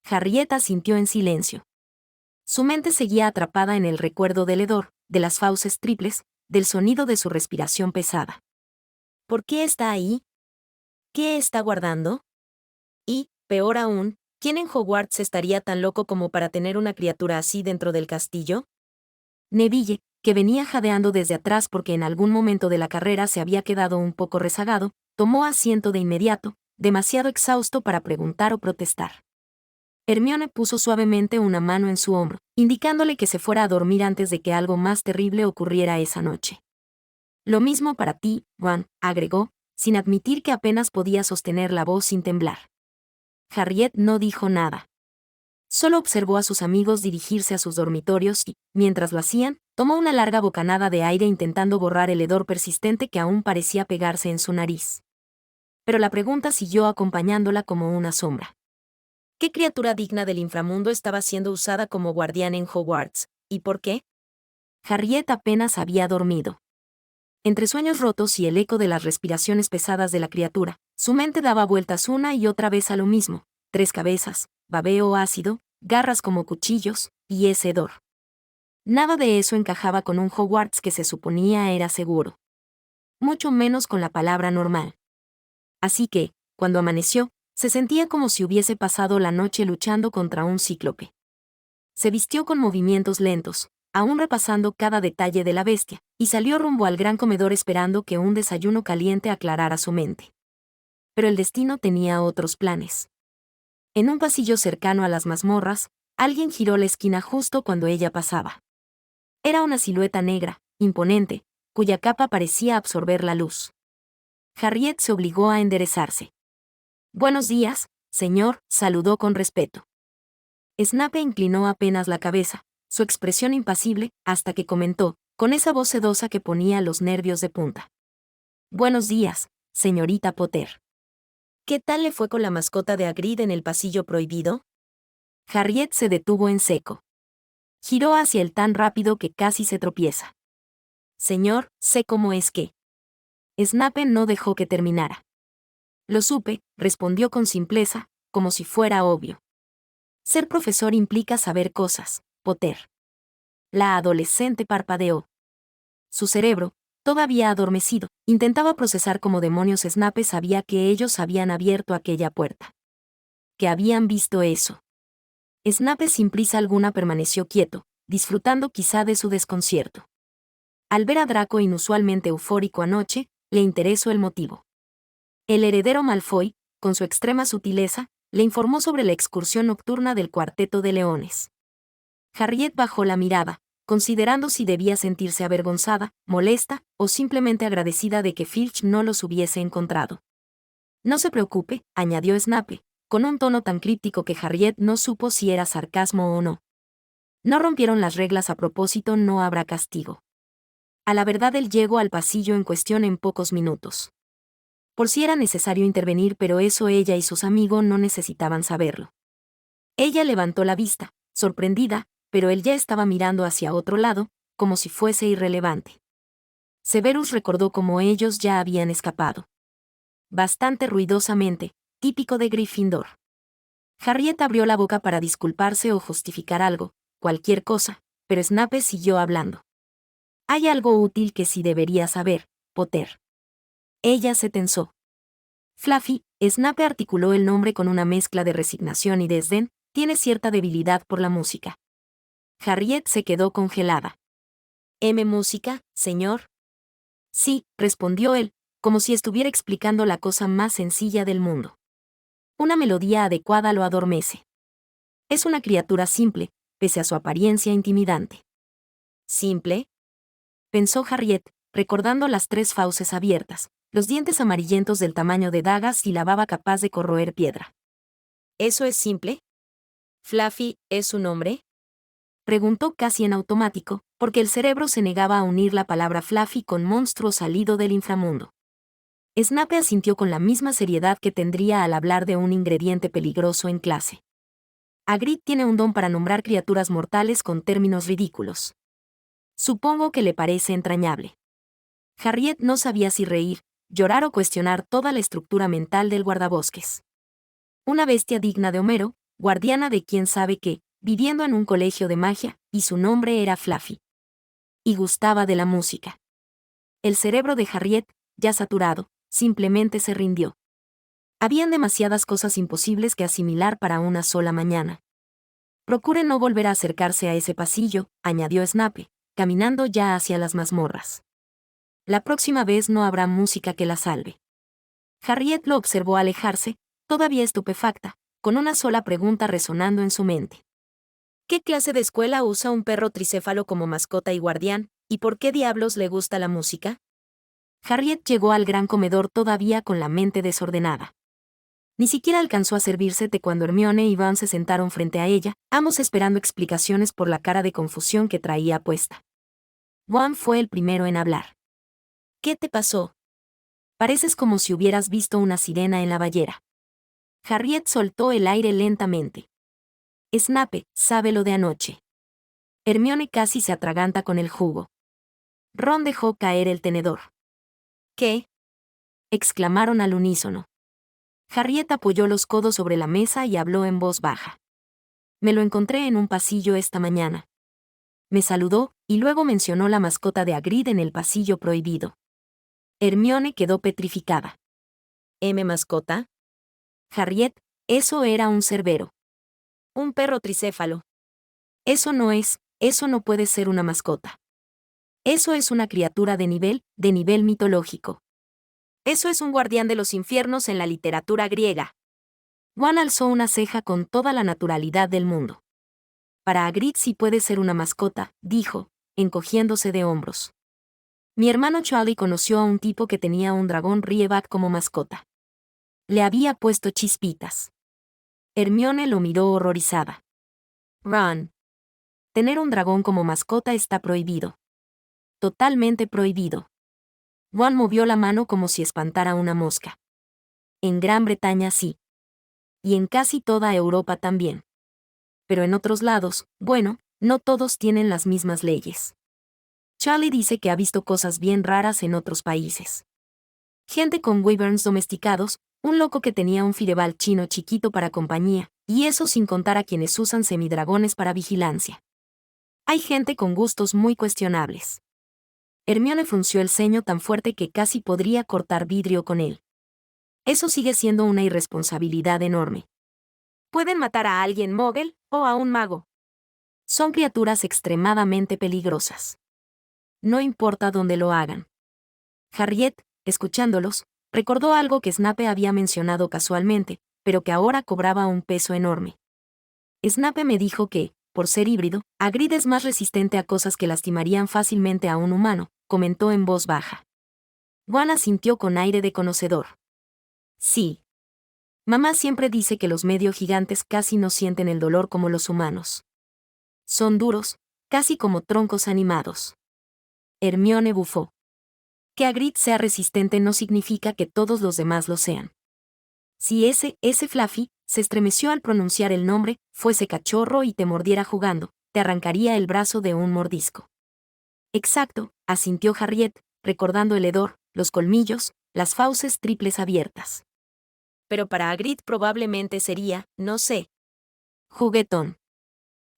Speaker 1: Harriet asintió en silencio. Su mente seguía atrapada en el recuerdo del hedor, de las fauces triples, del sonido de su respiración pesada.
Speaker 2: ¿Por qué está ahí? ¿Qué está guardando? Y, peor aún, ¿quién en Hogwarts estaría tan loco como para tener una criatura así dentro del castillo?
Speaker 1: Neville, que venía jadeando desde atrás porque en algún momento de la carrera se había quedado un poco rezagado, tomó asiento de inmediato, demasiado exhausto para preguntar o protestar. Hermione puso suavemente una mano en su hombro, indicándole que se fuera a dormir antes de que algo más terrible ocurriera esa noche. Lo mismo para ti, Ron, agregó, sin admitir que apenas podía sostener la voz sin temblar. Harriet no dijo nada. Solo observó a sus amigos dirigirse a sus dormitorios y, mientras lo hacían, tomó una larga bocanada de aire intentando borrar el hedor persistente que aún parecía pegarse en su nariz. Pero la pregunta siguió acompañándola como una sombra.
Speaker 2: ¿Qué criatura digna del inframundo estaba siendo usada como guardián en Hogwarts? ¿Y por qué?
Speaker 1: Harriet apenas había dormido. Entre sueños rotos y el eco de las respiraciones pesadas de la criatura, su mente daba vueltas una y otra vez a lo mismo: 3 cabezas, babeo ácido, garras como cuchillos, y ese hedor. Nada de eso encajaba con un Hogwarts que se suponía era seguro. Mucho menos con la palabra normal. Así que, cuando amaneció, se sentía como si hubiese pasado la noche luchando contra un cíclope. Se vistió con movimientos lentos, aún repasando cada detalle de la bestia, y salió rumbo al gran comedor esperando que un desayuno caliente aclarara su mente. Pero el destino tenía otros planes. En un pasillo cercano a las mazmorras, alguien giró la esquina justo cuando ella pasaba. Era una silueta negra, imponente, cuya capa parecía absorber la luz. Harriet se obligó a enderezarse. «Buenos días, señor», saludó con respeto. Snape inclinó apenas la cabeza, su expresión impasible, hasta que comentó, con esa voz sedosa que ponía los nervios de punta. «Buenos días, señorita Potter».
Speaker 2: ¿Qué tal le fue con la mascota de Hagrid en el pasillo prohibido?
Speaker 1: Harriet se detuvo en seco. Giró hacia él tan rápido que casi se tropieza. «Señor, sé cómo es que». Snape no dejó que terminara. «Lo supe», respondió con simpleza, como si fuera obvio. «Ser profesor implica saber cosas, Potter». La adolescente parpadeó. Su cerebro, todavía adormecido, intentaba procesar cómo demonios Snape sabía que ellos habían abierto aquella puerta. Que habían visto eso. Snape sin prisa alguna permaneció quieto, disfrutando quizá de su desconcierto. Al ver a Draco inusualmente eufórico anoche, le interesó el motivo. El heredero Malfoy, con su extrema sutileza, le informó sobre la excursión nocturna del Cuarteto de Leones. Harriet bajó la mirada, considerando si debía sentirse avergonzada, molesta o simplemente agradecida de que Filch no los hubiese encontrado. No se preocupe, añadió Snape, con un tono tan críptico que Harriet no supo si era sarcasmo o no. No rompieron las reglas a propósito, no habrá castigo. A la verdad él llegó al pasillo en cuestión en pocos minutos. Por si era necesario intervenir, pero eso ella y sus amigos no necesitaban saberlo. Ella levantó la vista, sorprendida, pero él ya estaba mirando hacia otro lado, como si fuese irrelevante. Severus recordó cómo ellos ya habían escapado. Bastante ruidosamente, típico de Gryffindor. Harriet abrió la boca para disculparse o justificar algo, cualquier cosa, pero Snape siguió hablando. Hay algo útil que sí debería saber, Potter. Ella se tensó. Fluffy, Snape articuló el nombre con una mezcla de resignación y desdén, tiene cierta debilidad por la música. Harriet se quedó congelada. ¿Música, señor? Sí, respondió él, como si estuviera explicando la cosa más sencilla del mundo. Una melodía adecuada lo adormece. Es una criatura simple, pese a su apariencia intimidante. ¿Simple? Pensó Harriet, recordando las 3 fauces abiertas, los dientes amarillentos del tamaño de dagas y la baba capaz de corroer piedra. ¿Eso es simple? ¿Fluffy es su nombre? Preguntó casi en automático, porque el cerebro se negaba a unir la palabra Fluffy con monstruo salido del inframundo. Snape asintió con la misma seriedad que tendría al hablar de un ingrediente peligroso en clase. Hagrid tiene un don para nombrar criaturas mortales con términos ridículos. Supongo que le parece entrañable. Harriet no sabía si reír, llorar o cuestionar toda la estructura mental del guardabosques. Una bestia digna de Homero, guardiana de quién sabe qué, viviendo en un colegio de magia, y su nombre era Fluffy. Y gustaba de la música. El cerebro de Harriet, ya saturado, simplemente se rindió. Habían demasiadas cosas imposibles que asimilar para una sola mañana. Procure no volver a acercarse a ese pasillo, añadió Snape, caminando ya hacia las mazmorras. La próxima vez no habrá música que la salve. Harriet lo observó alejarse, todavía estupefacta, con una sola pregunta resonando en su mente. ¿Qué clase de escuela usa un perro tricéfalo como mascota y guardián, y por qué diablos le gusta la música? Harriet llegó al gran comedor todavía con la mente desordenada. Ni siquiera alcanzó a servirse té cuando Hermione y Ron se sentaron frente a ella, ambos esperando explicaciones por la cara de confusión que traía puesta. Ron fue el primero en hablar. ¿Qué te pasó? Pareces como si hubieras visto una sirena en la ballera. Harriet soltó el aire lentamente. Snape, sabe lo de anoche. Hermione casi se atraganta con el jugo. Ron dejó caer el tenedor. ¿Qué? Exclamaron al unísono. Harriet apoyó los codos sobre la mesa y habló en voz baja. Me lo encontré en un pasillo esta mañana. Me saludó, y luego mencionó la mascota de Hagrid en el pasillo prohibido. Hermione quedó petrificada. ¿Mascota? Harriet, eso era un cerbero. Un perro tricéfalo. Eso no puede ser una mascota. Eso es una criatura de nivel mitológico. Eso es un guardián de los infiernos en la literatura griega. Juan alzó una ceja con toda la naturalidad del mundo. Para Hagrid sí puede ser una mascota, dijo, encogiéndose de hombros. Mi hermano Charlie conoció a un tipo que tenía un dragón Rievac como mascota. Le había puesto Chispitas. Hermione lo miró horrorizada. Ron. Tener un dragón como mascota está prohibido. Totalmente prohibido. Ron movió la mano como si espantara una mosca. En Gran Bretaña sí. Y en casi toda Europa también. Pero en otros lados, bueno, no todos tienen las mismas leyes. Charlie dice que ha visto cosas bien raras en otros países. Gente con wyverns domesticados, un loco que tenía un fireball chino chiquito para compañía, y eso sin contar a quienes usan semidragones para vigilancia. Hay gente con gustos muy cuestionables. Hermione frunció el ceño tan fuerte que casi podría cortar vidrio con él. Eso sigue siendo una irresponsabilidad enorme. ¿Pueden matar a alguien Mogel? O a un mago. Son criaturas extremadamente peligrosas. No importa dónde lo hagan. Harriet, escuchándolos, recordó algo que Snape había mencionado casualmente, pero que ahora cobraba un peso enorme. Snape me dijo que, por ser híbrido, Hagrid es más resistente a cosas que lastimarían fácilmente a un humano, comentó en voz baja. Ron asintió con aire de conocedor. Sí. Mamá siempre dice que los medio gigantes casi no sienten el dolor como los humanos. Son duros, casi como troncos animados. Hermione bufó. Que Hagrid sea resistente no significa que todos los demás lo sean. Si ese Fluffy, se estremeció al pronunciar el nombre, fuese cachorro y te mordiera jugando, te arrancaría el brazo de un mordisco. Exacto, asintió Harriet, recordando el hedor, los colmillos, las fauces triples abiertas. Pero para Hagrid probablemente sería, no sé, juguetón.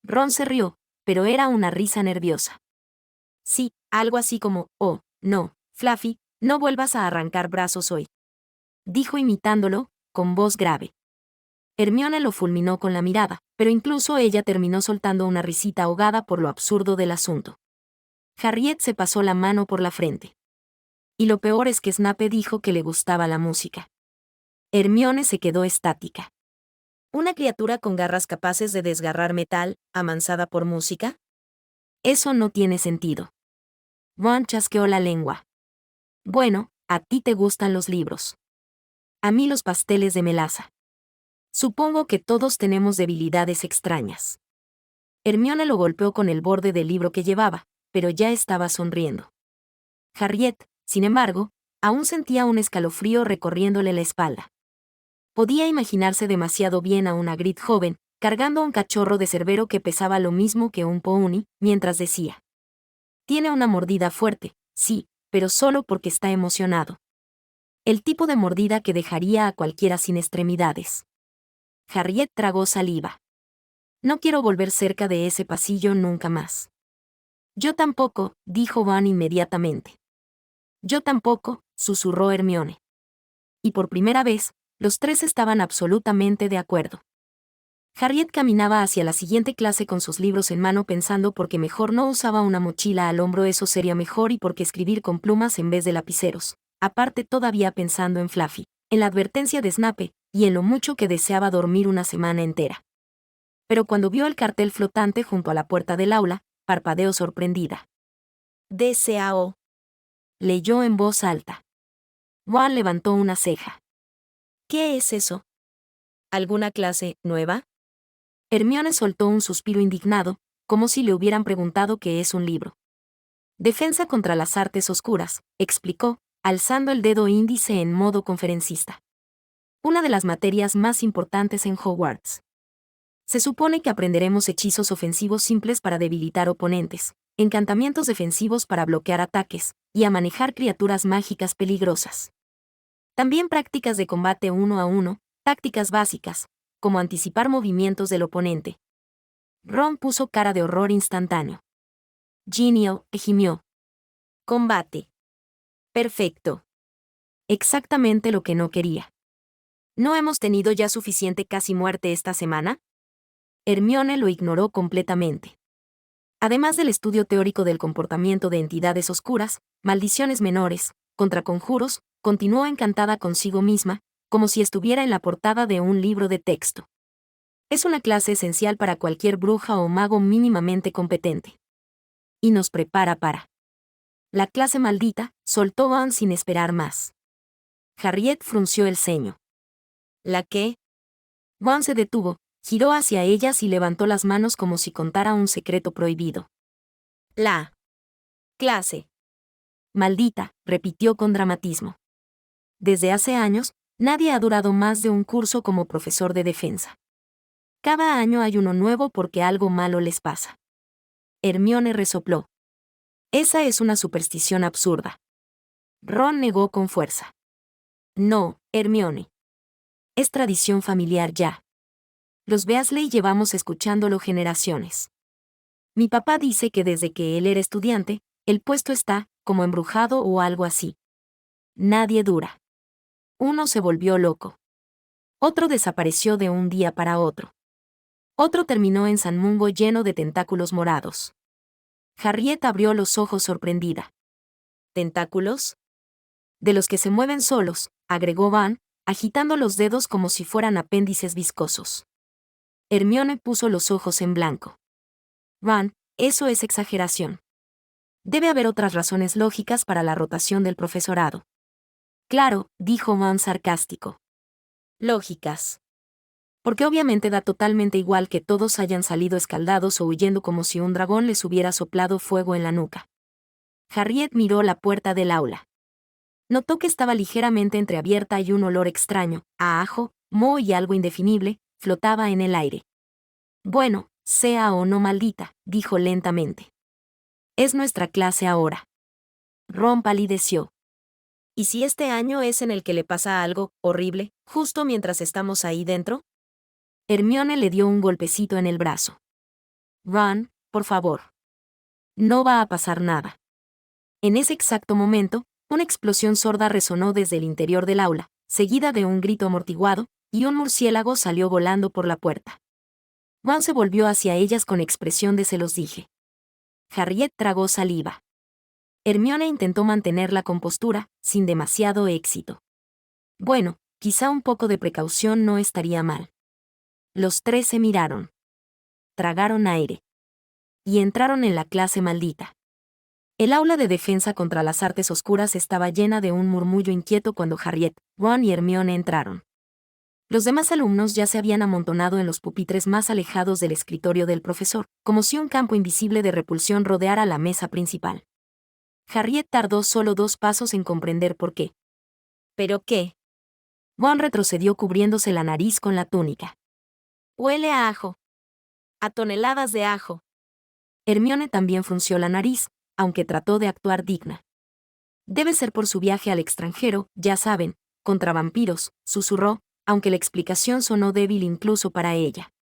Speaker 1: Ron se rió, pero era una risa nerviosa. Sí, algo así como, oh, no, Fluffy, no vuelvas a arrancar brazos hoy. Dijo imitándolo, con voz grave. Hermione lo fulminó con la mirada, pero incluso ella terminó soltando una risita ahogada por lo absurdo del asunto. Harriet se pasó la mano por la frente. Y lo peor es que Snape dijo que le gustaba la música. Hermione se quedó estática. ¿Una criatura con garras capaces de desgarrar metal, amansada por música? Eso no tiene sentido. Ron chasqueó la lengua. Bueno, a ti te gustan los libros. A mí los pasteles de melaza. Supongo que todos tenemos debilidades extrañas. Hermione lo golpeó con el borde del libro que llevaba, pero ya estaba sonriendo. Harriet, sin embargo, aún sentía un escalofrío recorriéndole la espalda. Podía imaginarse demasiado bien a un Hagrid joven, cargando un cachorro de cerbero que pesaba lo mismo que un pony, mientras decía. Tiene una mordida fuerte, sí, pero solo porque está emocionado. El tipo de mordida que dejaría a cualquiera sin extremidades. Harriet tragó saliva. No quiero volver cerca de ese pasillo nunca más. Yo tampoco, dijo Ron inmediatamente. Yo tampoco, susurró Hermione. Y por primera vez, los tres estaban absolutamente de acuerdo. Harriet caminaba hacia la siguiente clase con sus libros en mano pensando por qué mejor no usaba una mochila al hombro, eso sería mejor, y por qué escribir con plumas en vez de lapiceros. Aparte, todavía pensando en Fluffy, en la advertencia de Snape, y en lo mucho que deseaba dormir una semana entera. Pero cuando vio el cartel flotante junto a la puerta del aula, parpadeó sorprendida. DCAO. Leyó en voz alta. Ron levantó una ceja. ¿Qué es eso? ¿Alguna clase nueva? Hermione soltó un suspiro indignado, como si le hubieran preguntado qué es un libro. Defensa contra las artes oscuras, explicó, alzando el dedo índice en modo conferencista. Una de las materias más importantes en Hogwarts. Se supone que aprenderemos hechizos ofensivos simples para debilitar oponentes, encantamientos defensivos para bloquear ataques, y a manejar criaturas mágicas peligrosas. También prácticas de combate uno a uno, tácticas básicas, como anticipar movimientos del oponente. Ron puso cara de horror instantáneo. Ginny gimió. Combate. Perfecto. Exactamente lo que no quería. ¿No hemos tenido ya suficiente casi muerte esta semana? Hermione lo ignoró completamente. Además del estudio teórico del comportamiento de entidades oscuras, maldiciones menores, contraconjuros, continuó encantada consigo misma, como si estuviera en la portada de un libro de texto. Es una clase esencial para cualquier bruja o mago mínimamente competente. Y nos prepara para la clase maldita, soltó Ron sin esperar más. Harriet frunció el ceño. ¿La qué? Ron se detuvo, giró hacia ellas y levantó las manos como si contara un secreto prohibido. La clase maldita, repitió con dramatismo. Desde hace años, nadie ha durado más de un curso como profesor de defensa. Cada año hay uno nuevo porque algo malo les pasa. Hermione resopló. Esa es una superstición absurda. Ron negó con fuerza. No, Hermione. Es tradición familiar ya. Los Weasley llevamos escuchándolo generaciones. Mi papá dice que desde que él era estudiante, el puesto está, como embrujado o algo así. Nadie dura. Uno se volvió loco. Otro desapareció de un día para otro. Otro terminó en San Mungo lleno de tentáculos morados. Harriet abrió los ojos sorprendida.
Speaker 2: ¿Tentáculos?
Speaker 1: De los que se mueven solos, agregó Van, agitando los dedos como si fueran apéndices viscosos. Hermione puso los ojos en blanco. Van, eso es exageración. Debe haber otras razones lógicas para la rotación del profesorado. Claro, dijo Van sarcástico.
Speaker 2: Lógicas.
Speaker 1: Porque obviamente da totalmente igual que todos hayan salido escaldados o huyendo como si un dragón les hubiera soplado fuego en la nuca. Harriet miró la puerta del aula. Notó que estaba ligeramente entreabierta y un olor extraño, a ajo, moho y algo indefinible, flotaba en el aire. Bueno, sea o no maldita, dijo lentamente. Es nuestra clase ahora. Ron palideció.
Speaker 2: ¿Y si este año es en el que le pasa algo horrible, justo mientras estamos ahí dentro?
Speaker 1: Hermione le dio un golpecito en el brazo. Ron, por favor. No va a pasar nada. En ese exacto momento, una explosión sorda resonó desde el interior del aula, seguida de un grito amortiguado, y un murciélago salió volando por la puerta. Ron se volvió hacia ellas con expresión de se los dije. Harriet tragó saliva. Hermione intentó mantener la compostura, sin demasiado éxito. Bueno, quizá un poco de precaución no estaría mal. Los tres se miraron. Tragaron aire. Y entraron en la clase maldita. El aula de defensa contra las artes oscuras estaba llena de un murmullo inquieto cuando Harriet, Ron y Hermione entraron. Los demás alumnos ya se habían amontonado en los pupitres más alejados del escritorio del profesor, como si un campo invisible de repulsión rodeara la mesa principal. Harriet tardó solo 2 pasos en comprender por qué.
Speaker 2: ¿Pero qué?
Speaker 1: Ron retrocedió cubriéndose la nariz con la túnica.
Speaker 2: Huele a ajo. A toneladas de ajo.
Speaker 1: Hermione también frunció la nariz, aunque trató de actuar digna. Debe ser por su viaje al extranjero, ya saben, contra vampiros, susurró, aunque la explicación sonó débil incluso para ella.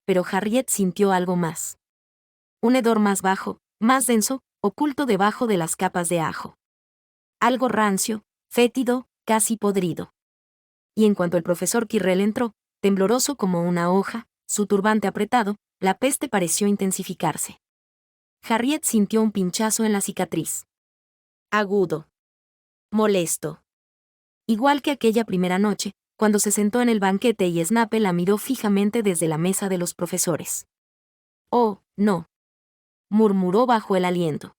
Speaker 1: Pero Harriet sintió algo más. Un hedor más bajo, más denso, oculto debajo de las capas de ajo. Algo rancio, fétido, casi podrido. Y en cuanto el profesor Quirrell entró, tembloroso como una hoja, su turbante apretado, la peste pareció intensificarse. Harriet sintió un pinchazo en la cicatriz.
Speaker 2: Agudo. Molesto.
Speaker 1: Igual que aquella primera noche, cuando se sentó en el banquete y Snape la miró fijamente desde la mesa de los profesores. «Oh, no», murmuró bajo el aliento.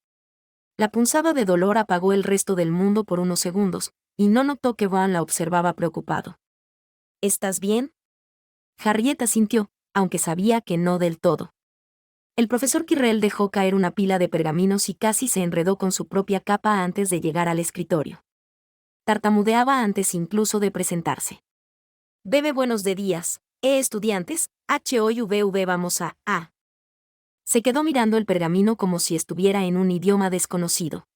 Speaker 1: La punzada de dolor apagó el resto del mundo por unos segundos, y no notó que Ron la observaba preocupado.
Speaker 2: ¿Estás bien?
Speaker 1: Harriet asintió, aunque sabía que no del todo. El profesor Quirrell dejó caer una pila de pergaminos y casi se enredó con su propia capa antes de llegar al escritorio. Tartamudeaba antes incluso de presentarse.
Speaker 2: Bebe buenos de días, estudiantes, HOYVV vamos a.
Speaker 1: Se quedó mirando el pergamino como si estuviera en un idioma desconocido.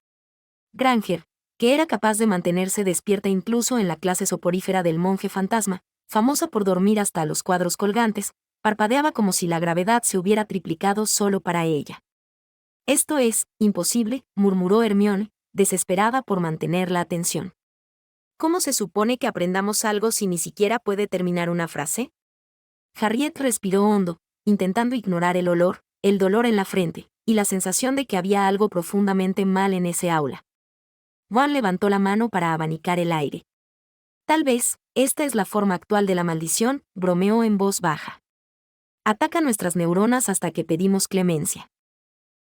Speaker 1: Granger, que era capaz de mantenerse despierta incluso en la clase soporífera del monje fantasma, famosa por dormir hasta los cuadros colgantes, parpadeaba como si la gravedad se hubiera triplicado solo para ella. «Esto es imposible», murmuró Hermione, desesperada por mantener la atención.
Speaker 2: ¿Cómo se supone que aprendamos algo si ni siquiera puede terminar una frase?
Speaker 1: Harriet respiró hondo, intentando ignorar el olor, el dolor en la frente, y la sensación de que había algo profundamente mal en ese aula. Ron levantó la mano para abanicar el aire. «Tal vez, esta es la forma actual de la maldición», bromeó en voz baja. «Ataca nuestras neuronas hasta que pedimos clemencia».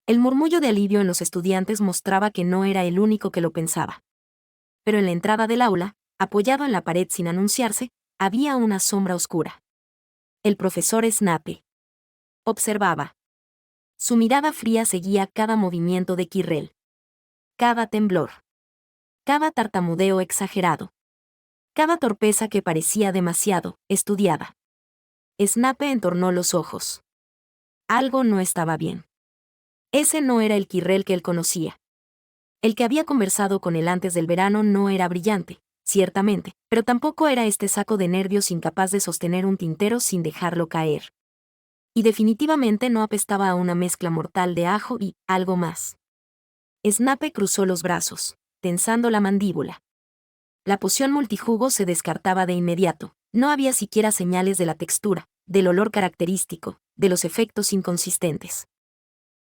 Speaker 1: El murmullo de alivio en los estudiantes mostraba que no era el único que lo pensaba. Pero en la entrada del aula, apoyado en la pared sin anunciarse, había una sombra oscura. El profesor Snape. Observaba. Su mirada fría seguía cada movimiento de Quirrell. Cada temblor. Cada tartamudeo exagerado. Cada torpeza que parecía demasiado estudiada. Snape entornó los ojos. Algo no estaba bien. Ese no era el Quirrell que él conocía. El que había conversado con él antes del verano no era brillante, ciertamente, pero tampoco era este saco de nervios incapaz de sostener un tintero sin dejarlo caer. Y definitivamente no apestaba a una mezcla mortal de ajo y algo más. Snape cruzó los brazos, tensando la mandíbula. La poción multijugo se descartaba de inmediato, no había siquiera señales de la textura, del olor característico, de los efectos inconsistentes.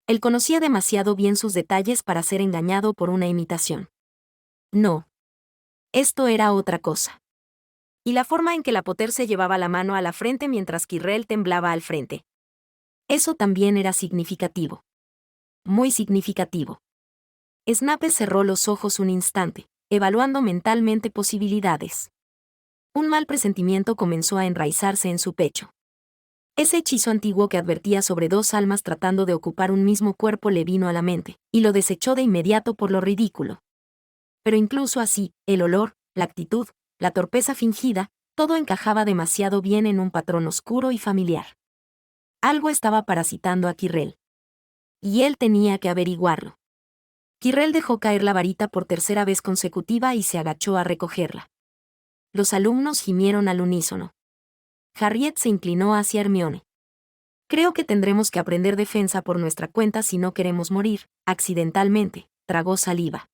Speaker 1: Él conocía demasiado bien sus detalles para ser engañado por una imitación. No. Esto era otra cosa. Y la forma en que la Potter se llevaba la mano a la frente mientras Quirrell temblaba al frente. Eso también era significativo. Muy significativo. Snape cerró los ojos un instante, evaluando mentalmente posibilidades. Un mal presentimiento comenzó a enraizarse en su pecho. Ese hechizo antiguo que advertía sobre dos almas tratando de ocupar un mismo cuerpo le vino a la mente, y lo desechó de inmediato por lo ridículo. Pero incluso así, el olor, la actitud, la torpeza fingida, todo encajaba demasiado bien en un patrón oscuro y familiar. Algo estaba parasitando a Quirrell. Y él tenía que averiguarlo. Quirrell dejó caer la varita por tercera vez consecutiva y se agachó a recogerla. Los alumnos gimieron al unísono. Harriet se inclinó hacia Hermione. Creo que tendremos que aprender defensa por nuestra cuenta si no queremos morir, accidentalmente, tragó saliva.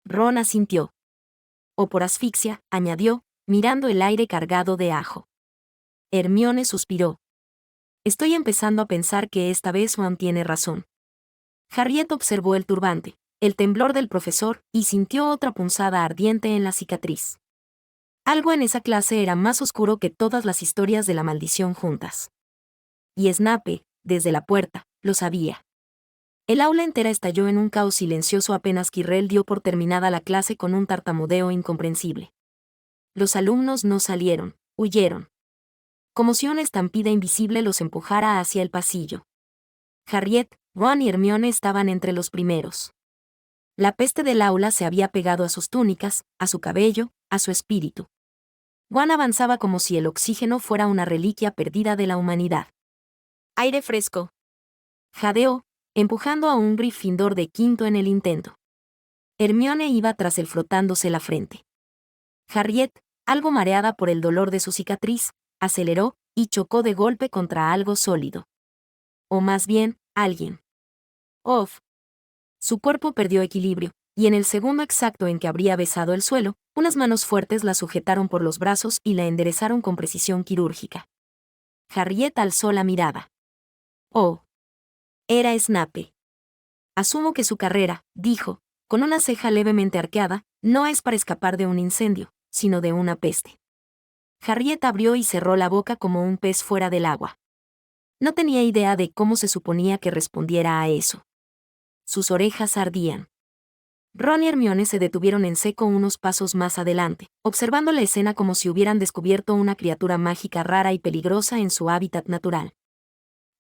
Speaker 1: Ron asintió. O por asfixia, añadió, mirando el aire cargado de ajo. Hermione suspiró. Estoy empezando a pensar que esta vez Ron tiene razón. Harriet observó el turbante, el temblor del profesor, y sintió otra punzada ardiente en la cicatriz. Algo en esa clase era más oscuro que todas las historias de la maldición juntas. Y Snape, desde la puerta, lo sabía. El aula entera estalló en un caos silencioso apenas Quirrell dio por terminada la clase con un tartamudeo incomprensible. Los alumnos no salieron, huyeron. Como si una estampida invisible los empujara hacia el pasillo. Harriet, Ron y Hermione estaban entre los primeros. La peste del aula se había pegado a sus túnicas, a su cabello, a su espíritu. Ron avanzaba como si el oxígeno fuera una reliquia perdida de la humanidad. Aire fresco. Jadeó, empujando a un Gryffindor de quinto en el intento. Hermione iba tras él frotándose la frente. Harriet, algo mareada por el dolor de su cicatriz, aceleró y chocó de golpe contra algo sólido. O más bien, alguien. Off. Su cuerpo perdió equilibrio, y en el segundo exacto en que habría besado el suelo, unas manos fuertes la sujetaron por los brazos y la enderezaron con precisión quirúrgica. Harriet alzó la mirada. Oh. Era Snape. Asumo que su carrera, dijo, con una ceja levemente arqueada, no es para escapar de un incendio, sino de una peste. Harriet abrió y cerró la boca como un pez fuera del agua. No tenía idea de cómo se suponía que respondiera a eso. Sus orejas ardían. Ron y Hermione se detuvieron en seco unos pasos más adelante, observando la escena como si hubieran descubierto una criatura mágica rara y peligrosa en su hábitat natural.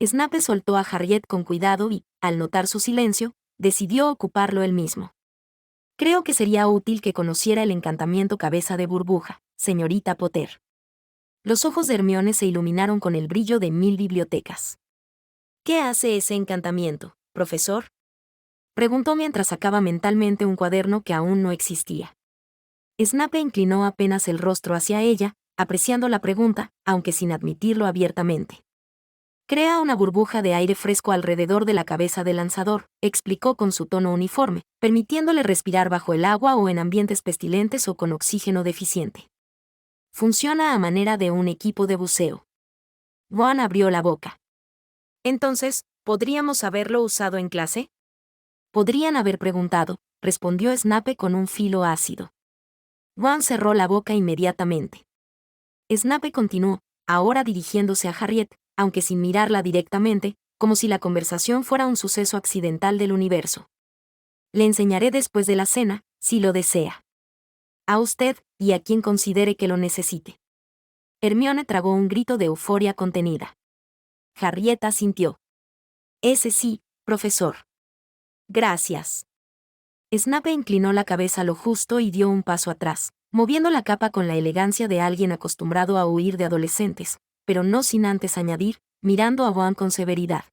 Speaker 1: Snape soltó a Harriet con cuidado y, al notar su silencio, decidió ocuparlo él mismo. Creo que sería útil que conociera el encantamiento cabeza de burbuja, señorita Potter. Los ojos de Hermione se iluminaron con el brillo de 1000 bibliotecas. ¿Qué hace ese encantamiento, profesor? Preguntó mientras sacaba mentalmente un cuaderno que aún no existía. Snape inclinó apenas el rostro hacia ella, apreciando la pregunta, aunque sin admitirlo abiertamente. Crea una burbuja de aire fresco alrededor de la cabeza del lanzador, explicó con su tono uniforme, permitiéndole respirar bajo el agua o en ambientes pestilentes o con oxígeno deficiente. Funciona a manera de un equipo de buceo. Ron abrió la boca. Entonces, ¿podríamos haberlo usado en clase? Podrían haber preguntado, respondió Snape con un filo ácido. Ron cerró la boca inmediatamente. Snape continuó, ahora dirigiéndose a Harriet, aunque sin mirarla directamente, como si la conversación fuera un suceso accidental del universo. Le enseñaré después de la cena, si lo desea. A usted, y a quien considere que lo necesite. Hermione tragó un grito de euforia contenida. Harriet asintió. Ese sí, profesor. Gracias. Snape inclinó la cabeza lo justo y dio un paso atrás, moviendo la capa con la elegancia de alguien acostumbrado a huir de adolescentes, pero no sin antes añadir, mirando a Ron con severidad.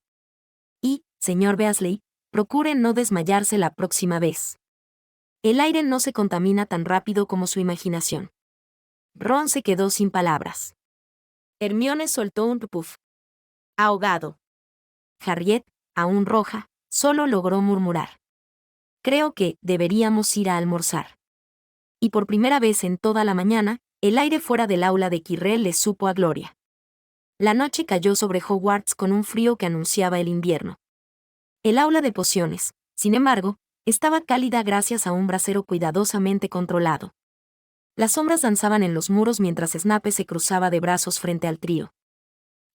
Speaker 1: Y, señor Weasley, procure no desmayarse la próxima vez. El aire no se contamina tan rápido como su imaginación. Ron se quedó sin palabras. Hermione soltó un puf. Ahogado. Harriet, aún roja, solo logró murmurar. Creo que deberíamos ir a almorzar. Y por primera vez en toda la mañana, el aire fuera del aula de Quirrell le supo a gloria. La noche cayó sobre Hogwarts con un frío que anunciaba el invierno. El aula de pociones, sin embargo, estaba cálida gracias a un brasero cuidadosamente controlado. Las sombras danzaban en los muros mientras Snape se cruzaba de brazos frente al trío.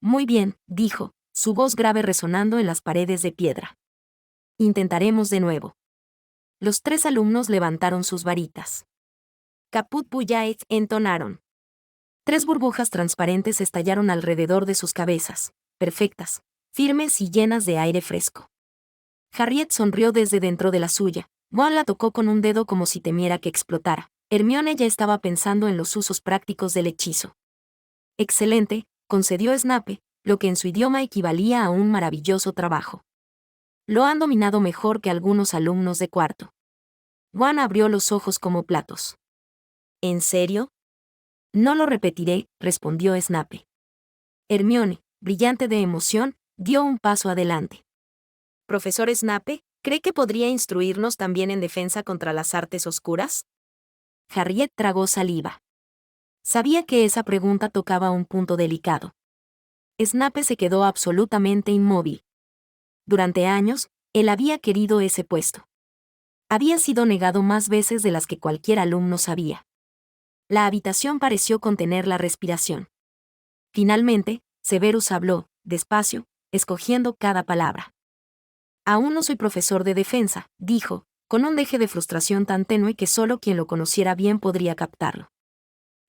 Speaker 1: Muy bien, dijo, su voz grave resonando en las paredes de piedra. Intentaremos de nuevo. Los 3 alumnos levantaron sus varitas. Caput Bouillet, entonaron. 3 burbujas transparentes estallaron alrededor de sus cabezas, perfectas, firmes y llenas de aire fresco. Harriet sonrió desde dentro de la suya. Ron la tocó con un dedo como si temiera que explotara. Hermione ya estaba pensando en los usos prácticos del hechizo. Excelente, concedió Snape, lo que en su idioma equivalía a un maravilloso trabajo. Lo han dominado mejor que algunos alumnos de cuarto. Ron abrió los ojos como platos. ¿En serio? No lo repetiré, respondió Snape. Hermione, brillante de emoción, dio un paso adelante. Profesor Snape, ¿cree que podría instruirnos también en defensa contra las artes oscuras? Harriet tragó saliva. Sabía que esa pregunta tocaba un punto delicado. Snape se quedó absolutamente inmóvil. Durante años, él había querido ese puesto. Había sido negado más veces de las que cualquier alumno sabía. La habitación pareció contener la respiración. Finalmente, Severus habló, despacio, escogiendo cada palabra. Aún no soy profesor de defensa, dijo, con un deje de frustración tan tenue que solo quien lo conociera bien podría captarlo.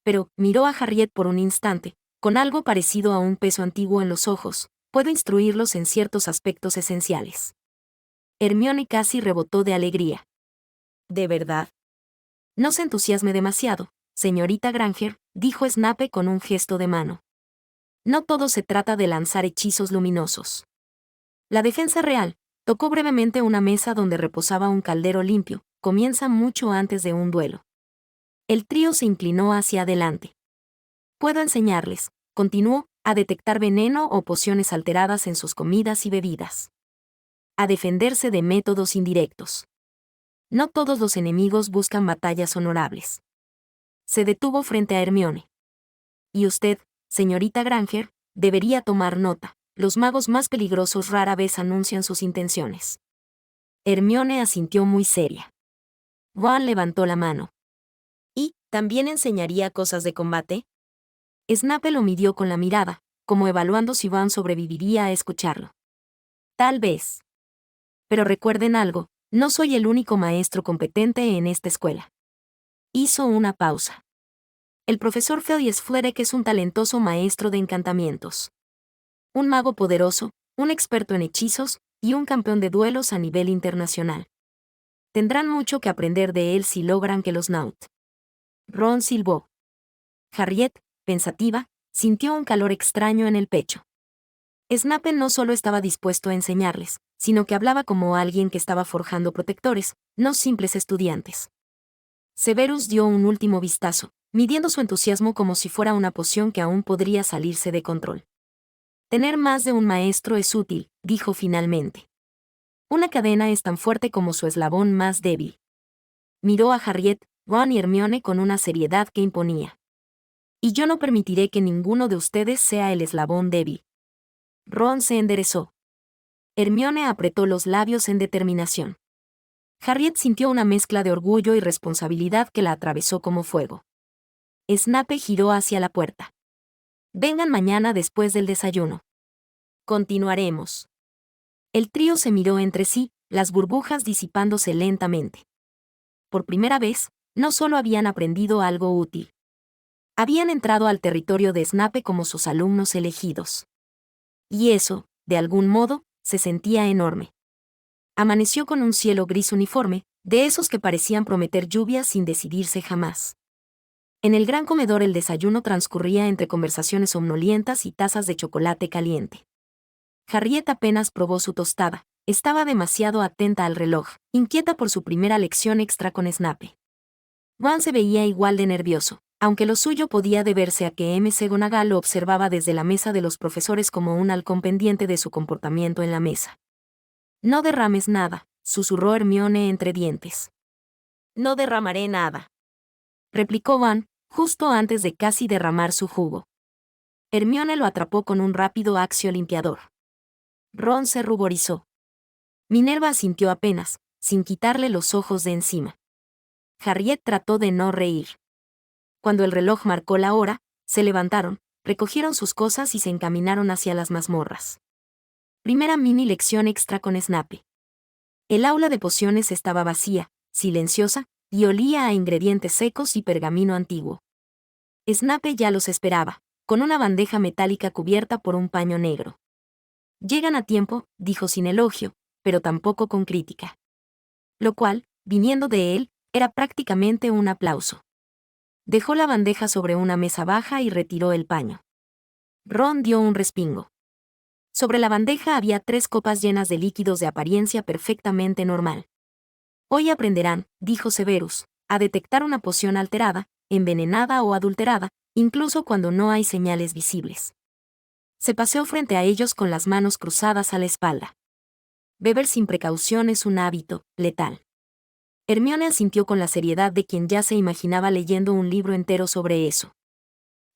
Speaker 1: Pero, miró a Harriet por un instante, con algo parecido a un peso antiguo en los ojos, puedo instruirlos en ciertos aspectos esenciales. Hermione casi rebotó de alegría. ¿De verdad? No se entusiasme demasiado, señorita Granger, dijo Snape con un gesto de mano. No todo se trata de lanzar hechizos luminosos. La defensa real, tocó brevemente una mesa donde reposaba un caldero limpio, comienza mucho antes de un duelo. El trío se inclinó hacia adelante. Puedo enseñarles, continuó, a detectar veneno o pociones alteradas en sus comidas y bebidas. A defenderse de métodos indirectos. No todos los enemigos buscan batallas honorables. Se detuvo frente a Hermione. Y usted, señorita Granger, debería tomar nota. Los magos más peligrosos rara vez anuncian sus intenciones. Hermione asintió muy seria. Ron levantó la mano. ¿Y también enseñaría cosas de combate? Snape lo midió con la mirada, como evaluando si Ron sobreviviría a escucharlo. Tal vez. Pero recuerden algo, no soy el único maestro competente en esta escuela. Hizo una pausa. El profesor Felius Fledek es un talentoso maestro de encantamientos. Un mago poderoso, un experto en hechizos, y un campeón de duelos a nivel internacional. Tendrán mucho que aprender de él si logran que los Naut. Ron silbó. Harriet, pensativa, sintió un calor extraño en el pecho. Snape no solo estaba dispuesto a enseñarles, sino que hablaba como alguien que estaba forjando protectores, no simples estudiantes. Severus dio un último vistazo, midiendo su entusiasmo como si fuera una poción que aún podría salirse de control. Tener más de un maestro es útil, dijo finalmente. Una cadena es tan fuerte como su eslabón más débil. Miró a Harriet, Ron y Hermione con una seriedad que imponía. Y yo no permitiré que ninguno de ustedes sea el eslabón débil. Ron se enderezó. Hermione apretó los labios en determinación. Harriet sintió una mezcla de orgullo y responsabilidad que la atravesó como fuego. Snape giró hacia la puerta. Vengan mañana después del desayuno. Continuaremos. El trío se miró entre sí, las burbujas disipándose lentamente. Por primera vez, no solo habían aprendido algo útil. Habían entrado al territorio de Snape como sus alumnos elegidos. Y eso, de algún modo, se sentía enorme. Amaneció con un cielo gris uniforme, de esos que parecían prometer lluvia sin decidirse jamás. En el gran comedor el desayuno transcurría entre conversaciones somnolientas y tazas de chocolate caliente. Harriet apenas probó su tostada, estaba demasiado atenta al reloj, inquieta por su primera lección extra con Snape. Ron se veía igual de nervioso, aunque lo suyo podía deberse a que McGonagall lo observaba desde la mesa de los profesores como un halcón pendiente de su comportamiento en la mesa. No derrames nada, susurró Hermione entre dientes. No derramaré nada, replicó Ron, justo antes de casi derramar su jugo. Hermione lo atrapó con un rápido axio limpiador. Ron se ruborizó. Minerva asintió apenas, sin quitarle los ojos de encima. Harriet trató de no reír. Cuando el reloj marcó la hora, se levantaron, recogieron sus cosas y se encaminaron hacia las mazmorras. Primera mini lección extra con Snape. El aula de pociones estaba vacía, silenciosa, y olía a ingredientes secos y pergamino antiguo. Snape ya los esperaba, con una bandeja metálica cubierta por un paño negro. Llegan a tiempo, dijo sin elogio, pero tampoco con crítica. Lo cual, viniendo de él, era prácticamente un aplauso. Dejó la bandeja sobre una mesa baja y retiró el paño. Ron dio un respingo. Sobre la bandeja había 3 copas llenas de líquidos de apariencia perfectamente normal. Hoy aprenderán, dijo Severus, a detectar una poción alterada, envenenada o adulterada, incluso cuando no hay señales visibles. Se paseó frente a ellos con las manos cruzadas a la espalda. Beber sin precaución es un hábito letal. Hermione asintió con la seriedad de quien ya se imaginaba leyendo un libro entero sobre eso.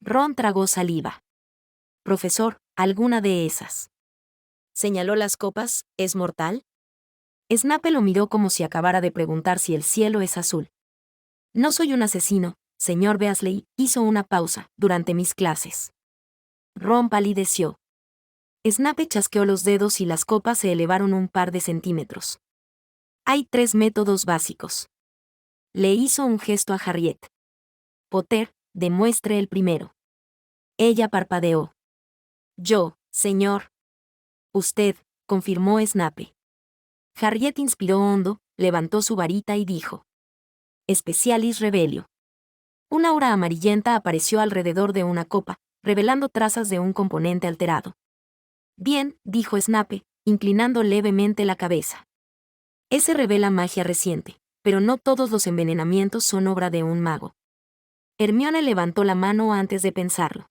Speaker 1: Ron tragó saliva. Profesor, ¿alguna de esas?
Speaker 2: Señaló las copas, ¿es mortal?
Speaker 1: Snape lo miró como si acabara de preguntar si el cielo es azul. No soy un asesino, señor Weasley, hizo una pausa, durante mis clases. Ron palideció. Snape chasqueó los dedos y las copas se elevaron un par de centímetros. Hay 3 métodos básicos. Le hizo un gesto a Harriet. Potter, demuestre el primero. Ella parpadeó. Yo, señor. Usted, confirmó Snape. Harriet inspiró hondo, levantó su varita y dijo. Specialis Revelio. Una aura amarillenta apareció alrededor de una copa, revelando trazas de un componente alterado. Bien, dijo Snape, inclinando levemente la cabeza. Ese revela magia reciente, pero no todos los envenenamientos son obra de un mago. Hermione levantó la mano antes de pensarlo.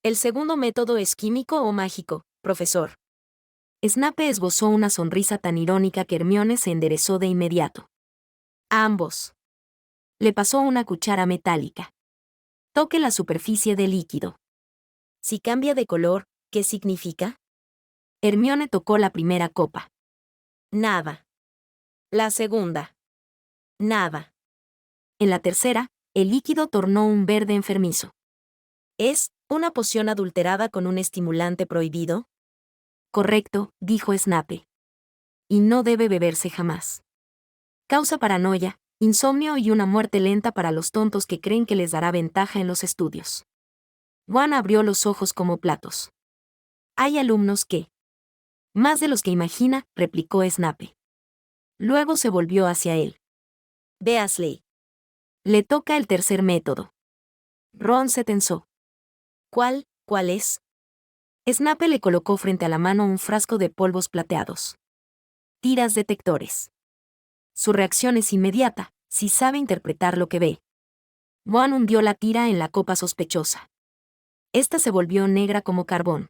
Speaker 2: ¿El segundo método es químico o mágico, profesor?
Speaker 1: Snape esbozó una sonrisa tan irónica que Hermione se enderezó de inmediato. Ambos. Le pasó una cuchara metálica. Toque la superficie del líquido.
Speaker 2: Si cambia de color, ¿qué significa?
Speaker 1: Hermione tocó la primera copa.
Speaker 2: Nada. La segunda. Nada.
Speaker 1: En la tercera, el líquido tornó un verde enfermizo.
Speaker 2: ¿Es una poción adulterada con un estimulante prohibido?
Speaker 1: Correcto, dijo Snape. Y no debe beberse jamás. Causa paranoia, insomnio y una muerte lenta para los tontos que creen que les dará ventaja en los estudios. Juan abrió los ojos como platos. Hay alumnos que... Más de los que imagina, replicó Snape. Luego se volvió hacia él.
Speaker 2: Weasley.
Speaker 1: Le toca el tercer método. Ron se tensó.
Speaker 2: ¿Cuál es?
Speaker 1: Snape le colocó frente a la mano un frasco de polvos plateados. Tiras detectores. Su reacción es inmediata, si sabe interpretar lo que ve. Juan hundió la tira en la copa sospechosa. Esta se volvió negra como carbón.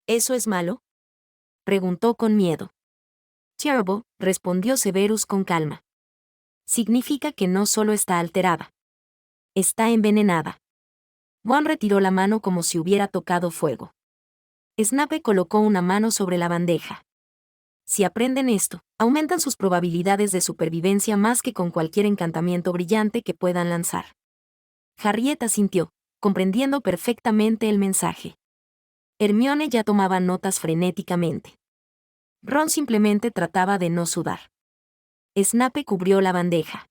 Speaker 2: ¿Eso es malo?
Speaker 1: Preguntó con miedo. Terrible, respondió Severus con calma. Significa que no solo está alterada. Está envenenada. Juan retiró la mano como si hubiera tocado fuego. Snape colocó una mano sobre la bandeja. Si aprenden esto, aumentan sus probabilidades de supervivencia más que con cualquier encantamiento brillante que puedan lanzar. Harriet asintió, comprendiendo perfectamente el mensaje. Hermione ya tomaba notas frenéticamente. Ron simplemente trataba de no sudar. Snape cubrió la bandeja.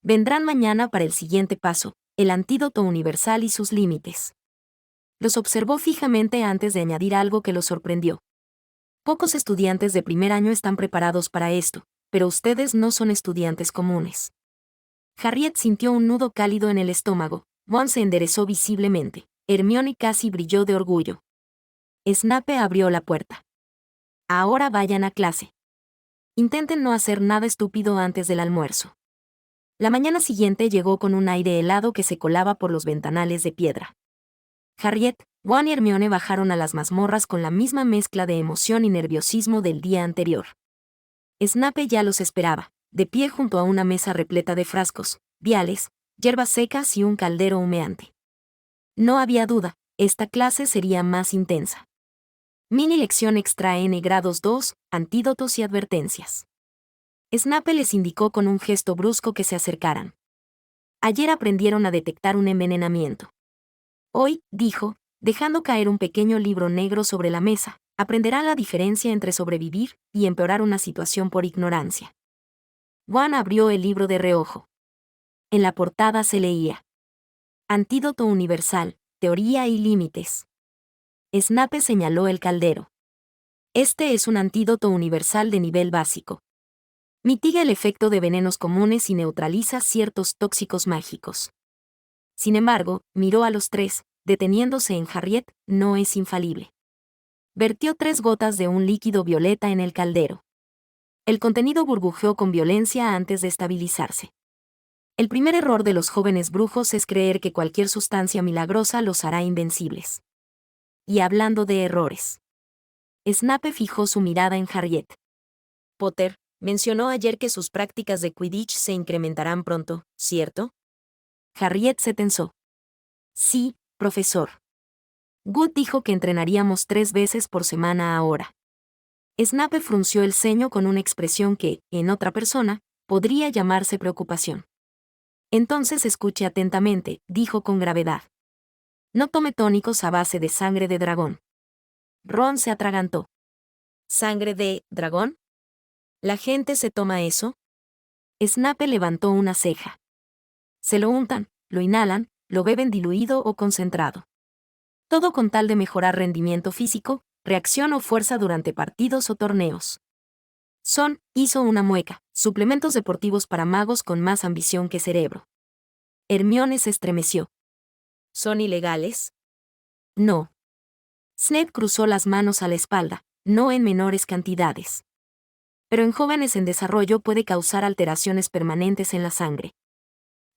Speaker 1: Vendrán mañana para el siguiente paso, el antídoto universal y sus límites. Los observó fijamente antes de añadir algo que los sorprendió. Pocos estudiantes de primer año están preparados para esto, pero ustedes no son estudiantes comunes. Harriet sintió un nudo cálido en el estómago. Ron se enderezó visiblemente. Hermione casi brilló de orgullo. Snape abrió la puerta. Ahora vayan a clase. Intenten no hacer nada estúpido antes del almuerzo. La mañana siguiente llegó con un aire helado que se colaba por los ventanales de piedra. Harriet, Ron y Hermione bajaron a las mazmorras con la misma mezcla de emoción y nerviosismo del día anterior. Snape ya los esperaba, de pie junto a una mesa repleta de frascos, viales, hierbas secas y un caldero humeante. No había duda, esta clase sería más intensa. Mini lección extra N grados 2, antídotos y advertencias. Snape les indicó con un gesto brusco que se acercaran. Ayer aprendieron a detectar un envenenamiento. Hoy, dijo, dejando caer un pequeño libro negro sobre la mesa, aprenderán la diferencia entre sobrevivir y empeorar una situación por ignorancia. Juan abrió el libro de reojo. En la portada se leía: Antídoto universal, teoría y límites. Snape señaló el caldero. Este es un antídoto universal de nivel básico. Mitiga el efecto de venenos comunes y neutraliza ciertos tóxicos mágicos. Sin embargo, miró a los tres, deteniéndose en Harriet, no es infalible. Vertió 3 gotas de un líquido violeta en el caldero. El contenido burbujeó con violencia antes de estabilizarse. El primer error de los jóvenes brujos es creer que cualquier sustancia milagrosa los hará invencibles. Y hablando de errores. Snape fijó su mirada en Harriet. Potter mencionó ayer que sus prácticas de Quidditch se incrementarán pronto, ¿cierto? Harriet se tensó. Sí, profesor. Good dijo que entrenaríamos 3 veces por semana ahora. Snape frunció el ceño con una expresión que, en otra persona, podría llamarse preocupación. Entonces escuche atentamente, dijo con gravedad. No tome tónicos a base de sangre de dragón. Ron se atragantó. ¿Sangre de dragón? ¿La gente se toma eso? Snape levantó una ceja. Se lo untan, lo inhalan, lo beben diluido o concentrado. Todo con tal de mejorar rendimiento físico, reacción o fuerza durante partidos o torneos. Hizo una mueca, suplementos deportivos para magos con más ambición que cerebro. Hermione se estremeció. ¿Son ilegales? No. Snape cruzó las manos a la espalda, no en menores cantidades. Pero en jóvenes en desarrollo puede causar alteraciones permanentes en la sangre.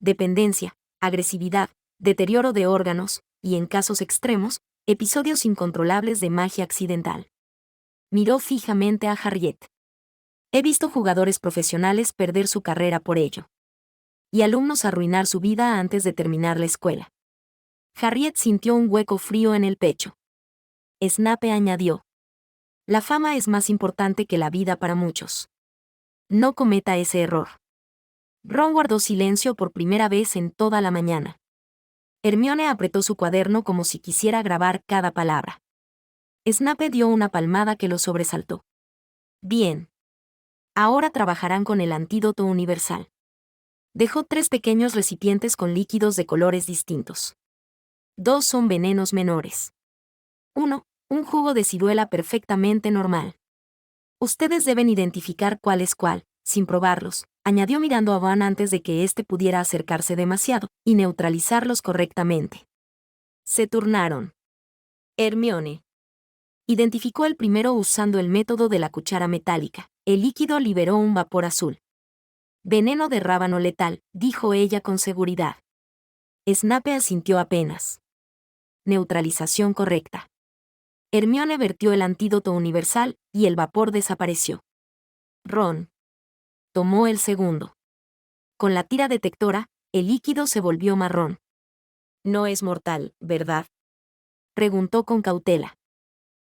Speaker 1: Dependencia, agresividad, deterioro de órganos, y en casos extremos, episodios incontrolables de magia accidental. Miró fijamente a Harriet. He visto jugadores profesionales perder su carrera por ello. Y alumnos arruinar su vida antes de terminar la escuela. Harriet sintió un hueco frío en el pecho. Snape añadió: La fama es más importante que la vida para muchos. No cometa ese error. Ron guardó silencio por primera vez en toda la mañana. Hermione apretó su cuaderno como si quisiera grabar cada palabra. Snape dio una palmada que lo sobresaltó. Bien. Ahora trabajarán con el antídoto universal. Dejó 3 pequeños recipientes con líquidos de colores distintos. 2 son venenos menores. 1, un jugo de ciruela perfectamente normal. Ustedes deben identificar cuál es cuál, sin probarlos, añadió mirando a Van antes de que éste pudiera acercarse demasiado, y neutralizarlos correctamente. Se turnaron. Hermione identificó el primero usando el método de la cuchara metálica. El líquido liberó un vapor azul. Veneno de rábano letal, dijo ella con seguridad. Snape asintió apenas. Neutralización correcta. Hermione vertió el antídoto universal, y el vapor desapareció. Ron tomó el segundo. Con la tira detectora, el líquido se volvió marrón. No es mortal, ¿verdad? Preguntó con cautela.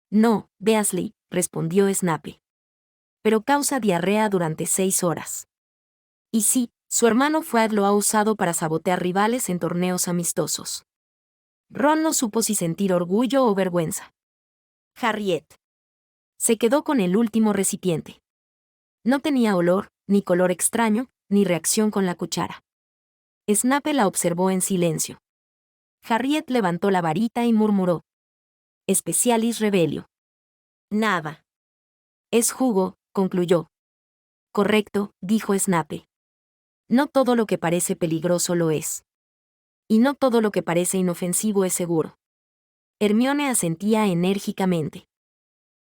Speaker 1: No, Weasley, respondió Snape. Pero causa diarrea durante 6 horas. Y sí, su hermano Fred lo ha usado para sabotear rivales en torneos amistosos. Ron no supo si sentir orgullo o vergüenza. Harriet se quedó con el último recipiente. No tenía olor, ni color extraño, ni reacción con la cuchara. Snape la observó en silencio. Harriet levantó la varita y murmuró: Specialis Revelio. Nada. Es jugo, concluyó. Correcto, dijo Snape. No todo lo que parece peligroso lo es. Y no todo lo que parece inofensivo es seguro. Hermione asentía enérgicamente.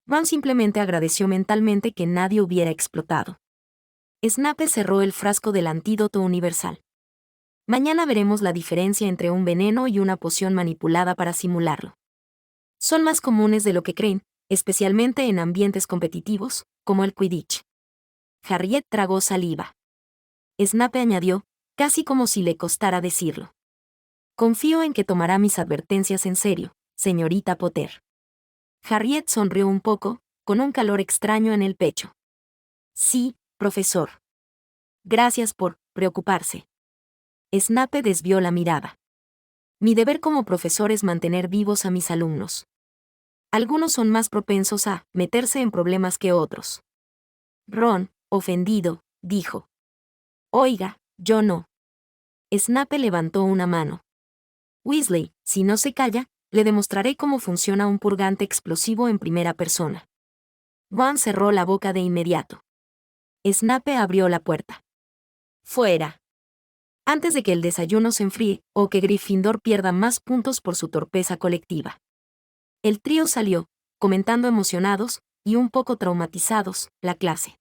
Speaker 1: Ron simplemente agradeció mentalmente que nadie hubiera explotado. Snape cerró el frasco del antídoto universal. Mañana veremos la diferencia entre un veneno y una poción manipulada para simularlo. Son más comunes de lo que creen, especialmente en ambientes competitivos, como el Quidditch. Harriet tragó saliva. Snape añadió, casi como si le costara decirlo. Confío en que tomará mis advertencias en serio, señorita Potter. Harriet sonrió un poco, con un calor extraño en el pecho. Sí, profesor. Gracias por preocuparse. Snape desvió la mirada. Mi deber como profesor es mantener vivos a mis alumnos. Algunos son más propensos a meterse en problemas que otros. Ron, ofendido, dijo. Oiga, yo no. Snape levantó una mano. Weasley, si no se calla, le demostraré cómo funciona un purgante explosivo en primera persona. Ron cerró la boca de inmediato. Snape abrió la puerta. Fuera. Antes de que el desayuno se enfríe, o que Gryffindor pierda más puntos por su torpeza colectiva. El trío salió, comentando emocionados, y un poco traumatizados, la clase.